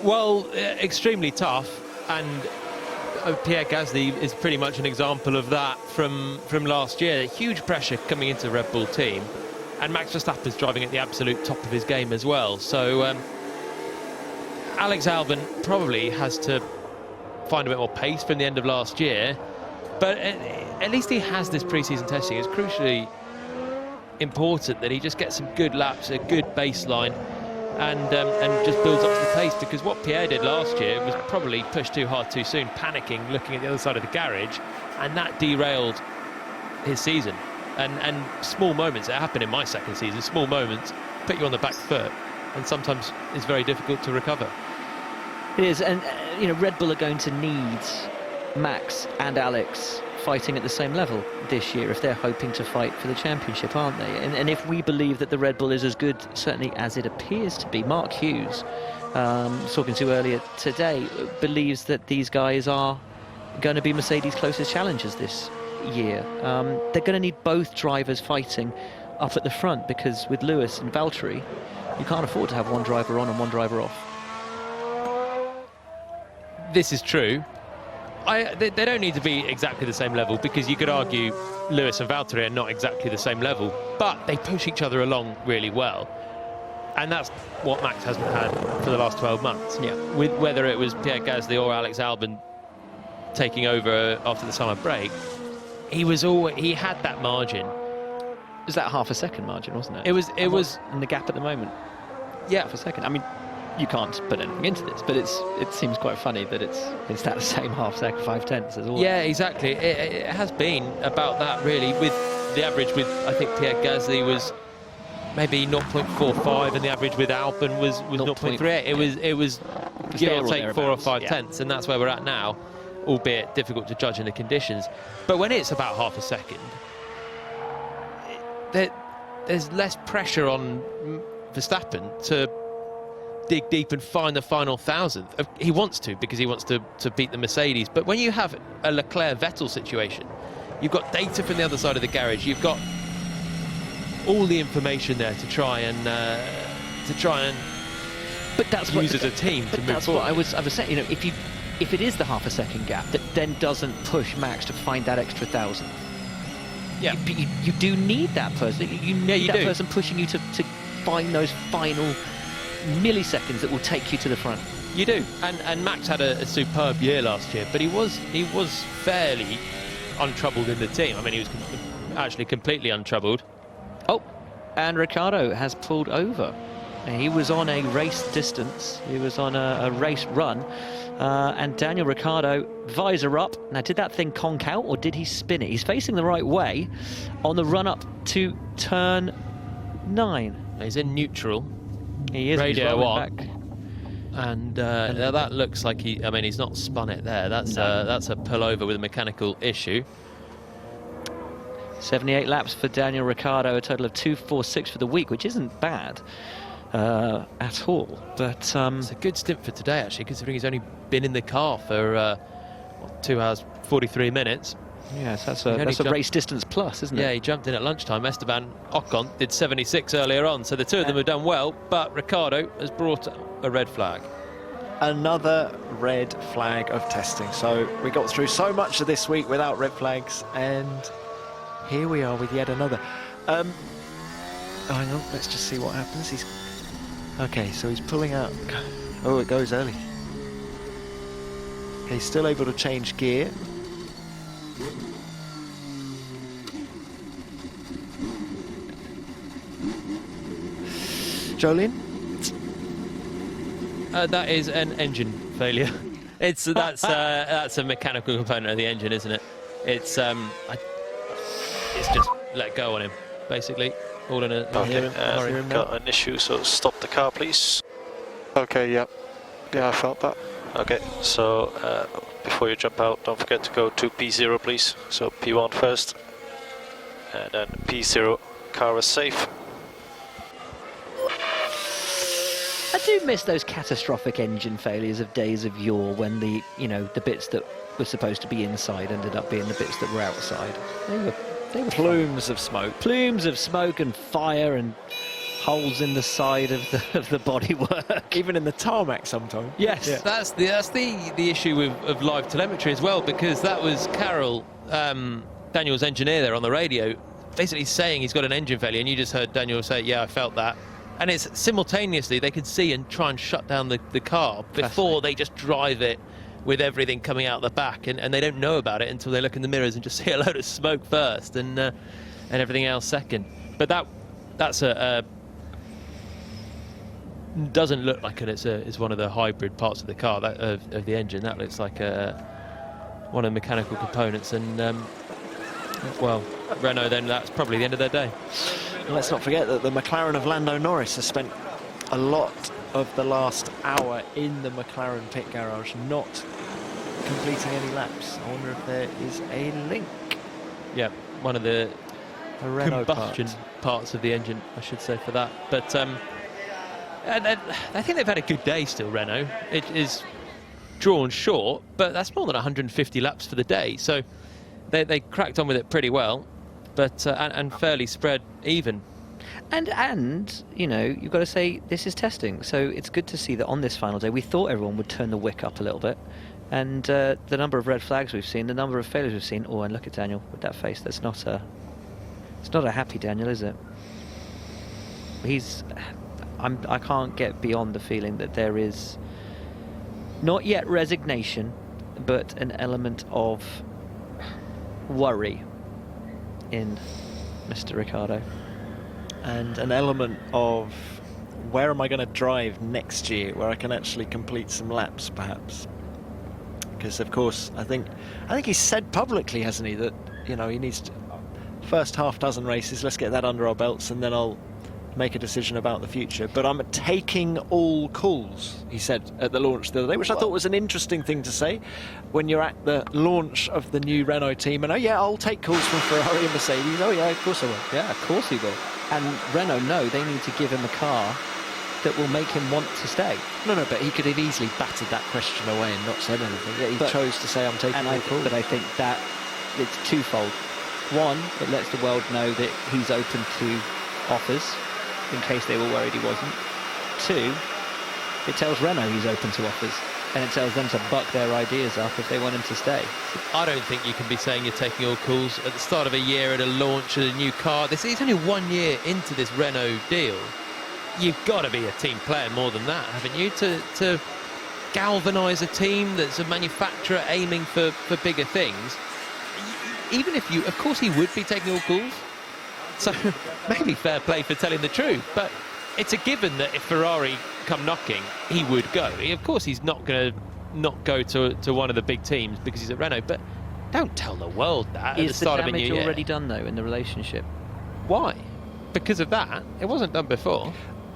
Speaker 10: Well, extremely tough, and Pierre Gasly is pretty much an example of that from last year. Huge pressure coming into the Red Bull team, and Max Verstappen's driving at the absolute top of his game as well. So Alex Albon probably has to find a bit more pace from the end of last year, but at least he has this pre-season testing. It's crucially important that he just gets some good laps, a good baseline, and just builds up to the pace, because what Pierre did last year was probably push too hard too soon, panicking, looking at the other side of the garage, and that derailed his season. And small moments, it happened in my second season, small moments put you on the back foot, and sometimes it's very difficult to recover.
Speaker 7: It is, and you know, Red Bull are going to need Max and Alex fighting at the same level this year if they're hoping to fight for the championship, aren't they? And if we believe that the Red Bull is as good, certainly, as it appears to be, Mark Hughes, talking to earlier today, believes that these guys are going to be Mercedes' closest challengers this year. They're going to need both drivers fighting up at the front, because with Lewis and Valtteri, you can't afford to have one driver on and one driver off.
Speaker 10: this is true. They don't need to be exactly the same level, because you could argue Lewis and Valtteri are not exactly the same level, but they push each other along really well. And that's what Max hasn't had for the last 12 months.
Speaker 7: Yeah.
Speaker 10: With whether it was Pierre Gasly or Alex Albon taking over after the summer break, he had that margin.
Speaker 7: It was that half a second margin, wasn't it?
Speaker 10: It was
Speaker 7: in the gap at the moment.
Speaker 10: Yeah,
Speaker 7: half a second. I mean, you can't put anything into this, but it seems quite funny that it's that same half second, 5/10 as always.
Speaker 10: Yeah, exactly. It has been about that, really, with the average with, I think, Pierre Gasly was maybe 0.45, and the average with Albon was 0.38. It was give or take 4 or 5 tenths, and that's where we're at now, albeit difficult to judge in the conditions. But when it's about half a second, there's less pressure on Verstappen to dig deep and find the final thousandth. He wants to, because he wants to beat the Mercedes. But when you have a Leclerc-Vettel situation, you've got data from the other side of the garage. You've got all the information there to try and
Speaker 7: but that's
Speaker 10: use as a team to move
Speaker 7: that's
Speaker 10: forward.
Speaker 7: what I was saying. You know, if it is the half a second gap, that then doesn't push Max to find that extra thousandth.
Speaker 10: Yeah,
Speaker 7: you do need that person. You need that person pushing you to find those final milliseconds that will take you to the front.
Speaker 10: You do, and Max had a superb year last year, but he was fairly untroubled in the team. I mean, he was actually completely untroubled.
Speaker 7: Oh, and Ricciardo has pulled over. He was on a race distance. He was on a race run. And Daniel Ricciardo, visor up. Now, did that thing conk out, or did he spin it? He's facing the right way on the run up to turn 9.
Speaker 10: He's in neutral.
Speaker 7: He is.
Speaker 10: Radio on. Back. And that looks like he's not spun it there. That's a pullover with a mechanical issue.
Speaker 7: 78 laps for Daniel Ricciardo, a total of 2:46 for the week, which isn't bad at all. But
Speaker 10: it's a good stint for today, actually, considering he's only been in the car for 2 hours 43 minutes.
Speaker 7: Yes, that's a race distance plus, isn't it?
Speaker 10: Yeah, he jumped in at lunchtime. Esteban Ocon did 76 earlier on, so the two of them have done well, but Ricciardo has brought a red flag.
Speaker 3: Another red flag of testing. So we got through so much of this week without red flags, and here we are with yet another. Hang on, let's just see what happens. Okay, so he's pulling out. Oh, it goes early. Okay, he's still able to change gear. Jolien?
Speaker 10: That is an engine failure. That's a mechanical component of the engine, isn't it? It's just let go on him, basically. All in a
Speaker 9: got an issue, so stop the car, please.
Speaker 8: Okay, yeah, I felt that.
Speaker 9: Okay, so before you jump out, don't forget to go to P0, please. So P1 first, and then P0. Car is safe.
Speaker 7: I do miss those catastrophic engine failures of days of yore, when the bits that were supposed to be inside ended up being the bits that were outside. They were
Speaker 3: plumes of smoke.
Speaker 7: Plumes of smoke and fire and holes in the side of the bodywork.
Speaker 3: Even in the tarmac sometimes.
Speaker 10: Yes, yeah. That's the issue of live telemetry as well, because that was Carroll, Daniel's engineer there on the radio, basically saying he's got an engine failure, and you just heard Daniel say, yeah, I felt that. And it's simultaneously they could see and try and shut down the car before they just drive it with everything coming out the back, and they don't know about it until they look in the mirrors and just see a load of smoke first, and everything else second. But that's doesn't look like it. It's one of the hybrid parts of the car, of the engine. That looks like one of the mechanical components, and well, Renault, then that's probably the end of their day.
Speaker 3: And let's not forget that the McLaren of Lando Norris has spent a lot of the last hour in the McLaren pit garage, not completing any laps. I wonder if there is a link.
Speaker 10: Yeah, one of the combustion parts of the engine, I should say, for that. But and I think they've had a good day still, Renault. It is drawn short, but that's more than 150 laps for the day. So they cracked on with it pretty well, but and fairly spread even.
Speaker 7: And you've got to say this is testing, so it's good to see that on this final day we thought everyone would turn the wick up a little bit. And the number of red flags we've seen, the number of failures we've seen. Oh, and look at Daniel with that face. That's not a... It's not a happy Daniel, is it? I can't get beyond the feeling that there is not yet resignation, but an element of worry in Mr. Ricciardo.
Speaker 3: And an element of where am I going to drive next year, where I can actually complete some laps, perhaps. Because, of course, I think he's said publicly, hasn't he, that, you know, he needs to, first half dozen races, let's get that under our belts, and then I'll make a decision about the future. But I'm taking all calls, he said at the launch the other day, which I thought was an interesting thing to say when you're at the launch of the new Renault team. And, oh, yeah, I'll take calls from Ferrari and Mercedes. Oh, yeah, of course I will.
Speaker 7: Yeah, of course he will. And Renault know they need to give him a car that will make him want to stay.
Speaker 3: No, but he could have easily batted that question away and not said anything. Yet he chose to say, I'm taking all calls.
Speaker 7: But I think that it's twofold. One, it lets the world know that he's open to offers, in case they were worried he wasn't. Two, it tells Renault he's open to offers, and it tells them to buck their ideas up if they want him to stay.
Speaker 10: I don't think you can be saying you're taking all calls at the start of a year at a launch of a new car. This is only 1 year into this Renault deal. You've got to be a team player more than that, haven't you? To galvanise a team that's a manufacturer aiming for bigger things. Even if you, of course he would be taking all calls. So maybe fair play for telling the truth, but it's a given that if Ferrari come knocking, he would go. Of course he's not going to not go to one of the big teams because he's at Renault, but don't tell the world that at the start of a new year.
Speaker 7: Is the damage already done, though, in the relationship?
Speaker 10: Why? Because of that? It wasn't done before.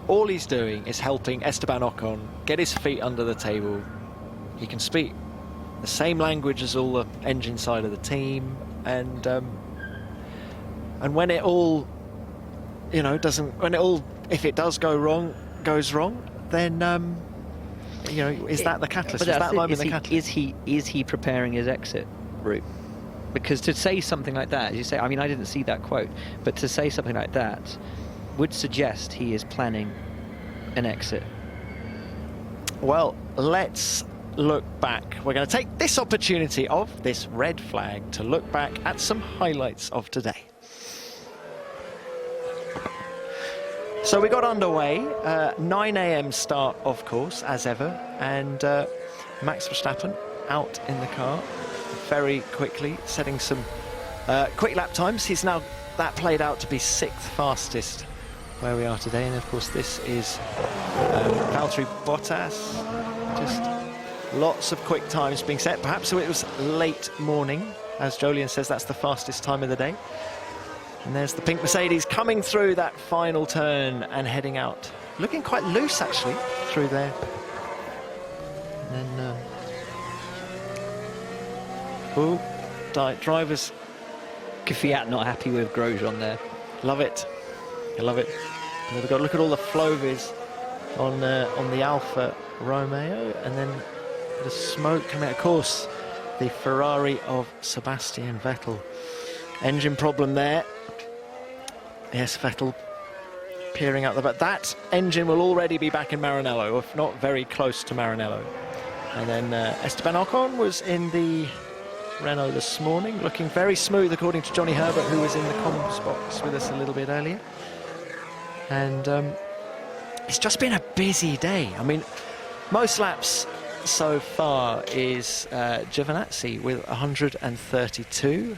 Speaker 3: All he's doing is helping Esteban Ocon get his feet under the table. He can speak the same language as all the engine side of the team, and when it all, you know, if it does go wrong, goes wrong, then you know, is that the catalyst? Is that might be the catalyst?
Speaker 7: Is he preparing his exit route? Because to say something like that, as you say, I mean, I didn't see that quote, but to say something like that would suggest he is planning an exit.
Speaker 3: Well, let's look back. We're going to take this opportunity of this red flag to look back at some highlights of today. So we got underway, 9 a.m. start, of course, as ever, and Max Verstappen out in the car very quickly, setting some quick lap times. He's now, that played out to be 6th fastest where we are today, and of course this is Valtteri Bottas. Just lots of quick times being set. Perhaps it was late morning, as Jolyon says, that's the fastest time of the day. And there's the pink Mercedes coming through that final turn and heading out, looking quite loose actually through there. And then drivers.
Speaker 7: Kvyat not happy with Grosjean there.
Speaker 3: Love it. I love it. And we've got to look at all the Flovis on the Alfa Romeo, and then the smoke coming out. Of course, the Ferrari of Sebastian Vettel. Engine problem there. Yes, Vettel peering out the back. That engine will already be back in Maranello, if not very close to Maranello. And then Esteban Ocon was in the Renault this morning, looking very smooth according to Johnny Herbert, who was in the comms box with us a little bit earlier. And it's just been a busy day. I mean, most laps so far is Giovinazzi with 132.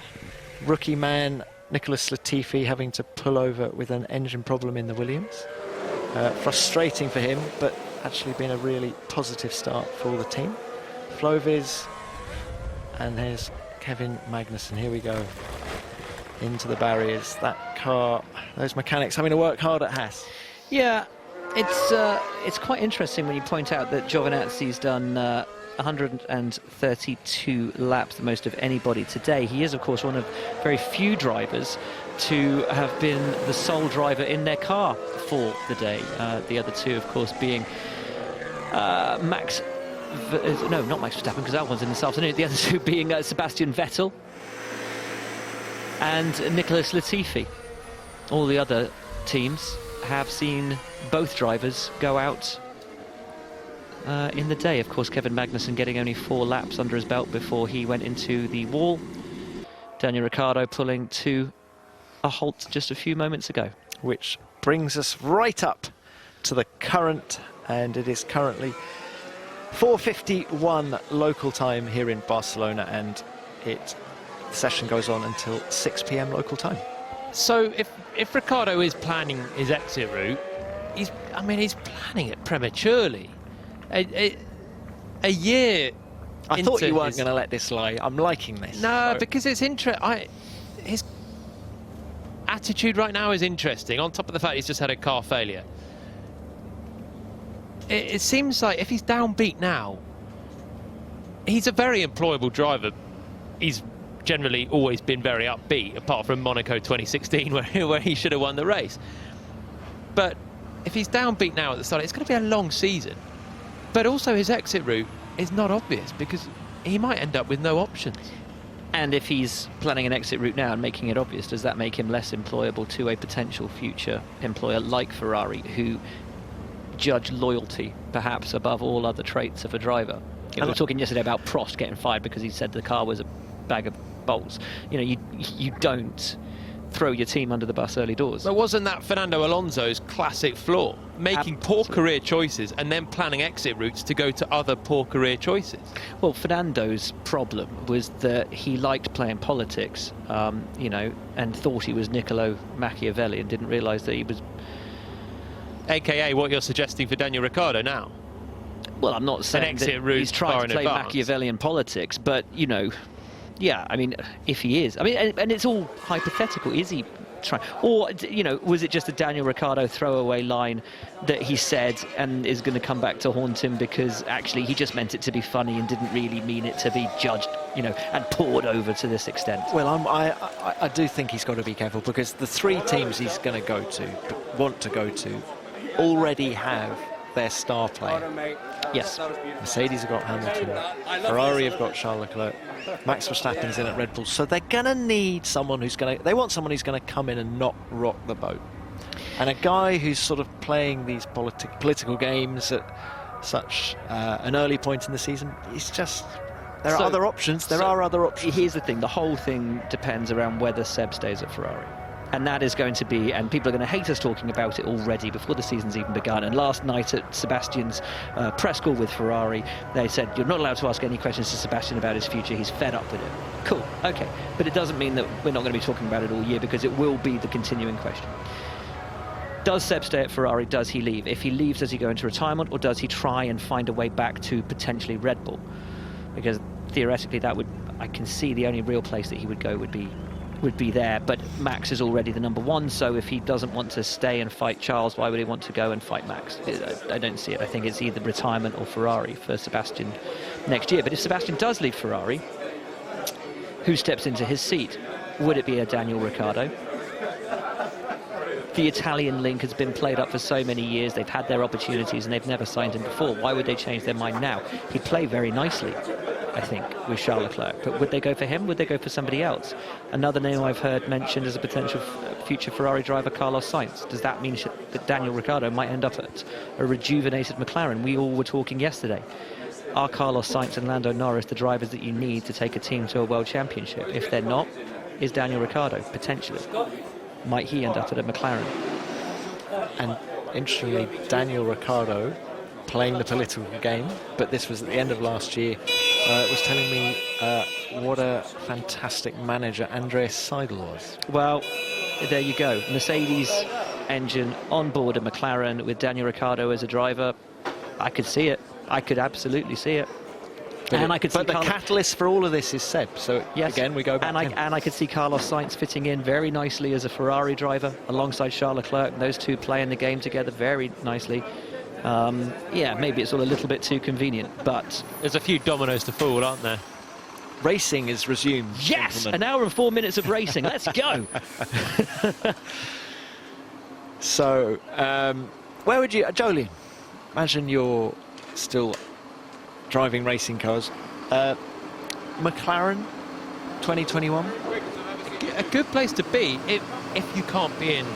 Speaker 3: Rookie man Nicholas Latifi having to pull over with an engine problem in the Williams. Frustrating for him, but actually been a really positive start for all the team. Flovis, and there's Kevin Magnussen. Here we go into the barriers. That car, those mechanics having to work hard at Haas.
Speaker 7: Yeah, it's quite interesting when you point out that Giovinazzi's done 132 laps, the most of anybody today. He is, of course, one of very few drivers to have been the sole driver in their car for the day. The other two, of course, being not Max Verstappen, because that one's in this afternoon. The other two being Sebastian Vettel and Nicholas Latifi. All the other teams have seen both drivers go out in the day. Of course, Kevin Magnussen getting only 4 laps under his belt before he went into the wall. Daniel Ricciardo pulling to a halt just a few moments ago.
Speaker 3: Which brings us right up to the current, and it is currently 4:51 local time here in Barcelona, and the session goes on until 6 p.m. local time.
Speaker 10: So if Ricciardo is planning his exit route, he's planning it prematurely. A year.
Speaker 3: I thought you weren't going to let this slide. I'm liking this.
Speaker 10: No, because it's interesting. His attitude right now is interesting, on top of the fact he's just had a car failure. It seems like if he's downbeat now, he's a very employable driver. He's generally always been very upbeat, apart from Monaco 2016, where he should have won the race. But if he's downbeat now at the start, it's going to be a long season. But also his exit route is not obvious, because he might end up with no options.
Speaker 7: And if he's planning an exit route now and making it obvious, does that make him less employable to a potential future employer like Ferrari, who judge loyalty perhaps above all other traits of a driver? We were talking yesterday about Prost getting fired because he said the car was a bag of bolts. You don't throw your team under the bus early doors.
Speaker 10: But wasn't that Fernando Alonso's classic flaw? Making poor career choices and then planning exit routes to go to other poor career choices.
Speaker 7: Well, Fernando's problem was that he liked playing politics, and thought he was Niccolo Machiavelli and didn't realise that he was...
Speaker 10: AKA what you're suggesting for Daniel Ricciardo now?
Speaker 7: Well, I'm not saying that he's trying to play Machiavellian politics, but, yeah, I mean, if he is. I mean, and it's all hypothetical. Is he trying? Or, was it just a Daniel Ricciardo throwaway line that he said and is going to come back to haunt him because actually he just meant it to be funny and didn't really mean it to be judged, and poured over to this extent? Well,
Speaker 3: I do think he's got to be careful, because the 3 teams he's going to want to go to, already have their star player.
Speaker 7: Yes.
Speaker 3: Mercedes have got Hamilton, Ferrari have got Charles Leclerc, Max Verstappen's in at Red Bull, so they're going to need someone they want someone who's going to come in and not rock the boat. And a guy who's sort of playing these political games at such an early point in the season, there are other options. There are other options.
Speaker 7: Here's the thing, the whole thing depends around whether Seb stays at Ferrari. And that is going to be, and people are going to hate us talking about it already before the season's even begun. And last night at Sebastian's press call with Ferrari, they said, you're not allowed to ask any questions to Sebastian about his future. He's fed up with it. Cool, okay. But it doesn't mean that we're not going to be talking about it all year, because it will be the continuing question. Does Seb stay at Ferrari? Does he leave? If he leaves, does he go into retirement, or does he try and find a way back to potentially Red Bull? Because theoretically, I can see the only real place that he would go would be there, but Max is already the number 1, so if he doesn't want to stay and fight Charles, why would he want to go and fight Max? I don't see it. I think it's either retirement or Ferrari for Sebastian next year. But if Sebastian does leave Ferrari, who steps into his seat? Would it be a Daniel Ricciardo? The Italian link has been played up for so many years. They've had their opportunities and they've never signed him before. Why would they change their mind now? He'd play very nicely, I think, with Charles Leclerc. But would they go for him? Would they go for somebody else? Another name I've heard mentioned as a potential future Ferrari driver, Carlos Sainz. Does that mean that Daniel Ricciardo might end up at a rejuvenated McLaren? We all were talking yesterday. Are Carlos Sainz and Lando Norris the drivers that you need to take a team to a world championship? If they're not, is Daniel Ricciardo, potentially. Might he end up at a McLaren?
Speaker 3: And interestingly, Daniel Ricciardo, playing the political game, but this was at the end of last year, was telling me what a fantastic manager Andreas Seidel was.
Speaker 7: Well, there you go. Mercedes engine on board a McLaren with Daniel Ricciardo as a driver. I could see it. I could absolutely see it.
Speaker 3: But the catalyst for all of this is Seb, so yes, again we go back
Speaker 7: and I could see Carlos Sainz fitting in very nicely as a Ferrari driver alongside Charles Leclerc, and those two playing the game together very nicely. Yeah, maybe it's all a little bit too convenient, but
Speaker 10: there's a few dominoes to fall, aren't there?
Speaker 3: Racing is resumed.
Speaker 7: Yes,
Speaker 3: gentlemen.
Speaker 7: An hour and 4 minutes of racing. Let's go.
Speaker 3: So, where would you, Jolien? Imagine you're still driving racing cars. McLaren 2021?
Speaker 10: A good place to be if you can't be in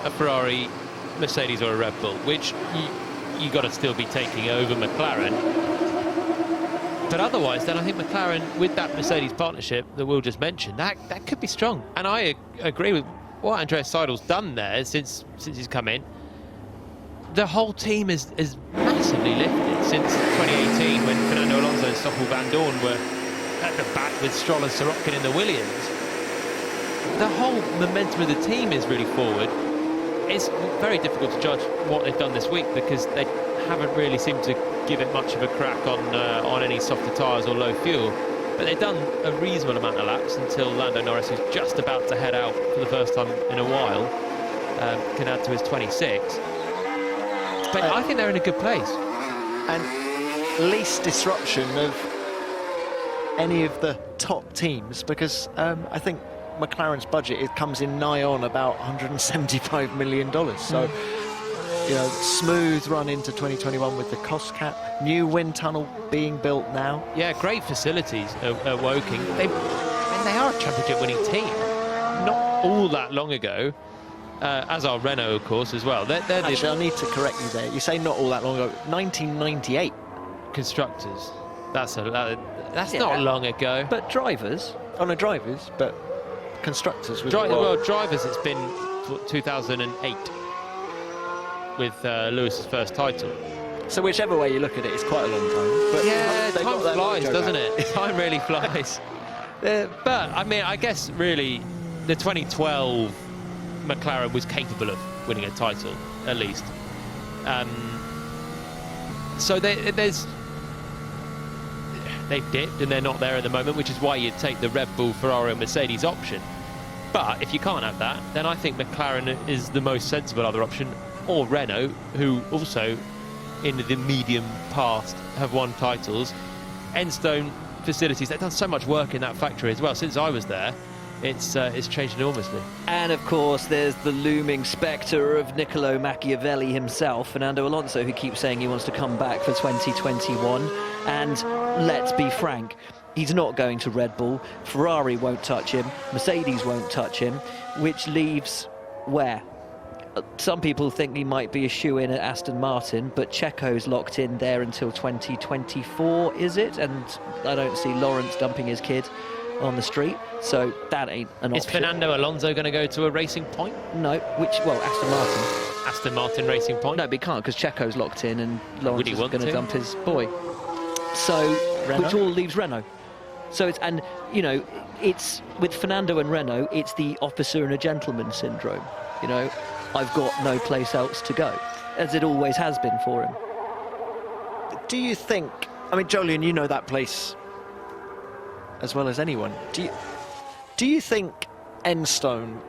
Speaker 10: a Ferrari, Mercedes or a Red Bull, which you got to still be taking over McLaren. But otherwise, then I think McLaren, with that Mercedes partnership that Will just mentioned, that could be strong. And I agree with what Andreas Seidel's done there since he's come in. The whole team is massively lifted since 2018, when Fernando Alonso and Stoffel Van Dorn were at the back with Stroll and Sorokin in the Williams. The whole momentum of the team is really forward. It's very difficult to judge what they've done this week because they haven't really seemed to give it much of a crack on any softer tyres or low fuel. But they've done a reasonable amount of laps until Lando Norris, who's just about to head out for the first time in a while, can add to his 26. But I think they're in a good place.
Speaker 3: And least disruption of any of the top teams, because I think McLaren's budget, it comes in nigh on about $175 million. So, you know, smooth run into 2021 with the cost cap, new wind tunnel being built now.
Speaker 10: Yeah, great facilities at Woking. They are a championship-winning team. Not all that long ago, as are Renault, of course, as well.
Speaker 3: Actually, I need to correct you there. You say not all that long ago. 1998.
Speaker 10: Constructors. That's not long ago.
Speaker 3: But drivers. Oh, no, drivers, but constructors.
Speaker 10: Well, drivers, it's been 2008 with Lewis's first title.
Speaker 3: So whichever way you look at it, it's quite a long time. But
Speaker 10: yeah, time flies, doesn't it? Time really flies. But, I mean, I guess, really, the 2012 McLaren was capable of winning a title, at least. So they've dipped and they're not there at the moment, which is why you'd take the Red Bull, Ferrari and Mercedes option. But if you can't have that, then I think McLaren is the most sensible other option, or Renault, who also in the medium past have won titles. Enstone facilities, they've done so much work in that factory as well. Since I was there, it's changed enormously.
Speaker 7: And of course there's the looming spectre of Niccolo Machiavelli himself, Fernando Alonso, who keeps saying he wants to come back for 2021. And let's be frank, he's not going to Red Bull. Ferrari won't touch him, Mercedes won't touch him, which leaves where? Some people think he might be a shoe-in at Aston Martin, but Checo's locked in there until 2024, is it? And I don't see Lawrence dumping his kid on the street, so that ain't an option.
Speaker 10: Is Fernando Alonso going to go to a Racing Point?
Speaker 7: No, Aston Martin.
Speaker 10: Aston Martin Racing Point?
Speaker 7: No, but he can't, because Checo's locked in and Lawrence is going to dump his boy. So,
Speaker 3: Renault?
Speaker 7: Which all leaves Renault. So it's, and you know, it's with Fernando and Renault, it's the officer and a gentleman syndrome. You know, I've got no place else to go, as it always has been for him.
Speaker 3: Do you think, I mean, Jolyon, you know that place as well as anyone. Do you think Enstone,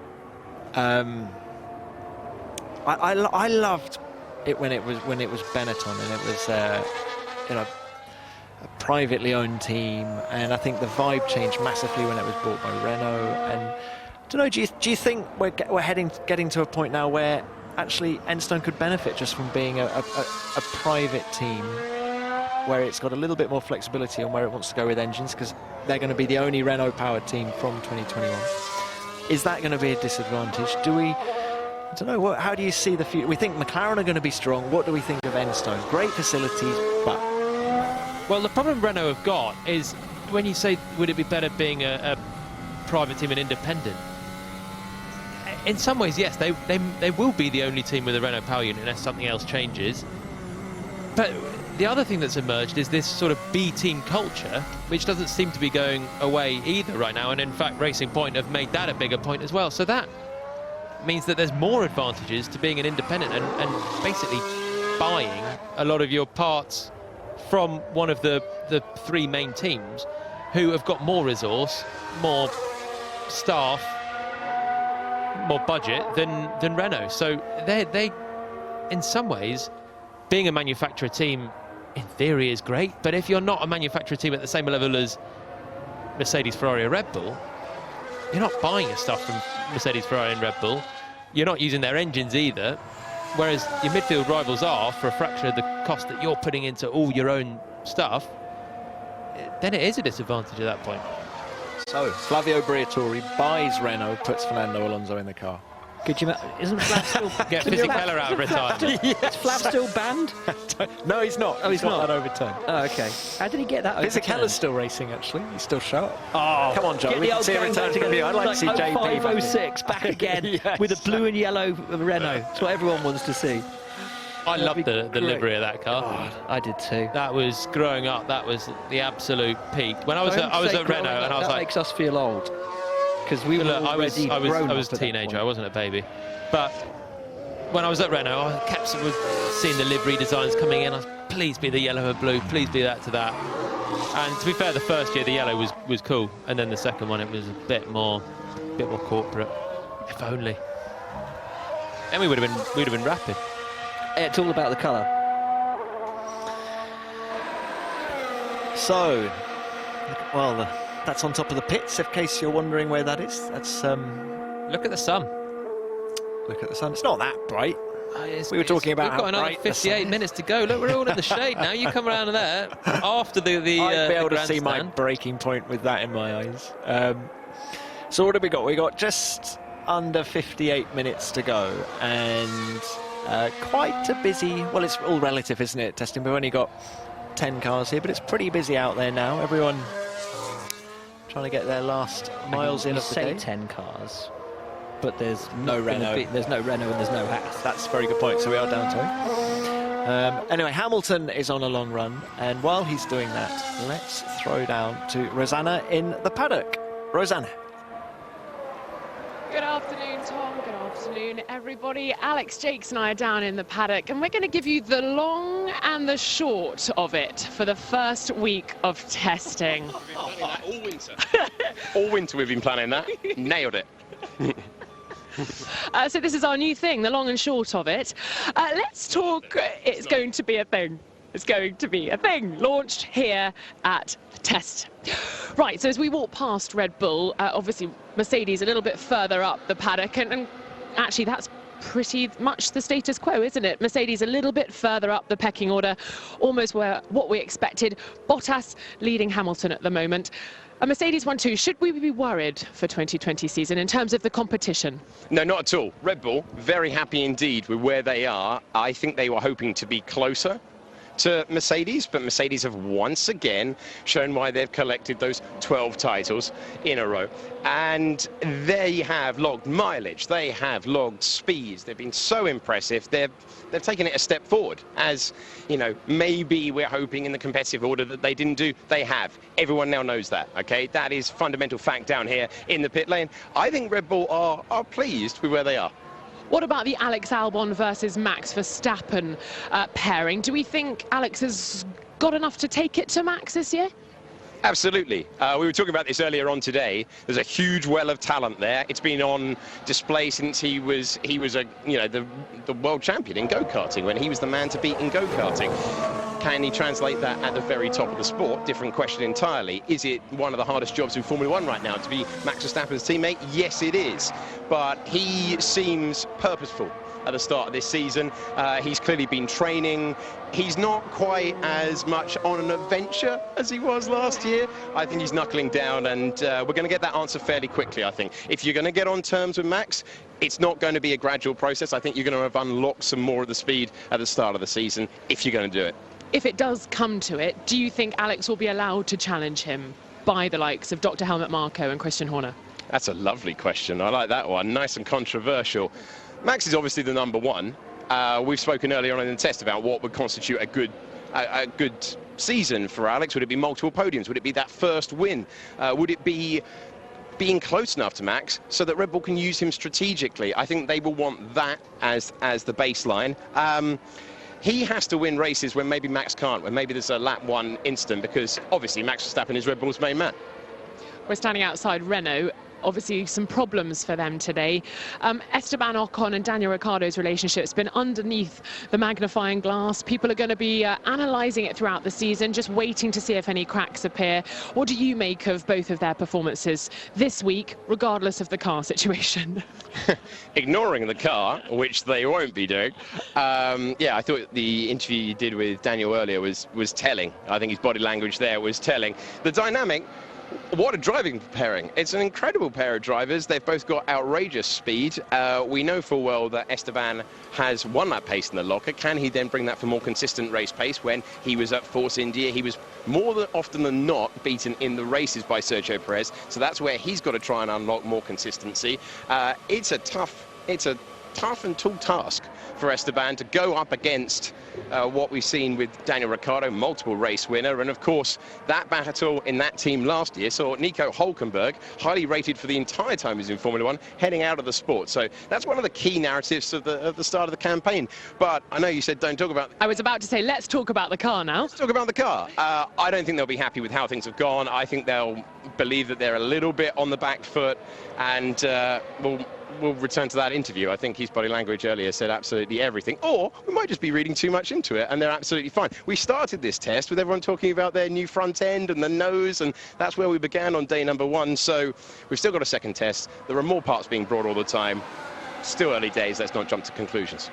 Speaker 3: I loved it when it was Benetton and it was you know, a privately owned team, and I think the vibe changed massively when it was bought by Renault. And I don't know, do you think we're getting to a point now where actually Enstone could benefit just from being a private team, where it's got a little bit more flexibility on where it wants to go with engines, because they're going to be the only Renault-powered team from 2021. Is that going to be a disadvantage? I don't know, how do you see the future? We think McLaren are going to be strong. What do we think of Enstone? Great facilities, but...
Speaker 10: Well, the problem Renault have got is, when you say, would it be better being a private team and independent? In some ways, yes, they will be the only team with a Renault power unit unless something else changes. But the other thing that's emerged is this sort of B-team culture, which doesn't seem to be going away either right now. And in fact, Racing Point have made that a bigger point as well. So that means that there's more advantages to being an independent and basically buying a lot of your parts from one of the three main teams, who have got more resource, more staff, more budget than Renault. So they in some ways, being a manufacturer team in theory is great, but if you're not a manufacturer team at the same level as Mercedes, Ferrari or Red Bull, you're not buying your stuff from Mercedes, Ferrari and Red Bull. You're not using their engines either, whereas your midfield rivals are, for a fraction of the cost that you're putting into all your own stuff. Then it is a disadvantage at that point.
Speaker 3: So, Flavio Briatore buys Renault, puts Fernando Alonso in the car.
Speaker 7: Could you? Isn't Flav still?
Speaker 10: Get Fisichella out of retirement.
Speaker 7: Is Flav still banned?
Speaker 3: No, he's not.
Speaker 7: Oh, he's not.
Speaker 3: that overturned.
Speaker 7: Oh, okay. How did he get that overturned?
Speaker 3: Fisichella's still racing, actually. He's still sharp.
Speaker 7: Oh,
Speaker 3: come on, Joe.
Speaker 7: Get
Speaker 3: We
Speaker 7: the
Speaker 3: can
Speaker 7: old
Speaker 3: see a
Speaker 7: gang
Speaker 3: return
Speaker 7: back
Speaker 3: from
Speaker 7: together.
Speaker 3: you. I'd like to see JP back.
Speaker 7: 0506 back again
Speaker 3: Yes.
Speaker 7: with a blue and yellow Renault. That's what everyone wants to see.
Speaker 10: I loved the
Speaker 7: great.
Speaker 10: livery of that car.
Speaker 7: I did too.
Speaker 10: That was growing up. That was the absolute peak. When I was at Renault, and I was
Speaker 7: that
Speaker 10: like,
Speaker 7: makes us feel old because we were
Speaker 10: look, I was
Speaker 7: a
Speaker 10: a teenager. I wasn't a baby, but when I was at Renault, I kept seeing the livery designs coming in. I was, please be the yellow and blue. Please be that to that. And to be fair, the first year the yellow was cool, and then the second one it was a bit more corporate. If only. Then we'd have been rapid.
Speaker 7: It's all about the colour.
Speaker 3: So, well, that's on top of the pits, in case you're wondering where that is. That's
Speaker 10: Look at the sun.
Speaker 3: Look at the sun. It's not that bright. We were talking about
Speaker 10: we've got
Speaker 3: how
Speaker 10: another
Speaker 3: bright the
Speaker 10: 58
Speaker 3: sun
Speaker 10: minutes to go. Look, we're all in the shade now. You come around there after the
Speaker 3: I'd be able to see my
Speaker 10: grandstand.
Speaker 3: breaking point with that in my eyes. So what have we got? We got just under 58 minutes to go, and quite a busy. Well, it's all relative, isn't it? Testing. We've only got 10 cars here, but it's pretty busy out there now. Everyone trying to get their last miles in of the day.
Speaker 7: 10 cars, but there's
Speaker 3: No Renault.
Speaker 7: There's no Renault and there's no Haas.
Speaker 3: That's a very good point. So we are down to it. Anyway, Hamilton is on a long run, and while he's doing that, let's throw down to Rosanna in the paddock. Rosanna.
Speaker 4: Good afternoon, Tom. Good afternoon, everybody. Alex Jakes and I are down in the paddock, and we're going to give you the long and the short of it for the first week of testing.
Speaker 2: All winter. All winter we've been planning that. Nailed it.
Speaker 4: So this is our new thing, the long and short of it. Let's talk. It's going to be a thing. It's going to be a thing launched here at the test. Right, so as we walk past Red Bull, obviously Mercedes a little bit further up the paddock, and actually that's pretty much the status quo, isn't it? Mercedes a little bit further up the pecking order, almost where what we expected. Bottas leading Hamilton at the moment. A Mercedes 1-2, should we be worried for 2020 season in terms of the competition?
Speaker 2: No, not at all. Red Bull, very happy indeed with where they are. I think they were hoping to be closer to Mercedes, but Mercedes have once again shown why they've collected those 12 titles in a row. And they have logged mileage, they have logged speeds. They've been so impressive. They've taken it a step forward. As, you know, maybe we're hoping in the competitive order that they didn't do. They have. Everyone now knows that, okay? That is fundamental fact down here in the pit lane. I think Red Bull are pleased with where they are.
Speaker 4: What about the Alex Albon versus Max Verstappen pairing? Do we think Alex has got enough to take it to Max this year?
Speaker 2: Absolutely. We were talking about this earlier on today. There's a huge well of talent there. It's been on display since he was a the world champion in go-karting, when he was the man to beat in go-karting. Can he translate that at the very top of the sport? Different question entirely. Is it one of the hardest jobs in Formula One right now to be Max Verstappen's teammate? Yes, it is. But he seems purposeful at the start of this season. He's clearly been training. He's not quite as much on an adventure as he was last year. I think he's knuckling down, and we're going to get that answer fairly quickly, I think. If you're going to get on terms with Max, it's not going to be a gradual process. I think you're going to have unlocked some more of the speed at the start of the season if you're going to do it.
Speaker 4: If it does come to it, do you think Alex will be allowed to challenge him by the likes of Dr. Helmut Marko and Christian Horner?
Speaker 2: That's a lovely question. I like that one. Nice and controversial. Max is obviously the number one. We've spoken earlier on in the test about what would constitute a good season for Alex. Would it be multiple podiums? Would it be that first win? Would it be being close enough to Max so that Red Bull can use him strategically? I think they will want that as the baseline. He has to win races when maybe Max can't, when maybe there's a lap one instant, because obviously Max Verstappen is Red Bull's main man.
Speaker 4: We're standing outside Renault. Obviously some problems for them today. Esteban Ocon and Daniel Ricciardo's relationship has been underneath the magnifying glass. People are going to be analysing it throughout the season, just waiting to see if any cracks appear. What do you make of both of their performances this week, regardless of the car situation?
Speaker 2: Ignoring the car, which they won't be doing. Yeah, I thought the interview you did with Daniel earlier was telling. I think his body language there was telling. The dynamic What a driving pairing. It's an incredible pair of drivers. They've both got outrageous speed. We know full well that Esteban has won that pace in the locker. Can he then bring that for more consistent race pace? When he was at Force India, he was more often than not beaten in the races by Sergio Perez. So that's where he's got to try and unlock more consistency. It's a tough and tall task for Esteban to go up against what we've seen with Daniel Ricciardo, multiple race winner, and of course that battle in that team last year saw Nico Hülkenberg, highly rated for the entire time he was in Formula One, heading out of the sport. So that's one of the key narratives of the start of the campaign. But I know you said don't talk about...
Speaker 6: I was about to say, let's talk about the car now.
Speaker 2: Let's talk about the car. I don't think they'll be happy with how things have gone. I think they'll believe that they're a little bit on the back foot, and we'll return to that interview. I think his body language earlier said absolutely everything. Or we might just be reading too much into it, and they're absolutely fine. We started this test with everyone talking about their new front end and the nose, and that's where we began on day number 1. So we've still got a second test. There are more parts being brought all the time. Still early days. Let's not jump to conclusions.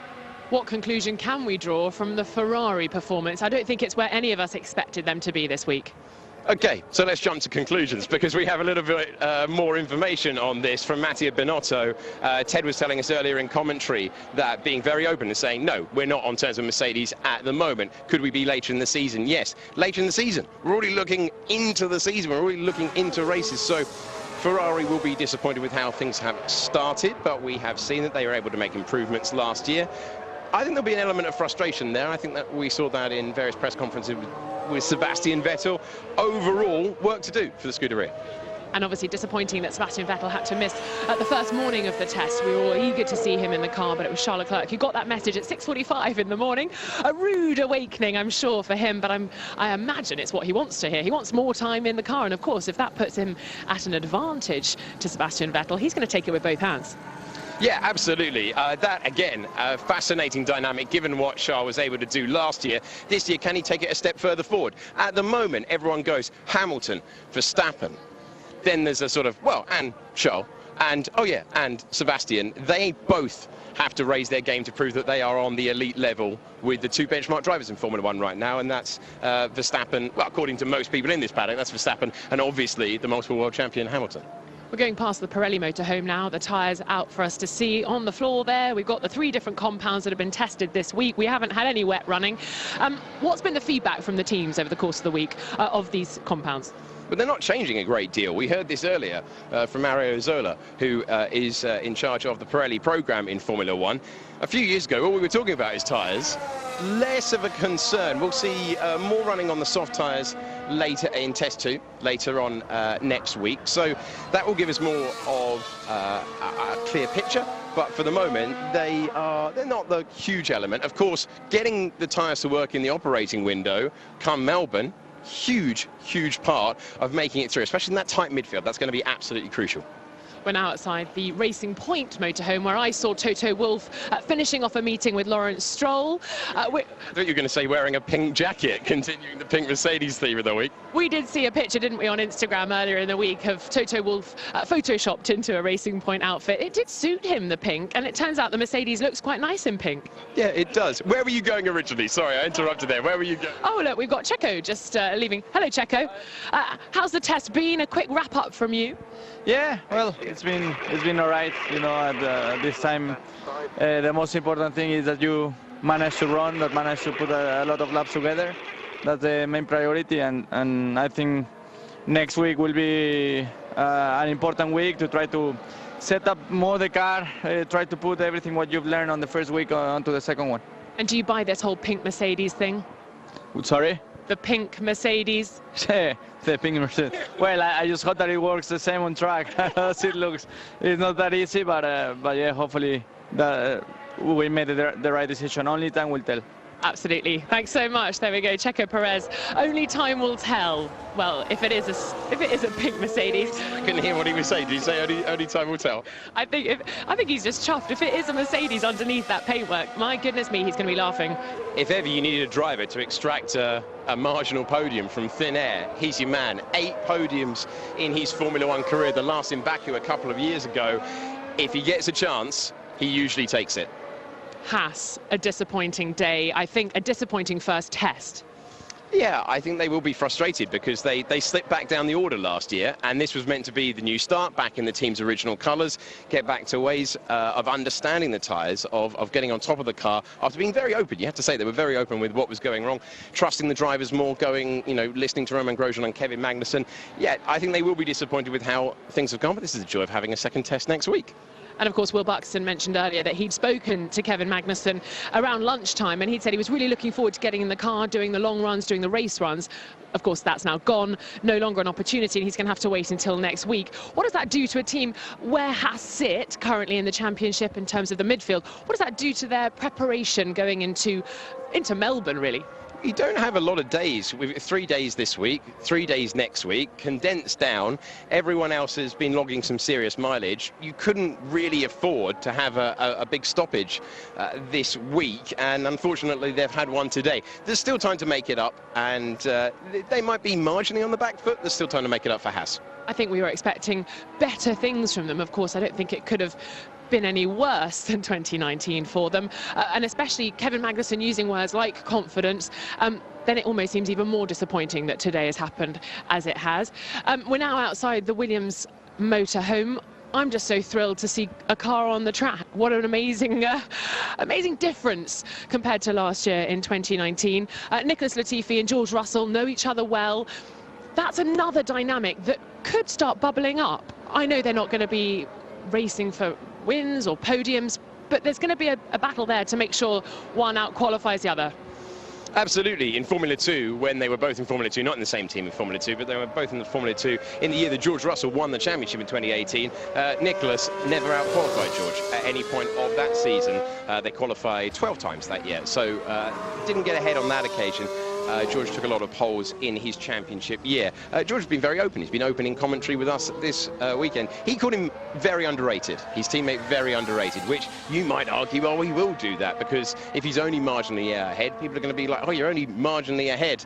Speaker 6: What conclusion can we draw from the Ferrari performance? I don't think it's where any of us expected them to be this week.
Speaker 2: Okay, so let's jump to conclusions, because we have a little bit more information on this from Mattia Binotto. Ted was telling us earlier in commentary that being very open and saying, no, we're not on terms with Mercedes at the moment. Could we be later in the season? Yes, later in the season. We're already looking into the season. We're already looking into races. So Ferrari will be disappointed with how things have started, but we have seen that they were able to make improvements last year. I think there'll be an element of frustration there. I think that we saw that in various press conferences with Sebastian Vettel. Overall, work to do for the Scuderia.
Speaker 6: And obviously disappointing that Sebastian Vettel had to miss at the first morning of the test. We were all eager to see him in the car, but it was Charles Leclerc who got that message at 6:45 in the morning. A rude awakening, I'm sure, for him, but I imagine it's what he wants to hear. He wants more time in the car, and of course, if that puts him at an advantage to Sebastian Vettel, he's going to take it with both hands.
Speaker 2: Yeah, absolutely. That, again, a fascinating dynamic, given what Charles was able to do last year. This year, can he take it a step further forward? At the moment, everyone goes Hamilton, Verstappen. Then there's a sort of, well, and Charles, and, oh yeah, and Sebastian. They both have to raise their game to prove that they are on the elite level with the two benchmark drivers in Formula One right now, and that's Verstappen, well, according to most people in this paddock, that's Verstappen, and obviously the multiple world champion Hamilton.
Speaker 6: We're going past the Pirelli motorhome now. The tyres out for us to see on the floor there. We've got the 3 different compounds that have been tested this week. We haven't had any wet running. What's been the feedback from the teams over the course of the week of these compounds?
Speaker 2: But they're not changing a great deal. We heard this earlier from Mario Zola, who is in charge of the Pirelli program in Formula One. A few years ago, all we were talking about is tyres. Less of a concern. We'll see more running on the soft tyres later in Test 2, later on next week. So that will give us more of a clear picture. But for the moment, they're not the huge element. Of course, getting the tyres to work in the operating window come Melbourne, huge part of making it through, especially in that tight midfield. That's going to be absolutely crucial.
Speaker 6: We're now outside the Racing Point motorhome, where I saw Toto Wolff finishing off a meeting with Lawrence Stroll. I thought
Speaker 2: you were going to say wearing a pink jacket, continuing the pink Mercedes theme of the week.
Speaker 6: We did see a picture, didn't we, on Instagram earlier in the week of Toto Wolff photoshopped into a Racing Point outfit. It did suit him, the pink, and it turns out the Mercedes looks quite nice in pink.
Speaker 2: Yeah, it does. Where were you going originally? Sorry, I interrupted there. Where were you going?
Speaker 6: Oh, look, we've got Checo just leaving. Hello, Checo. How's the test been? A quick wrap-up from you.
Speaker 11: Yeah, well, it's been all right. You know, at this time, the most important thing is that you manage to run, that manage to put a lot of laps together. That's the main priority, and I think next week will be an important week to try to set up more the car, try to put everything what you've learned on the first week onto the second one.
Speaker 6: And do you buy this whole pink Mercedes thing?
Speaker 11: Sorry?
Speaker 6: The pink Mercedes?
Speaker 11: Yeah, the pink Mercedes. Well, I just hope that it works the same on track as it looks. It's not that easy, but yeah, hopefully we made the right decision. Only time will tell.
Speaker 6: Absolutely. Thanks so much. There we go. Checo Perez. Only time will tell. Well, if it is a pink Mercedes.
Speaker 2: I couldn't hear what he was saying. Did he say only time will tell?
Speaker 6: I think he's just chuffed. If it is a Mercedes underneath that paintwork, my goodness me, he's going to be laughing.
Speaker 2: If ever you needed a driver to extract a marginal podium from thin air, he's your man. 8 podiums in his Formula One career, the last in Baku a couple of years ago. If he gets a chance, he usually takes it.
Speaker 6: Haas, a disappointing day. I think a disappointing first test.
Speaker 2: Yeah, I think they will be frustrated because they slipped back down the order last year, and this was meant to be the new start, back in the team's original colours, get back to ways of understanding the tyres, of getting on top of the car after being very open. You have to say they were very open with what was going wrong, trusting the drivers more, going, listening to Romain Grosjean and Kevin Magnussen. Yeah, I think they will be disappointed with how things have gone, but this is the joy of having a second test next week.
Speaker 6: And of course, Will Buxton mentioned earlier that he'd spoken to Kevin Magnussen around lunchtime, and he'd said he was really looking forward to getting in the car, doing the long runs, doing the race runs. Of course, that's now gone, no longer an opportunity, and he's going to have to wait until next week. What does that do to a team where Haas sit currently in the championship in terms of the midfield? What does that do to their preparation going into Melbourne, really?
Speaker 2: You don't have a lot of days. We've 3 days this week, 3 days next week, condensed down. Everyone else has been logging some serious mileage. You couldn't really afford to have a big stoppage this week, and unfortunately they've had one today. There's still time to make it up, and they might be marginally on the back foot. There's still time to make it up for Haas.
Speaker 6: I think we were expecting better things from them. Of course, I don't think it could have been any worse than 2019 for them, and especially Kevin Magnussen using words like confidence. Then it almost seems even more disappointing that today has happened as it has. We're now outside the Williams motorhome. I'm just so thrilled to see a car on the track. What an amazing difference compared to last year in 2019. Nicholas Latifi and George Russell know each other well. That's another dynamic that could start bubbling up. I know they're not going to be racing for wins or podiums, but there's going to be a battle there to make sure one out-qualifies the other.
Speaker 2: Absolutely. In Formula 2, when they were both in Formula 2, not in the same team in Formula 2, but they were both in the Formula 2 in the year that George Russell won the championship in 2018, Nicholas never out-qualified George at any point of that season. They qualified 12 times that year, so didn't get ahead on that occasion. George took a lot of poles in his championship year. George has been very open. He's been open in commentary with us this weekend. He called him very underrated, his teammate very underrated, which you might argue, well, he will do that, because if he's only marginally ahead, people are going to be like, oh, you're only marginally ahead.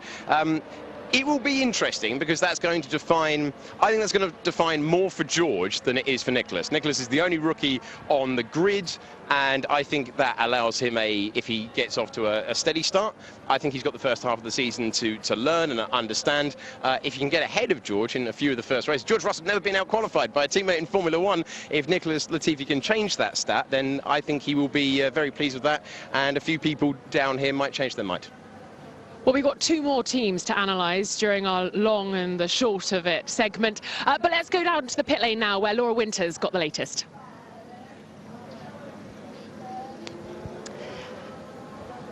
Speaker 2: It will be interesting, because that's going to define, I think that's going to define more for George than it is for Nicholas. Nicholas is the only rookie on the grid, and I think that allows him if he gets off to a steady start, I think he's got the first half of the season to learn and understand. If he can get ahead of George in a few of the first races, George Russell never been out-qualified by a teammate in Formula 1. If Nicholas Latifi can change that stat, then I think he will be very pleased with that, and a few people down here might change their mind.
Speaker 6: Well, we've got two more teams to analyse during our long and the short of it segment. But let's go down to the pit lane now, where Laura Winters got the latest.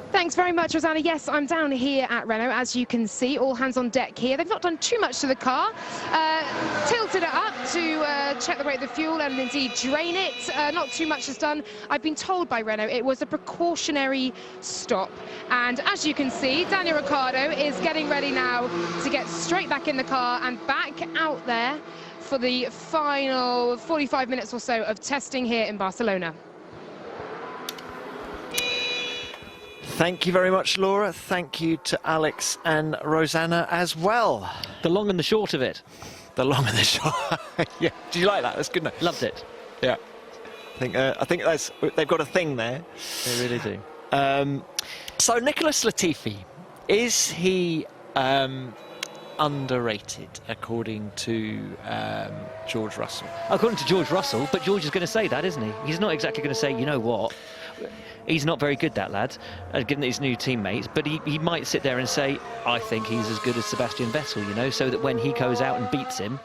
Speaker 4: Thanks very much, Rosanna. Yes, I'm down here at Renault, as you can see, all hands on deck here. They've not done too much to the car. Tilted it up to check the rate of the fuel and indeed drain it. Not too much is done. I've been told by Renault it was a precautionary stop. And as you can see, Daniel Ricciardo is getting ready now to get straight back in the car and back out there for the final 45 minutes or so of testing here in Barcelona.
Speaker 3: Thank you very much, Laura. Thank you to Alex and Rosanna as well.
Speaker 7: The long and the short of it.
Speaker 3: The long and the short. Yeah. Did you like that? That's good enough.
Speaker 7: Loved it.
Speaker 3: Yeah. I think that's, they've got a thing there.
Speaker 7: They really do.
Speaker 3: So Nicholas Latifi, is he underrated according to George Russell?
Speaker 7: According to George Russell, but George is going to say that, isn't he? He's not exactly going to say, you know what, he's not very good, that lad, given his new teammates, but he might sit there and say, I think he's as good as Sebastian Vettel, you know, so that when he goes out and beats him,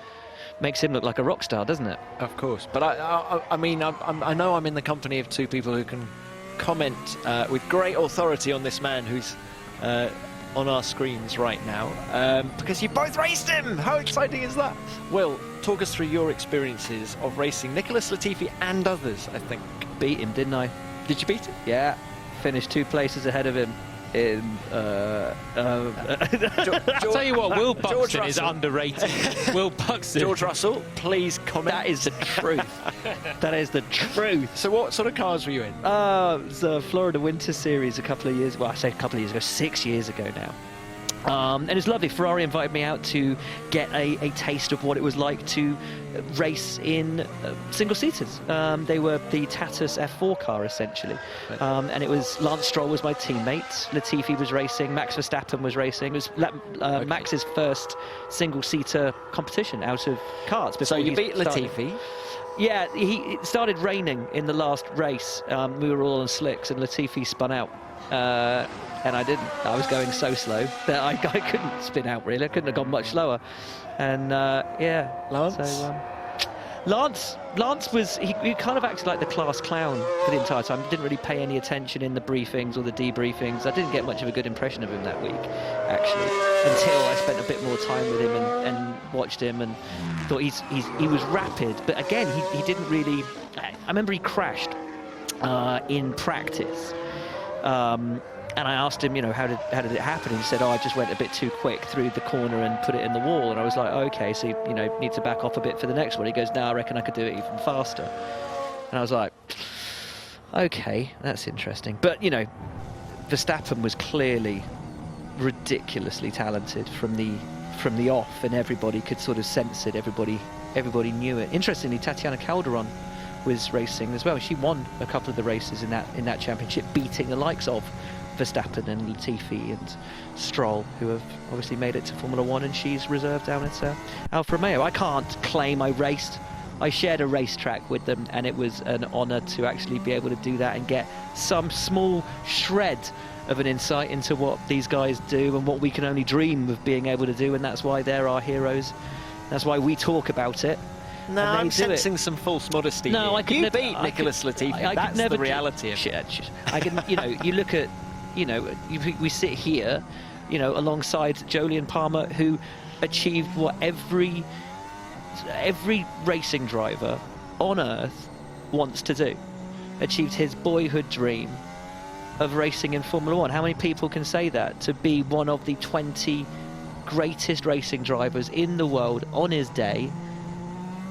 Speaker 7: makes him look like a rock star, doesn't it?
Speaker 3: Of course. But I mean, I know I'm in the company of two people who can comment with great authority on this man who's on our screens right now, because you both raced him. How exciting is that? Will, talk us through your experiences of racing Nicholas Latifi and others. I think
Speaker 7: beat him, didn't I?
Speaker 3: Did you beat him?
Speaker 7: Yeah, finished 2 places ahead of him in
Speaker 10: I'll tell you what, Will Buxton is underrated. Will Buxton.
Speaker 3: George Russell, please comment.
Speaker 7: That is the truth. That is the truth.
Speaker 3: So what sort of cars were you in?
Speaker 7: It was the Florida Winter Series a couple of years, well, I say a couple of years ago, 6 years ago now. And it's lovely. Ferrari invited me out to get a taste of what it was like to race in single-seaters. They were the Tatus F4 car, essentially. And it was Lance Stroll was my teammate. Latifi was racing. Max Verstappen was racing. It was Max's first single-seater competition out of karts.
Speaker 3: So you beat Latifi?
Speaker 7: Yeah, it started raining in the last race. We were all on slicks, and Latifi spun out. And I didn't. I was going so slow that I couldn't spin out, really. I couldn't have gone much slower. And yeah,
Speaker 3: Lance?
Speaker 7: So, Lance was, he kind of acted like the class clown for the entire time. Didn't really pay any attention in the briefings or the debriefings. I didn't get much of a good impression of him that week, actually, until I spent a bit more time with him and watched him and thought he was rapid. But again, he didn't really, I remember he crashed in practice. And I asked him, you know, how did it happen? And he said, oh, I just went a bit too quick through the corner and put it in the wall. And I was like, okay, so you know, need to back off a bit for the next one. He goes, no, I reckon I could do it even faster. And I was like, okay, that's interesting. But, you know, Verstappen was clearly ridiculously talented from the off, and everybody could sort of sense it. Everybody knew it. Interestingly, Tatiana Calderon was racing as well. She won a couple of the races in that championship, beating the likes of Verstappen and Latifi and Stroll, who have obviously made it to Formula One, and she's reserved down at Alfa Romeo. I can't claim I raced. I shared a racetrack with them, and it was an honour to actually be able to do that and get some small shred of an insight into what these guys do and what we can only dream of being able to do, and that's why they're our heroes. That's why we talk about it.
Speaker 3: No, I'm sensing some false modesty. No,
Speaker 7: I could
Speaker 3: you beat Nicholas Latifi. That's the reality of it.
Speaker 7: I can, you know, you look at, you know, we sit here, you know, alongside Jolyon Palmer, who achieved what every racing driver on earth wants to do. Achieved his boyhood dream of racing in Formula One. How many people can say that? To be one of the 20 greatest racing drivers in the world on his day.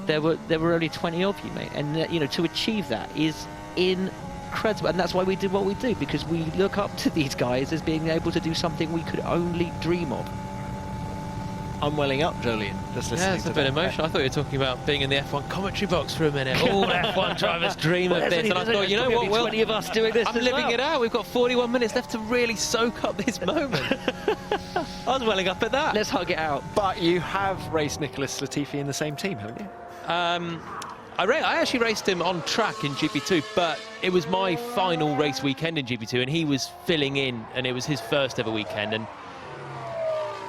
Speaker 7: There were only 20 of you, mate, and you know, to achieve that is incredible, and that's why we do what we do, because we look up to these guys as being able to do something we could only dream of.
Speaker 3: I'm welling up, Jolyon, just listening to that.
Speaker 10: Yeah, it's a bit emotional. I thought you were talking about being in the F1 commentary box for a minute. All F1 drivers dream of this, and I thought, you know what, Will,
Speaker 7: 20 of us doing this.
Speaker 10: I'm living it out. We've got 41 minutes left to really soak up this moment. I was welling up at that.
Speaker 7: Let's hug it out.
Speaker 3: But you have raced Nicholas Latifi in the same team, haven't you?
Speaker 10: I actually raced him on track in GP2, but it was my final race weekend in GP2, and he was filling in, and it was his first ever weekend, and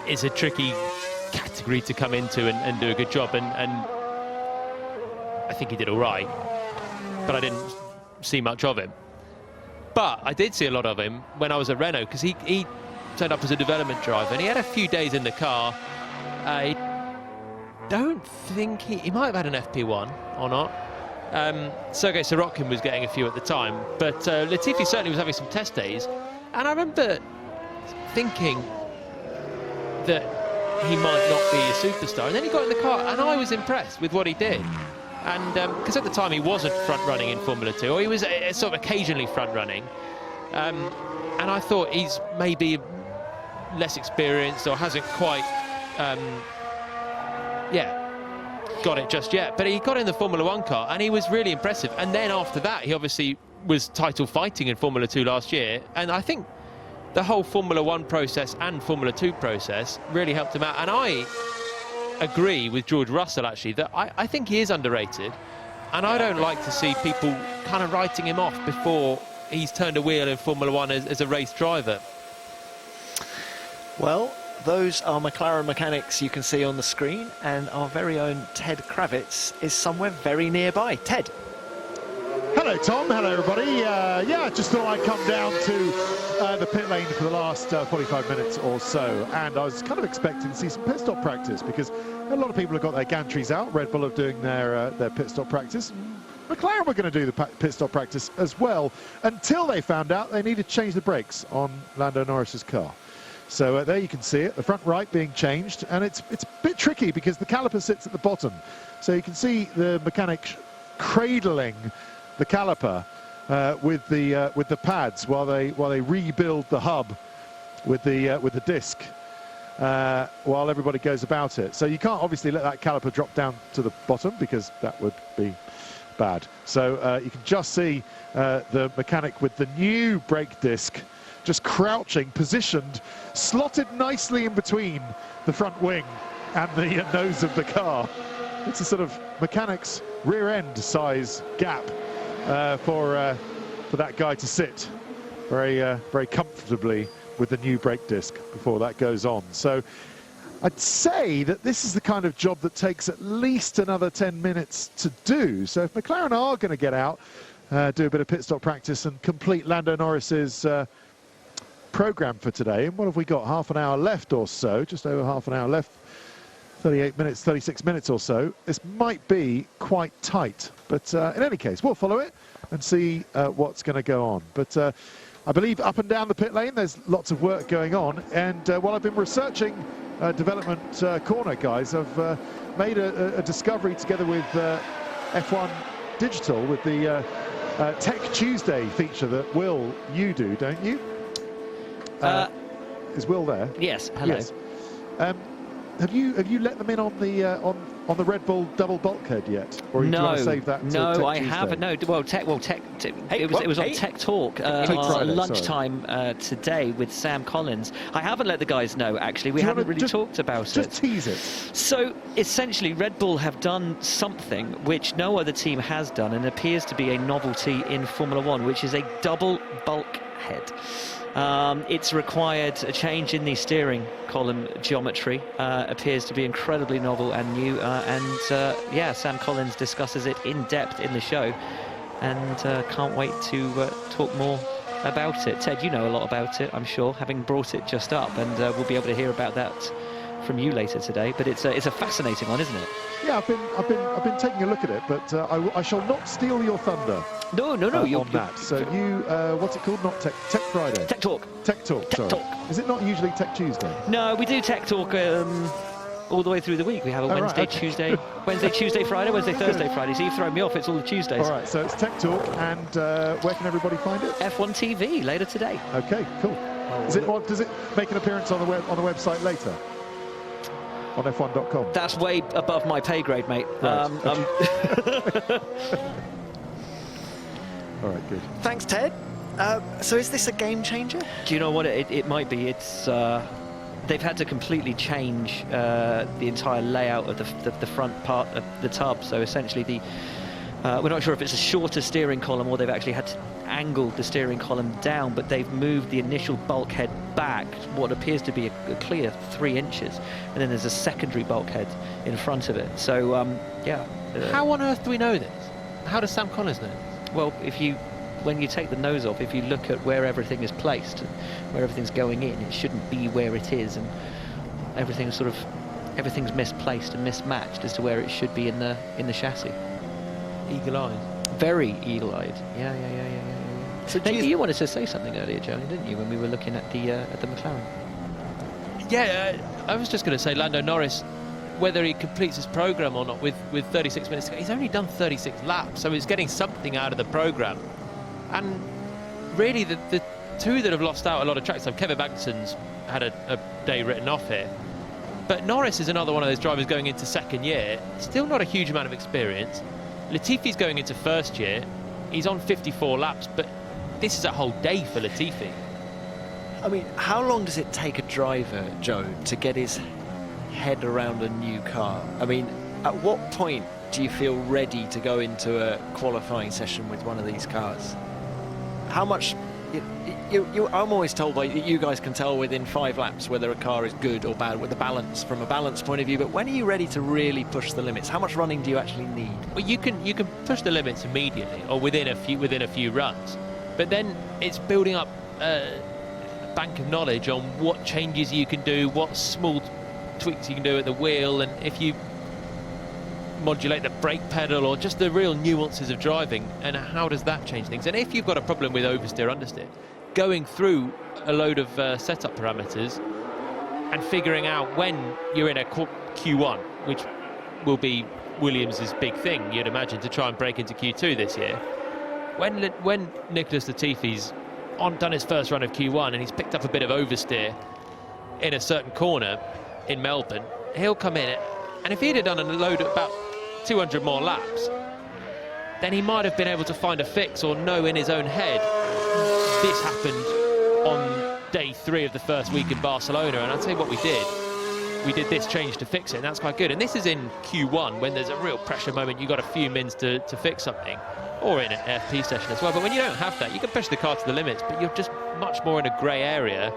Speaker 10: it's a tricky category to come into and do a good job, and I think he did all right, but I didn't see much of him. But I did see a lot of him when I was at Renault, because he turned up as a development driver, and he had a few days in the car. Don't think he might have had an FP1 or not. Sergei Sorokin was getting a few at the time, but Latifi certainly was having some test days, and I remember thinking that he might not be a superstar, and then he got in the car and I was impressed with what he did, and because at the time he wasn't front running in Formula 2, or he was sort of occasionally front running, and I thought he's maybe less experienced or hasn't quite got it just yet, but he got in the Formula 1 car and he was really impressive. And then after that, he obviously was title fighting in Formula 2 last year, and I think the whole Formula 1 process and Formula 2 process really helped him out. And I agree with George Russell, actually, that I think he is underrated, and I don't like to see people kind of writing him off before he's turned a wheel in Formula 1 as a race driver.
Speaker 3: Well, those are McLaren mechanics you can see on the screen, and our very own Ted Kravitz is somewhere very nearby. Ted.
Speaker 12: Hello, Tom. Hello, everybody. Yeah, just thought I'd come down to the pit lane for the last 45 minutes or so, and I was kind of expecting to see some pit stop practice, because a lot of people have got their gantries out. Red Bull are doing their pit stop practice. McLaren were going to do the pit stop practice as well, until they found out they needed to change the brakes on Lando Norris's car. So there you can see it, the front right being changed, and it's a bit tricky because the caliper sits at the bottom. So you can see the mechanic cradling the caliper with the pads while they rebuild the hub with the disc. while everybody goes about it. So you can't obviously let that caliper drop down to the bottom because that would be bad. So you can just see the mechanic with the new brake disc just crouching, positioned, slotted nicely in between the front wing and the nose of the car. It's a sort of mechanic's rear end size gap for that guy to sit very comfortably with the new brake disc before that goes on. So I'd say that this is the kind of job that takes at least another 10 minutes to do. So if McLaren are going to get out, do a bit of pit stop practice and complete Lando Norris's program for today, and what have we got, half an hour left or so, just over half an hour left, 38 minutes, 36 minutes or so. This might be quite tight, but in any case, we'll follow it and see what's going to go on. But I believe up and down the pit lane, there's lots of work going on. And while I've been researching Development Corner, guys, I've made a discovery together with F1 Digital with the Tech Tuesday feature that, Will, you do, don't you? Is Will there?
Speaker 7: Yes, hello.
Speaker 12: Yes. Have you let them in on the Red Bull double bulkhead yet, or do you want to save that till
Speaker 7: No, I
Speaker 12: Tech
Speaker 7: haven't. No, well, it was on Tech Talk lunchtime today with Sam Collins. I haven't let the guys know, actually. We haven't really talked about it.
Speaker 12: Just tease it.
Speaker 7: So essentially, Red Bull have done something which no other team has done, and appears to be a novelty in Formula One, which is a double bulkhead. It's required a change in the steering column geometry. Appears to be incredibly novel and new, yeah, Sam Collins discusses it in depth in the show, and can't wait to talk more about it. Ted, you know a lot about it, I'm sure, having brought it just up, and we'll be able to hear about that from you later today. But it's a fascinating one, isn't it?
Speaker 12: Yeah, I've been taking a look at it, but I shall not steal your thunder.
Speaker 7: No.
Speaker 12: On that. So you, what's it called? Not Tech Friday.
Speaker 7: Tech Talk.
Speaker 12: Tech Talk. Sorry. Is it not usually Tech Tuesday?
Speaker 7: No, we do Tech Talk all the way through the week. We have a Wednesday,
Speaker 12: right, okay.
Speaker 7: Tuesday, Tuesday, Friday, Wednesday, Thursday, Friday. So you've thrown me off. It's all the Tuesdays.
Speaker 12: All right. So it's Tech Talk, and where can everybody find it?
Speaker 7: F1 TV later today.
Speaker 12: Okay, cool. Does it make an appearance on the website later? On F1.com.
Speaker 7: That's way above my pay grade, mate.
Speaker 12: Right. All right, good.
Speaker 3: Thanks, Ted. So is this a game changer?
Speaker 7: Do you know what it might be? It's they've had to completely change the entire layout of the front part of the tub. So essentially, we're not sure if it's a shorter steering column or they've actually had to angle the steering column down, but they've moved the initial bulkhead back what appears to be a clear 3 inches, and then there's a secondary bulkhead in front of it. So yeah.
Speaker 10: How on earth do we know this? How does Sam Collins know this?
Speaker 7: Well, when you take the nose off, if you look at where everything is placed, where everything's going in, it shouldn't be where it is, and everything's misplaced and mismatched as to where it should be in the chassis.
Speaker 10: Eagle-eyed.
Speaker 7: Very eagle-eyed. Yeah.
Speaker 3: So
Speaker 7: now, you wanted to say something earlier, Johnny, didn't you, when we were looking at the McLaren?
Speaker 10: Yeah, I was just going to say Lando Norris, whether he completes his program or not with 36 minutes to go, he's only done 36 laps, so he's getting something out of the program. And really, the two that have lost out a lot of track time, Kevin Magnussen's had a day written off here, but Norris is another one of those drivers going into second year, still not a huge amount of experience. Latifi's going into first year, he's on 54 laps, but this is a whole day for Latifi.
Speaker 3: I mean, how long does it take a driver, Joe, to get his head around a new car? I mean, at what point do you feel ready to go into a qualifying session with one of these cars? How much... I'm always told by you guys can tell within 5 laps whether a car is good or bad with the balance, from a balance point of view, but when are you ready to really push the limits? How much running do you actually need?
Speaker 10: Well, you can push the limits immediately or within a few runs, but then it's building up a bank of knowledge on what changes you can do, what small tweaks you can do at the wheel, and if you modulate the brake pedal, or just the real nuances of driving, and how does that change things. And if you've got a problem with oversteer, understeer, going through a load of setup parameters and figuring out when you're in a Q1, which will be Williams' big thing, you'd imagine, to try and break into Q2 this year. When Nicholas Latifi's done his first run of Q1 and he's picked up a bit of oversteer, in a certain corner in Melbourne, he'll come in, and if he'd have done a load of about 200 more laps, then he might have been able to find a fix or know in his own head this happened on day 3 of the first week in Barcelona. And I'll tell you what we did this change to fix it, and that's quite good. And this is in Q1 when there's a real pressure moment, you've got a few mins to fix something, or in an FP session as well. But when you don't have that, you can push the car to the limits, but you're just much more in a grey area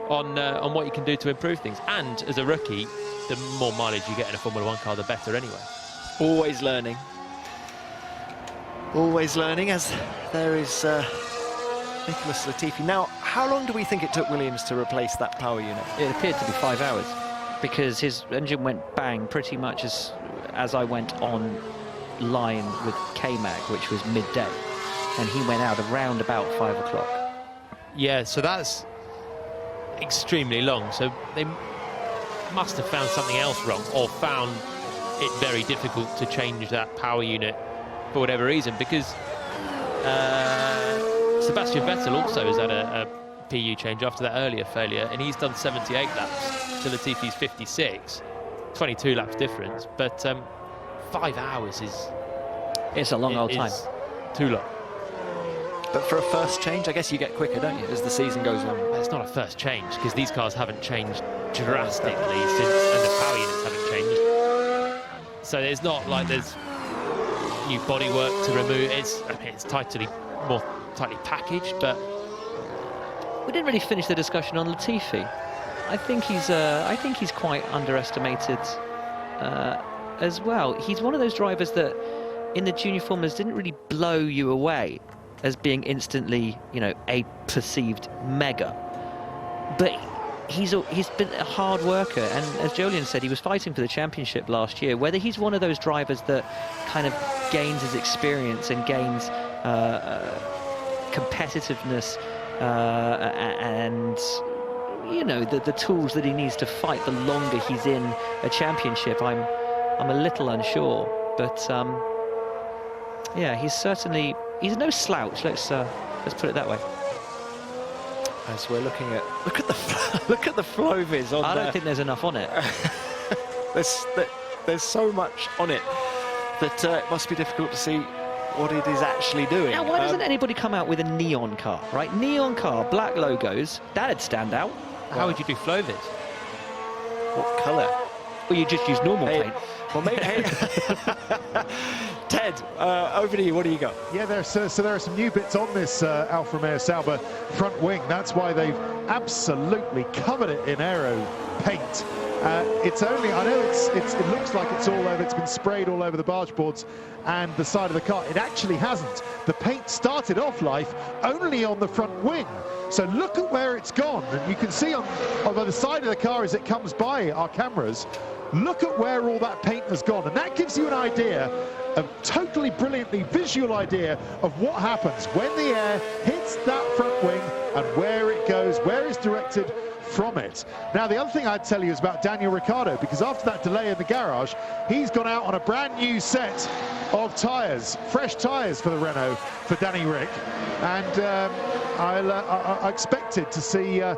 Speaker 10: on what you can do to improve things. And as a rookie, the more mileage you get in a Formula 1 car, the better anyway.
Speaker 3: Always learning. Always learning, as there is Nicholas Latifi. Now, how long do we think it took Williams to replace that power unit?
Speaker 7: It appeared to be 5 hours, because his engine went bang pretty much as I went on line with K-Mag, which was midday, and he went out around about 5 o'clock.
Speaker 10: Yeah, so that's extremely long. So they must have found something else wrong, or found it very difficult to change that power unit for whatever reason, because Sebastian Vettel also has had a PU change after that earlier failure, and he's done 78 laps to Latifi's 56, 22 laps difference, but 5 hours is...
Speaker 7: It's a long old time.
Speaker 10: Too long.
Speaker 3: But for a first change, I guess you get quicker, don't you, as the season goes on?
Speaker 10: It's not a first change, because these cars haven't changed drastically since, and the power units haven't changed. So it's not like there's new bodywork to remove. It's more tightly packaged, but
Speaker 7: we didn't really finish the discussion on Latifi. I think he's quite underestimated as well. He's one of those drivers that in the junior formulas didn't really blow you away as being instantly, you know, a perceived mega, but he's been a hard worker, and as Jolyon said, he was fighting for the championship last year. Whether he's one of those drivers that kind of gains his experience and gains competitiveness and, you know, the tools that he needs to fight the longer he's in a championship, I'm a little unsure. But yeah, he's no slouch. Let's put it that way.
Speaker 3: As we're looking at, look at the Flovis on.
Speaker 7: I don't think there's enough on it.
Speaker 3: there's so much on it that it must be difficult to see what it is actually doing.
Speaker 7: Now, why doesn't anybody come out with a neon car, right? Neon car, black logos, that'd stand out.
Speaker 10: How would you do Flovis?
Speaker 3: What colour?
Speaker 7: Well, you just use normal paint.
Speaker 3: Well, maybe. Ted, over to you. What do you got?
Speaker 12: Yeah, there are some new bits on this Alfa Romeo Sauber front wing. That's why they've absolutely covered it in aero paint. It's only, I know it looks like it's all over, it's been sprayed all over the barge boards and the side of the car. It actually hasn't. The paint started off life only on the front wing. So look at where it's gone, and you can see on the side of the car as it comes by our cameras, look at where all that paint has gone, and that gives you an idea, a totally brilliantly visual idea of what happens when the air hits that front wing and where it goes, where it's directed from it. Now, the other thing I'd tell you is about Daniel Ricciardo, because after that delay in the garage, he's gone out on a brand new set of tyres, fresh tyres for the Renault, for Danny Ric, and I expected to see a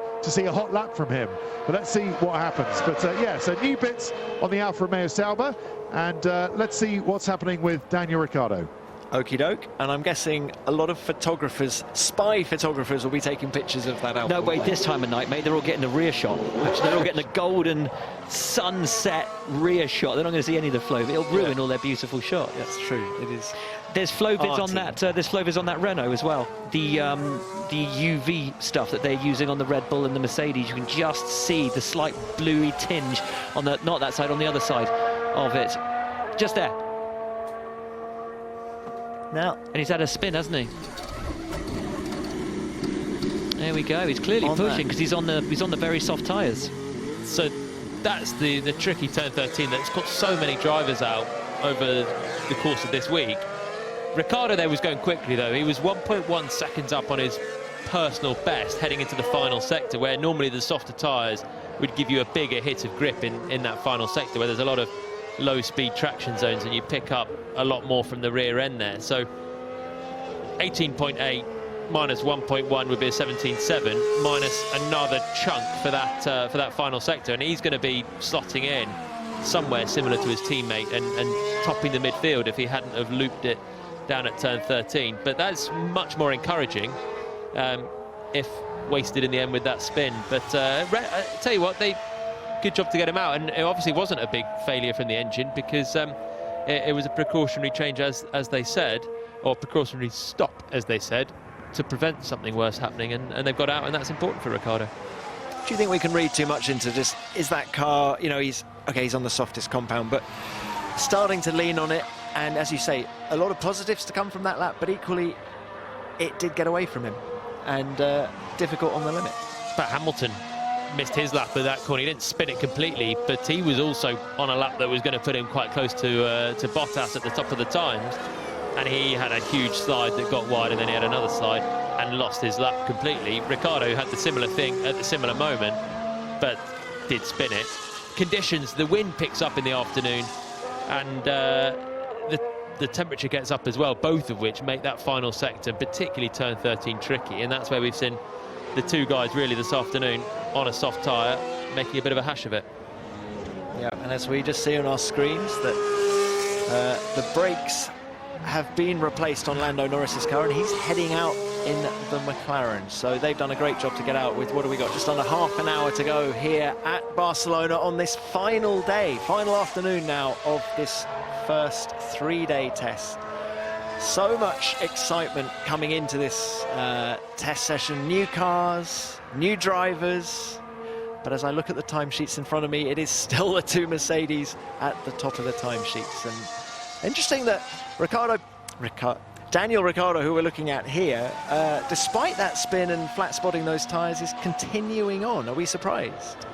Speaker 12: hot lap from him, but let's see what happens. But yeah, so new bits on the Alfa Romeo Sauber, and let's see what's happening with Daniel Ricciardo.
Speaker 3: Okie doke, and I'm guessing a lot of photographers, spy photographers, will be taking pictures of that Alfa.
Speaker 7: No, wait, this time of night, mate, they're all getting a rear shot. Actually, they're all getting a golden sunset rear shot. They're not going to see any of the flow. It'll ruin all their beautiful shots.
Speaker 3: That's true. It is.
Speaker 7: There's Flovids on that. There's Flovids on that Renault as well. The UV stuff that they're using on the Red Bull and the Mercedes. You can just see the slight bluey tinge on the, not that side, on the other side of it. Just there.
Speaker 3: Now,
Speaker 7: and he's had a spin, hasn't he? There we go. He's clearly pushing because he's on the very soft tyres.
Speaker 10: So that's the tricky turn 13 that's got so many drivers out over the course of this week. Ricciardo there was going quickly though. He was 1.1 seconds up on his personal best heading into the final sector, where normally the softer tyres would give you a bigger hit of grip in that final sector, where there's a lot of low-speed traction zones and you pick up a lot more from the rear end there. So 18.8 minus 1.1 would be a 17.7, minus another chunk for that final sector, and he's going to be slotting in somewhere similar to his teammate and topping the midfield if he hadn't have looped it down at turn 13. But that's much more encouraging if wasted in the end with that spin. But tell you what, good job to get him out, and it obviously wasn't a big failure from the engine, because it was a precautionary change, as they said, or precautionary stop, as they said, to prevent something worse happening, and they've got out, and that's important for Ricciardo.
Speaker 3: Do you think we can read too much into just, is that car, you know, he's on the softest compound, but starting to lean on it, and as you say, a lot of positives to come from that lap, but equally it did get away from him, and difficult on the limit.
Speaker 10: But Hamilton missed his lap with that corner. He didn't spin it completely, but he was also on a lap that was going to put him quite close to Bottas at the top of the times, and he had a huge slide that got wide, and then he had another slide and lost his lap completely. Ricciardo had the similar thing at the similar moment, but did spin it. Conditions, the wind picks up in the afternoon, and the temperature gets up as well, both of which make that final sector, particularly turn 13, tricky, and that's where we've seen the two guys really this afternoon on a soft tyre making a bit of a hash of it.
Speaker 3: Yeah, and as we just see on our screens, that the brakes have been replaced on Lando Norris's car, and he's heading out in the McLaren. So they've done a great job to get out with, what do we got, just under half an hour to go here at Barcelona on this final day, final afternoon now of this first 3-day test. So much excitement coming into this test session. New cars, new drivers, but as I look at the timesheets in front of me, it is still the two Mercedes at the top of the timesheets. And interesting that Daniel Ricciardo, who we're looking at here, despite that spin and flat spotting those tyres, is continuing on. Are we surprised?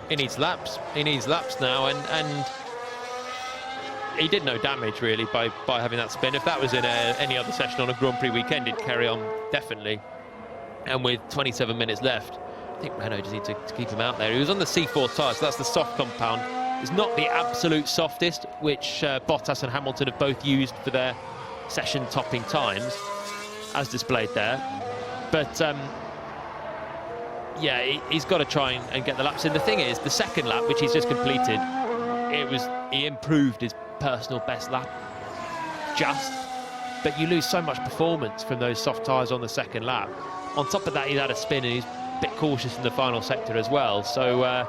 Speaker 10: He needs laps. He needs laps now, and he did no damage really by having that spin. If that was in any other session on a Grand Prix weekend, he'd carry on definitely. And with 27 minutes left, I think Renault just need to keep him out there. He was on the C4 tyre, so that's the soft compound. It's not the absolute softest, which Bottas and Hamilton have both used for their session topping times, as displayed there. But yeah, he's got to try and get the laps in. The thing is, the second lap, which he's just completed, he improved his personal best lap just, but you lose so much performance from those soft tyres on the second lap. On top of that, he's had a spin, and he's a bit cautious in the final sector as well. So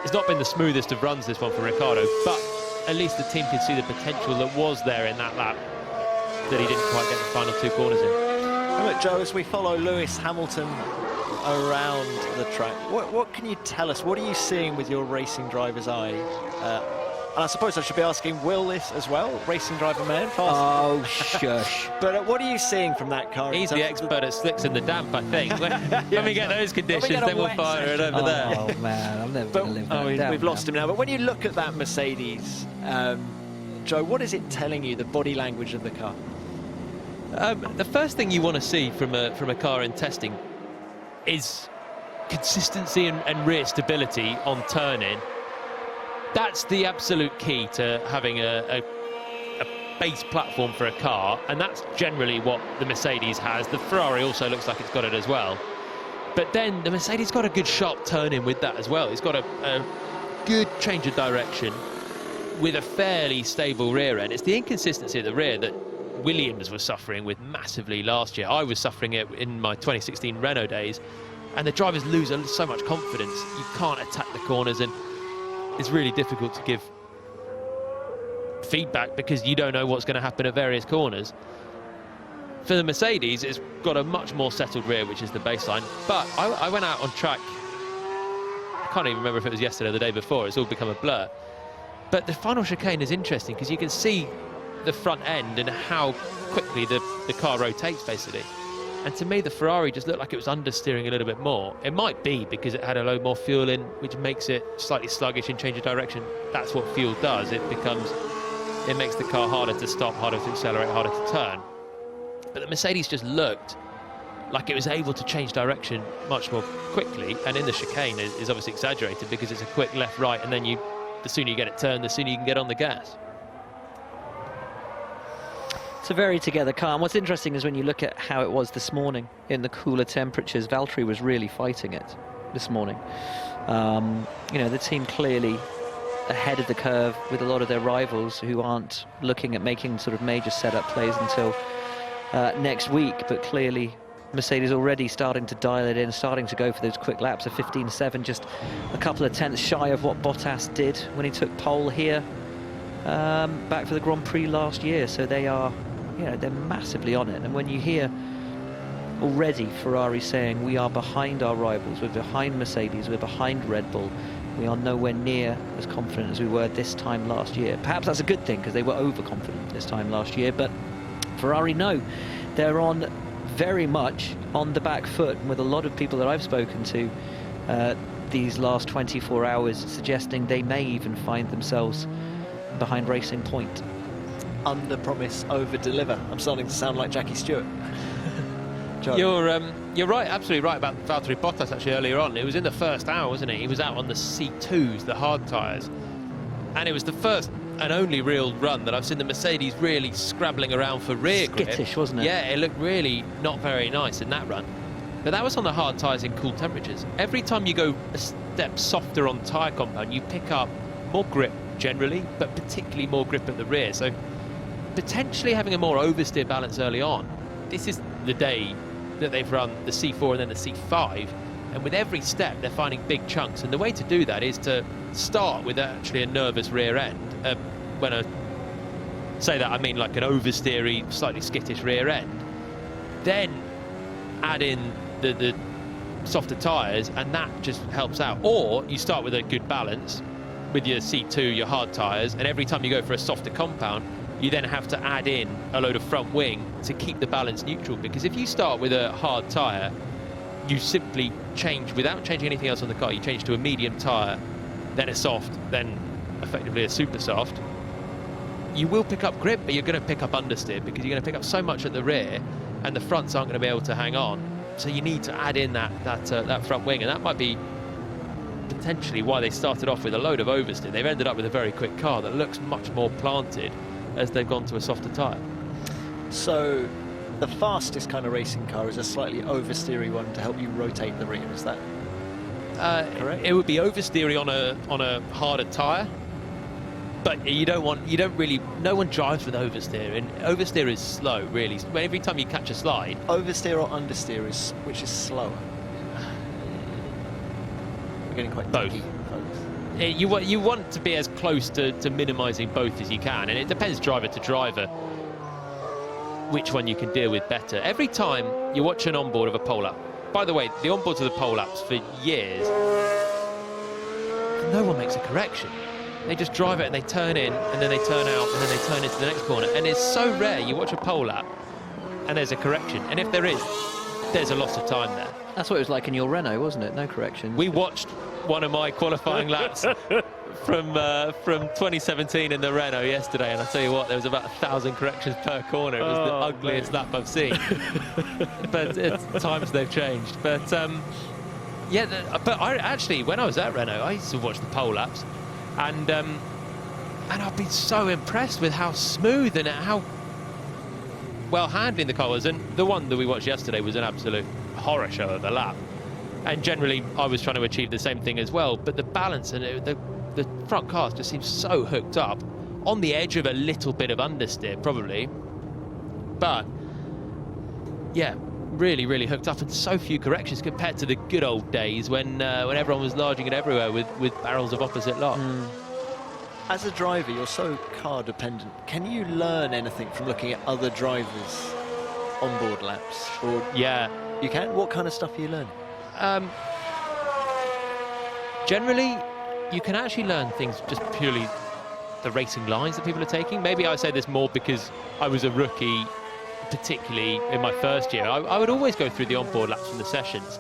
Speaker 10: it's not been the smoothest of runs, this one, for Ricciardo, but at least the team could see the potential that was there in that lap that he didn't quite get the final two corners in.
Speaker 3: And look, Joe, as we follow Lewis Hamilton around the track, what can you tell us? What are you seeing with your racing driver's eye? And I suppose I should be asking Will this as well, racing driver man.
Speaker 7: Oh, shush.
Speaker 3: But what are you seeing from that car?
Speaker 10: He's the expert at slicks in the damp, I think. When we get those conditions, then we'll fire it over there.
Speaker 7: Oh, man, I'm never going to live that down.
Speaker 3: We've lost him now. But when you look at that Mercedes, Joe, what is it telling you, the body language of the car?
Speaker 10: The first thing you want to see from a car in testing is consistency and rear stability on turn-in. That's the absolute key to having a base platform for a car, and that's generally what the Mercedes has. The Ferrari also looks like it's got it as well. But then the Mercedes got a good sharp turn-in with that as well. It's got a good change of direction with a fairly stable rear end. It's the inconsistency at the rear that Williams was suffering with massively last year. I was suffering it in my 2016 Renault days, and the drivers lose so much confidence. You can't attack the corners, and it's really difficult to give feedback because you don't know what's going to happen at various corners. For the Mercedes, it's got a much more settled rear, which is the baseline. But I went out on track, I can't even remember if it was yesterday or the day before, it's all become a blur. But the final chicane is interesting because you can see the front end and how quickly the car rotates, basically. And to me, the Ferrari just looked like it was understeering a little bit more. It might be because it had a load more fuel in, which makes it slightly sluggish and change of direction. That's what fuel does. It makes the car harder to stop, harder to accelerate, harder to turn. But the Mercedes just looked like it was able to change direction much more quickly. And in the chicane is obviously exaggerated because it's a quick left, right, and then the sooner you get it turned, the sooner you can get on the gas.
Speaker 7: It's a very together car. And what's interesting is when you look at how it was this morning in the cooler temperatures, Valtteri was really fighting it this morning. You know, the team clearly ahead of the curve with a lot of their rivals who aren't looking at making sort of major setup plays until next week, but clearly Mercedes already starting to dial it in, starting to go for those quick laps of 15.7, just a couple of tenths shy of what Bottas did when he took pole here back for the Grand Prix last year. So they are, you know, they're massively on it. And when you hear already Ferrari saying we are behind our rivals, we're behind Mercedes, we're behind Red Bull, we are nowhere near as confident as we were this time last year. Perhaps that's a good thing because they were overconfident this time last year, but Ferrari know they're on very much on the back foot, and with a lot of people that I've spoken to these last 24 hours suggesting they may even find themselves behind Racing Point.
Speaker 3: Under promise, over deliver. I'm starting to sound like Jackie Stewart.
Speaker 10: You're right, absolutely right about Valtteri Bottas actually earlier on. It was in the first hour, wasn't it? He was out on the C2s, the hard tyres, and it was the first and only real run that I've seen the Mercedes really scrabbling around for rear grip.
Speaker 7: Skittish, wasn't it?
Speaker 10: Yeah, it looked really not very nice in that run. But that was on the hard tyres in cool temperatures. Every time you go a step softer on tyre compound, you pick up more grip generally, but particularly more grip at the rear. So potentially having a more oversteer balance early on. This is the day that they've run the C4 and then the C5, and with every step they're finding big chunks, and the way to do that is to start with actually a nervous rear end. When I say that, I mean like an oversteery, slightly skittish rear end, then add in the softer tyres, and that just helps out. Or you start with a good balance with your C2, your hard tyres, and every time you go for a softer compound, you then have to add in a load of front wing to keep the balance neutral. Because if you start with a hard tyre, you simply change, without changing anything else on the car, you change to a medium tyre, then a soft, then effectively a super soft. You will pick up grip, but you're going to pick up understeer because you're going to pick up so much at the rear, and the fronts aren't going to be able to hang on. So you need to add in that front wing, and that might be potentially why they started off with a load of oversteer. They've ended up with a very quick car that looks much more planted as they've gone to a softer tyre.
Speaker 3: So the fastest kind of racing car is a slightly oversteery one to help you rotate the rear, is that correct?
Speaker 10: It would be oversteery on a harder tyre, but no one drives with oversteer, and oversteer is slow, really. Every time you catch a slide.
Speaker 3: Oversteer or understeer which is slower? We're getting quite
Speaker 10: both. You want to be as close to minimising both as you can, and it depends driver to driver which one you can deal with better. Every time you watch an onboard of a pole lap, by the way, the onboards of the pole laps for years, no one makes a correction. They just drive it and they turn in, and then they turn out, and then they turn into the next corner. And it's so rare you watch a pole lap and there's a correction, and if there is, there's a loss of time there.
Speaker 7: That's what it was like in your Renault, wasn't it? No correction.
Speaker 10: We watched one of my qualifying laps from 2017 in the Renault yesterday, and I tell you what, there was about 1,000 corrections per corner. It was the ugliest lap I've seen. But times they've changed. But yeah, but I actually, when I was at Renault, I used to watch the pole laps, and I've been so impressed with how smooth and how well handling the car was. And the one that we watched yesterday was an absolute horror show of a lap. And generally, I was trying to achieve the same thing as well. But the balance and the front cars just seems so hooked up, on the edge of a little bit of understeer, probably. But yeah, really, really hooked up, and so few corrections compared to the good old days when everyone was lodging it everywhere with barrels of opposite lock.
Speaker 3: As a driver, you're so car dependent. Can you learn anything from looking at other drivers' onboard laps? Or
Speaker 10: yeah,
Speaker 3: you can. What kind of stuff are you learning?
Speaker 10: Generally, you can actually learn things just purely the racing lines that people are taking. Maybe I say this more because I was a rookie, particularly in my first year. I would always go through the onboard laps from the sessions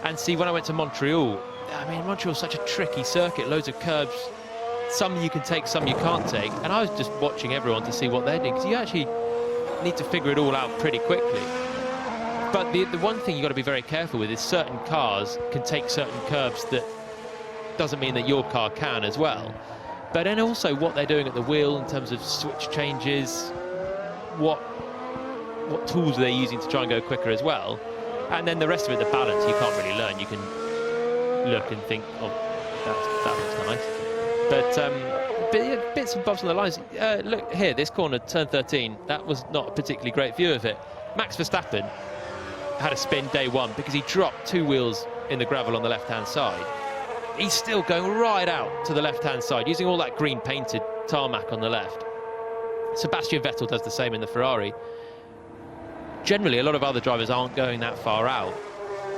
Speaker 10: and see. When I went to Montreal, I mean, Montreal's such a tricky circuit, loads of curves. Some you can take, some you can't take. And I was just watching everyone to see what they're doing, because you actually need to figure it all out pretty quickly. But the one thing you've got to be very careful with is certain cars can take certain curves that doesn't mean that your car can as well. But then also what they're doing at the wheel in terms of switch changes, what tools are they using to try and go quicker as well. And then the rest of it, the balance, you can't really learn. You can look and think, oh, that looks nice. But yeah, bits and bobs on the lines. Look here, this corner, turn 13, that was not a particularly great view of it. Max Verstappen had a spin day one because he dropped 2 wheels in the gravel on the left-hand side. He's still going right out to the left-hand side, using all that green painted tarmac on the left. Sebastian Vettel does the same in the Ferrari. Generally, a lot of other drivers aren't going that far out,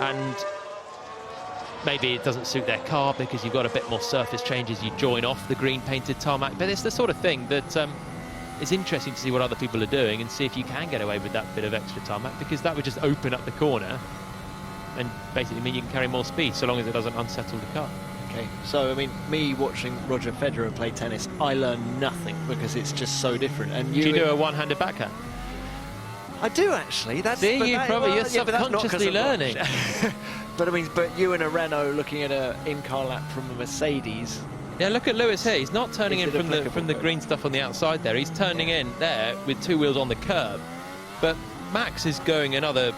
Speaker 10: and maybe it doesn't suit their car because you've got a bit more surface changes, you join off the green painted tarmac, but it's the sort of thing that it's interesting to see what other people are doing and see if you can get away with that bit of extra tarmac, because that would just open up the corner and basically mean you can carry more speed so long as it doesn't unsettle the car.
Speaker 3: Okay, so I mean, me watching Roger Federer play tennis, I learn nothing because it's just so different. And
Speaker 10: do you do a one-handed backhand?
Speaker 3: I do actually. That's
Speaker 10: you're subconsciously learning.
Speaker 3: But I mean, but you in a Renault looking at an in-car lap from a Mercedes.
Speaker 10: Yeah, look at Lewis here. He's not turning in from the green stuff on the outside there. He's turning in there with 2 wheels on the curb. But Max is going another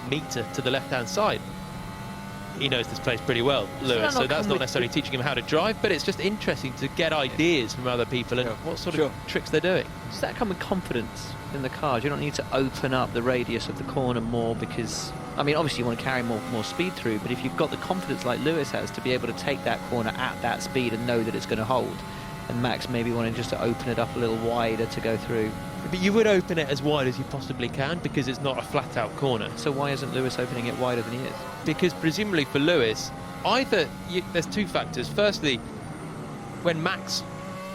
Speaker 10: metre to the left-hand side. He knows this place pretty well, Lewis, so that's not necessarily teaching him how to drive, but it's just interesting to get ideas from other people and what sort of tricks they're doing.
Speaker 7: Does that come with confidence in the car? Do you not need to open up the radius of the corner more because, I mean, obviously you want to carry more speed through, but if you've got the confidence like Lewis has to be able to take that corner at that speed and know that it's going to hold, and Max maybe wanting just to open it up a little wider to go through.
Speaker 10: But you would open it as wide as you possibly can because it's not a flat-out corner.
Speaker 7: So why isn't Lewis opening it wider than he is?
Speaker 10: Because presumably for Lewis, there's 2 factors. Firstly, when Max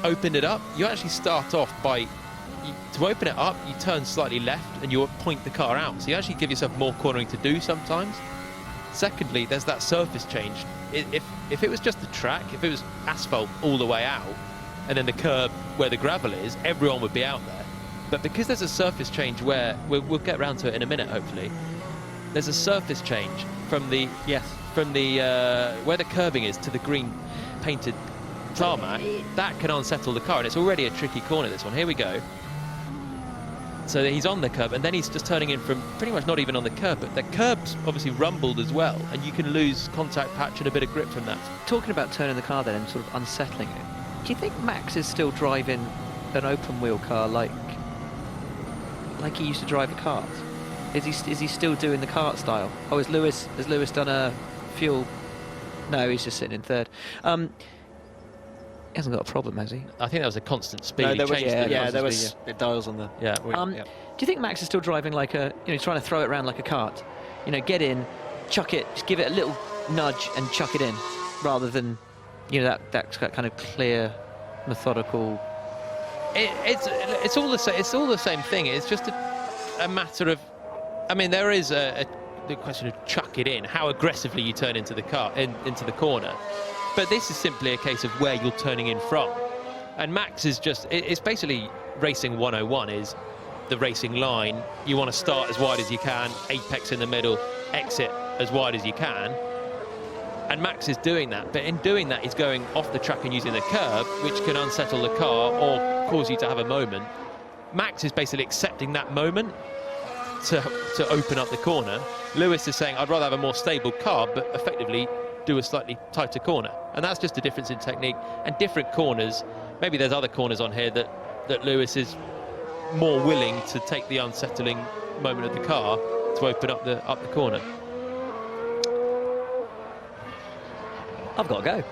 Speaker 10: opened it up, you actually start off by, to open it up, you turn slightly left and you point the car out. So you actually give yourself more cornering to do sometimes. Secondly, there's that surface change. If it was just the track, if it was asphalt all the way out, and then the curb where the gravel is, everyone would be out there. But because there's a surface change where, we'll get round to it in a minute hopefully, there's a surface change from the where the curbing is to the green painted tarmac, that can unsettle the car, and it's already a tricky corner, this one. Here we go. So he's on the curb, and then he's just turning in from pretty much not even on the curb, but the curb's obviously rumbled as well, and you can lose contact patch and a bit of grip from that.
Speaker 7: Talking about turning the car then and sort of unsettling it, do you think Max is still driving an open wheel car like he used to drive a kart? Is he still doing the kart style? Oh, has Lewis done a fuel? No, he's just sitting in third. He hasn't got a problem, has he?
Speaker 10: I think that was a constant speed.
Speaker 3: No, there was it dials on the.
Speaker 10: Yeah.
Speaker 7: Do you think Max is still driving like a, trying to throw it around like a kart? Get in, chuck it, just give it a little nudge and chuck it in, rather than, that kind of clear, methodical.
Speaker 10: It's all the same. It's all the same thing. It's just a matter of. I mean, there is the question of chuck it in, how aggressively you turn into the car, into the corner. But this is simply a case of where you're turning in from. And Max is just, it's basically racing 101 is the racing line. You want to start as wide as you can, apex in the middle, exit as wide as you can. And Max is doing that, but in doing that, he's going off the track and using the curb, which can unsettle the car or cause you to have a moment. Max is basically accepting that moment to open up the corner. Lewis is saying, I'd rather have a more stable car, but effectively do a slightly tighter corner. And that's just a difference in technique and different corners. Maybe there's other corners on here that Lewis is more willing to take the unsettling moment of the car to open up the corner.
Speaker 7: I've got to go.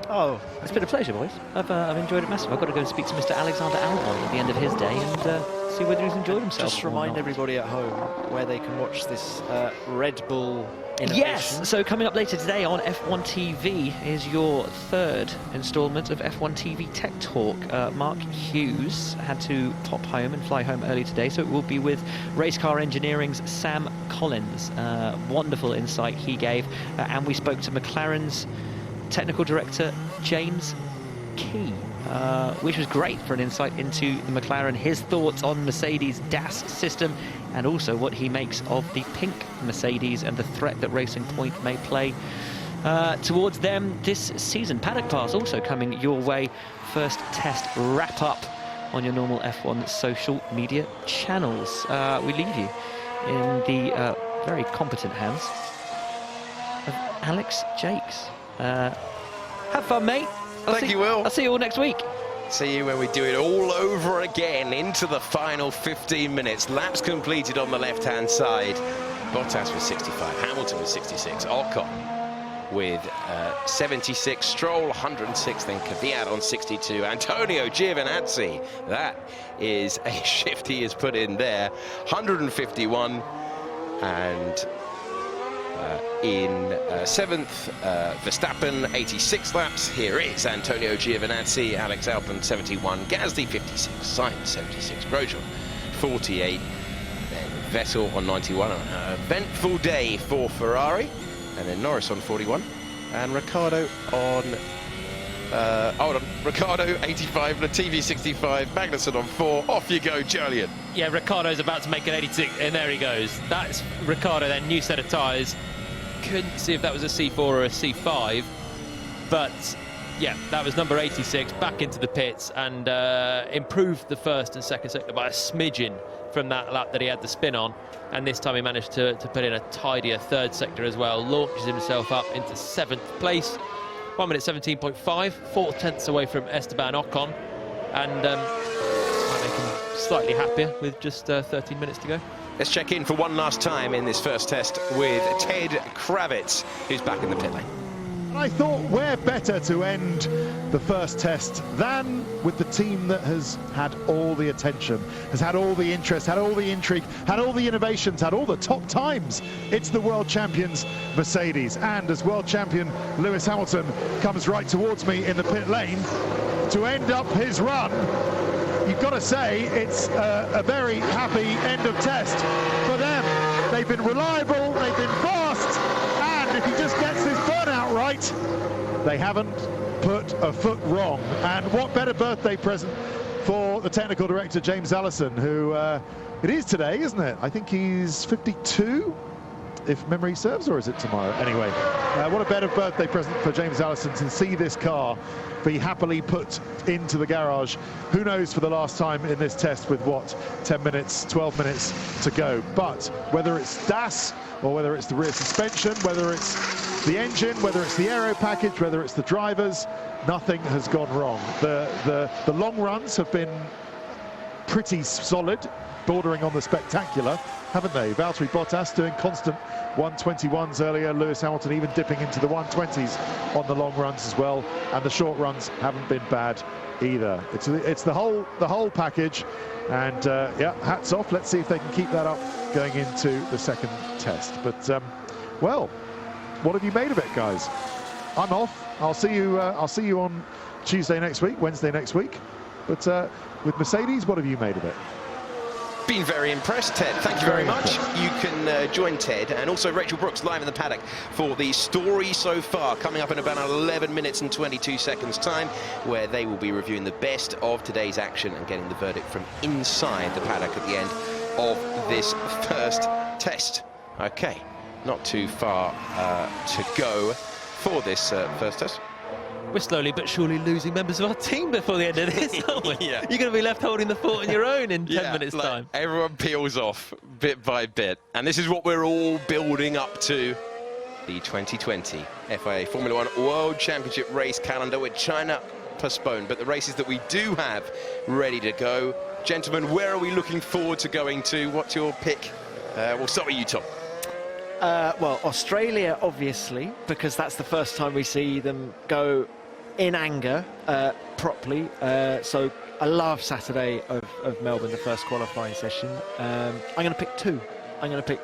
Speaker 3: Oh,
Speaker 7: it's been a pleasure, boys. I've enjoyed it massively. I've got to go and speak to Mr. Alexander Albon at the end of his day and see whether he's enjoyed himself.
Speaker 3: Just remind everybody at home where they can watch this Red Bull innovation.
Speaker 7: Yes, so coming up later today on F1 TV is your 3rd instalment of F1 TV Tech Talk. Mark Hughes had to pop home and fly home early today, so it will be with Race Car Engineering's Sam Collins. Wonderful insight he gave, and we spoke to McLaren's technical director James Key, which was great for an insight into the McLaren, his thoughts on Mercedes' DAS system, and also what he makes of the pink Mercedes and the threat that Racing Point may play towards them this season. Paddock Pass also coming your way. First test wrap-up on your normal F1 social media channels. We leave you in the very competent hands of Alex Jakes. Have fun, mate.
Speaker 2: Thank you, Will.
Speaker 7: I'll see you all next week.
Speaker 2: See you when we do it all over again into the final 15 minutes. Laps completed on the left-hand side. Bottas with 65, Hamilton with 66, Ocon with 76, Stroll 106, then Kvyat on 62, Antonio Giovinazzi, that is a shift he has put in there, 151, and in 7th, Verstappen, 86 laps. Here is Antonio Giovinazzi, Alex Albon, 71, Gasly, 56, Sainz, 76, Grosjean, 48, then Vettel on 91. An eventful day for Ferrari, and then Norris on 41, and Ricciardo on Ricciardo 85, Latifi 65, Magnussen on 4. Off you go, Julian.
Speaker 10: Yeah, Ricciardo's about to make an 86, and there he goes. That's Ricciardo then, new set of tyres. Couldn't see if that was a C4 or a C5, but yeah, that was number 86, back into the pits, and improved the first and second sector by a smidgen from that lap that he had the spin on, and this time he managed to put in a tidier third sector as well, launches himself up into 7th place, 1 minute 17.5, 4 tenths away from Esteban Ocon, and might make him slightly happier with just 13 minutes to go.
Speaker 2: Let's check in for one last time in this first test with Ted Kravitz, who's back in the pit lane.
Speaker 12: I thought where better to end the first test than with the team that has had all the attention, has had all the interest, had all the intrigue, had all the innovations, had all the top times. It's the world champions Mercedes, and as world champion Lewis Hamilton comes right towards me in the pit lane to end up his run. You've got to say it's a very happy end of test for them. They've been reliable, they've been fast, and if he just gets his burnout right, they haven't put a foot wrong. And what better birthday present for the technical director, James Allison, who it is today, isn't it? I think he's 52, if memory serves, or is it tomorrow? Anyway, what a better birthday present for James Allison to see this car be happily put into the garage. Who knows for the last time in this test with what, 10 minutes, 12 minutes to go. But whether it's DAS or whether it's the rear suspension, whether it's the engine, whether it's the aero package, whether it's the drivers, nothing has gone wrong. The long runs have been pretty solid, bordering on the spectacular, haven't they? Valtteri Bottas doing constant 121s earlier, Lewis Hamilton even dipping into the 120s on the long runs as well, and the short runs haven't been bad either. It's the whole package, and yeah, hats off. Let's see if they can keep that up going into the second test. But well, what have you made of it, guys? I'm off. I'll see you on Tuesday next week, Wednesday next week. But with Mercedes, what have you made of it?
Speaker 2: Been very impressed, Ted. Thank you very much. You can join Ted and also Rachel Brooks live in the paddock for the story so far, coming up in about 11 minutes and 22 seconds time, where they will be reviewing the best of today's action and getting the verdict from inside the paddock at the end of this first test. Okay, not too far to go for this first test.
Speaker 10: We're slowly but surely losing members of our team before the end of this, aren't we?
Speaker 2: Yeah.
Speaker 10: You're going to be left holding the fort on your own in 10 minutes' time.
Speaker 2: Everyone peels off bit by bit. And this is what we're all building up to. The 2020 FIA Formula One World Championship race calendar, with China postponed, but the races that we do have ready to go. Gentlemen, where are we looking forward to going to? What's your pick? We'll start with you, Tom.
Speaker 3: Well, Australia, obviously, because that's the first time we see them go in anger properly. So I love Saturday of Melbourne, the first qualifying session. I'm going to pick 2. I'm going to pick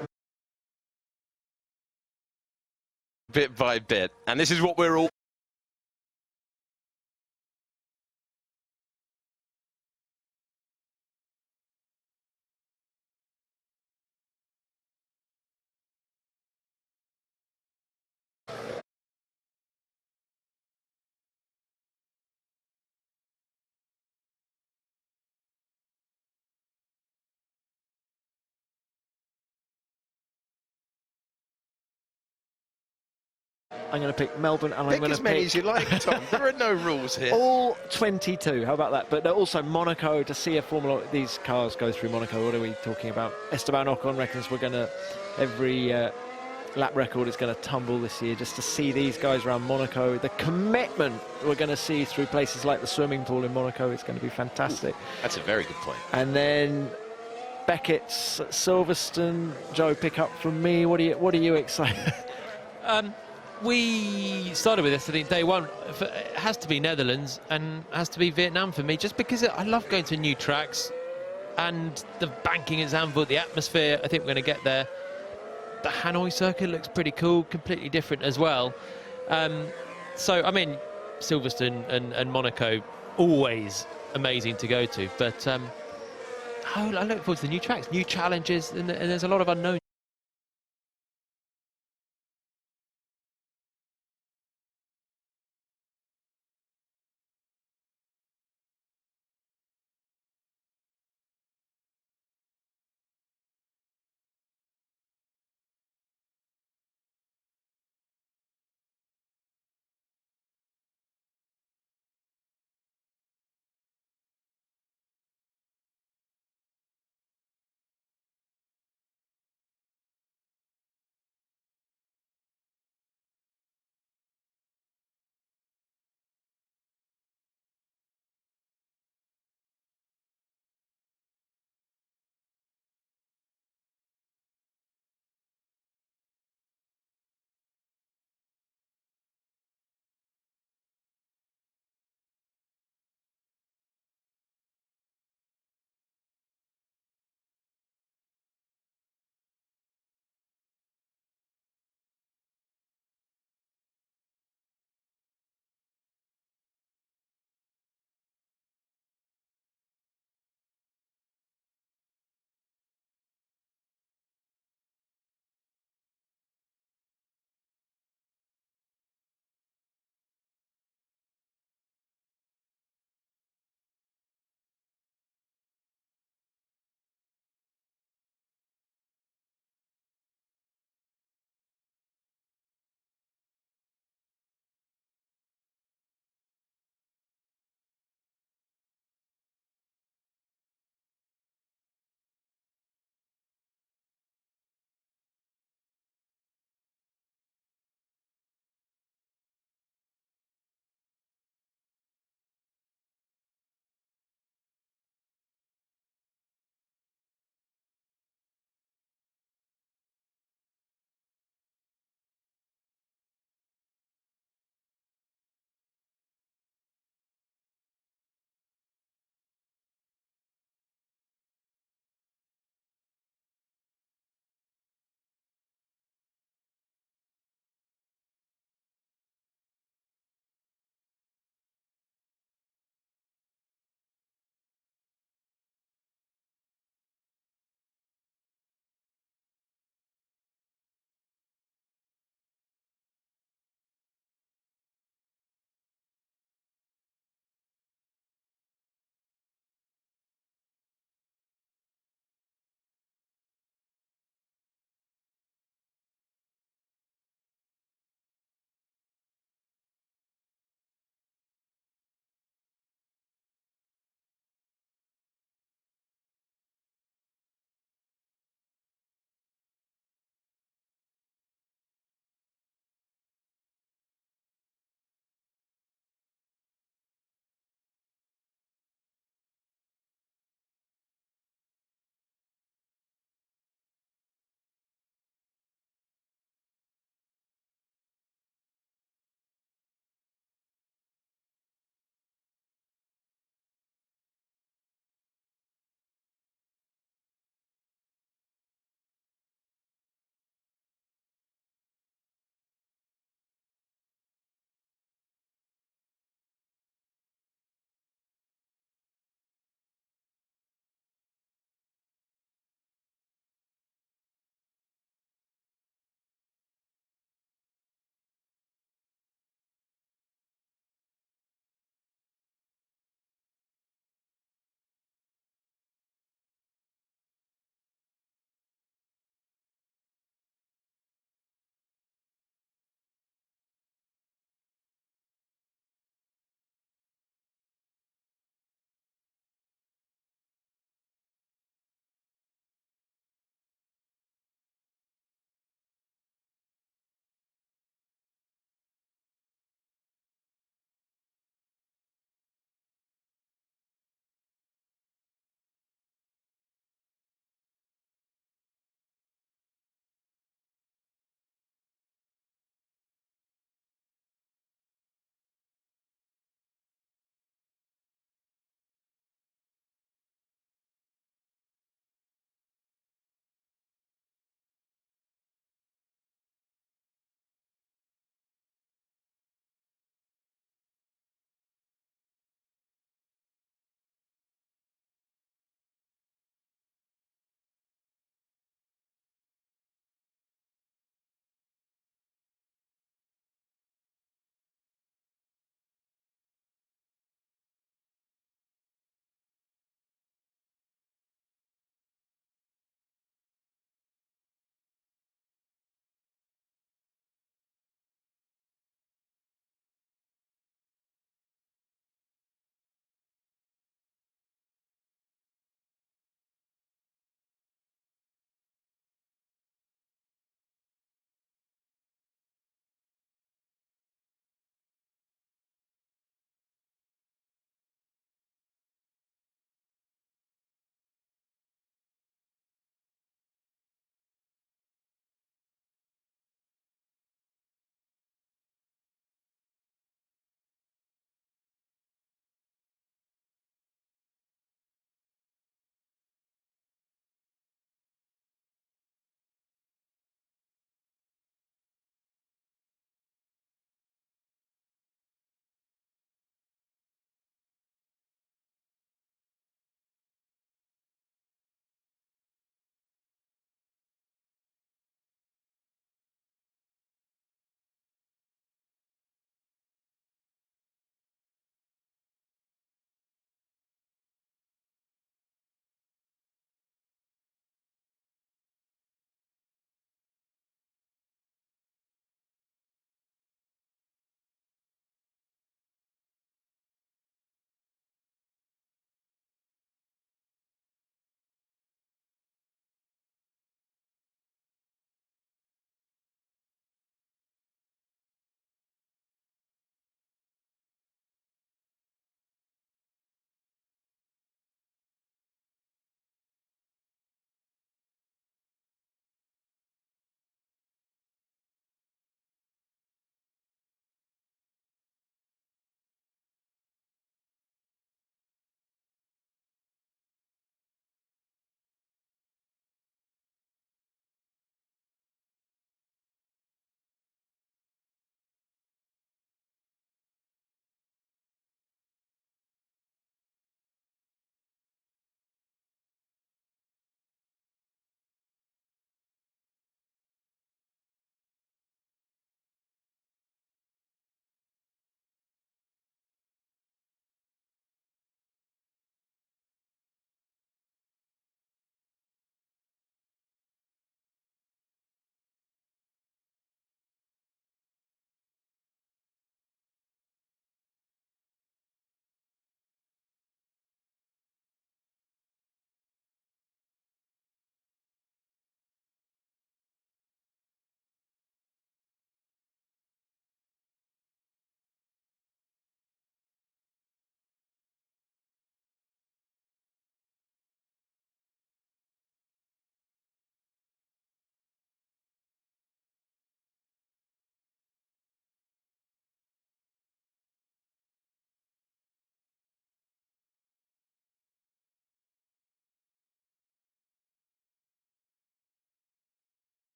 Speaker 2: Bit by bit. And this is what we're all
Speaker 3: I'm going to pick Melbourne, and I'm
Speaker 2: Pick
Speaker 3: going
Speaker 2: as
Speaker 3: to
Speaker 2: many
Speaker 3: pick
Speaker 2: as you like, Tom. There are no rules here.
Speaker 3: all 22. How about that? But also Monaco, to see a Formula, these cars go through Monaco. What are we talking about? Esteban Ocon reckons we're going to, every lap record is going to tumble this year, just to see these guys around Monaco. The commitment we're going to see through places like the swimming pool in Monaco is going to be fantastic.
Speaker 2: That's a very good point.
Speaker 3: And then Beckett's at Silverstone. Joe, pick up from me. What are you excited?
Speaker 10: We started with this, I think, day one. It has to be Netherlands and has to be Vietnam for me, just because I love going to new tracks and the banking at Zandvoort, the atmosphere. I think we're going to get there. The Hanoi circuit looks pretty cool, completely different as well. So, I mean, Silverstone and Monaco, always amazing to go to. But I look forward to the new tracks, new challenges, and there's a lot of unknowns.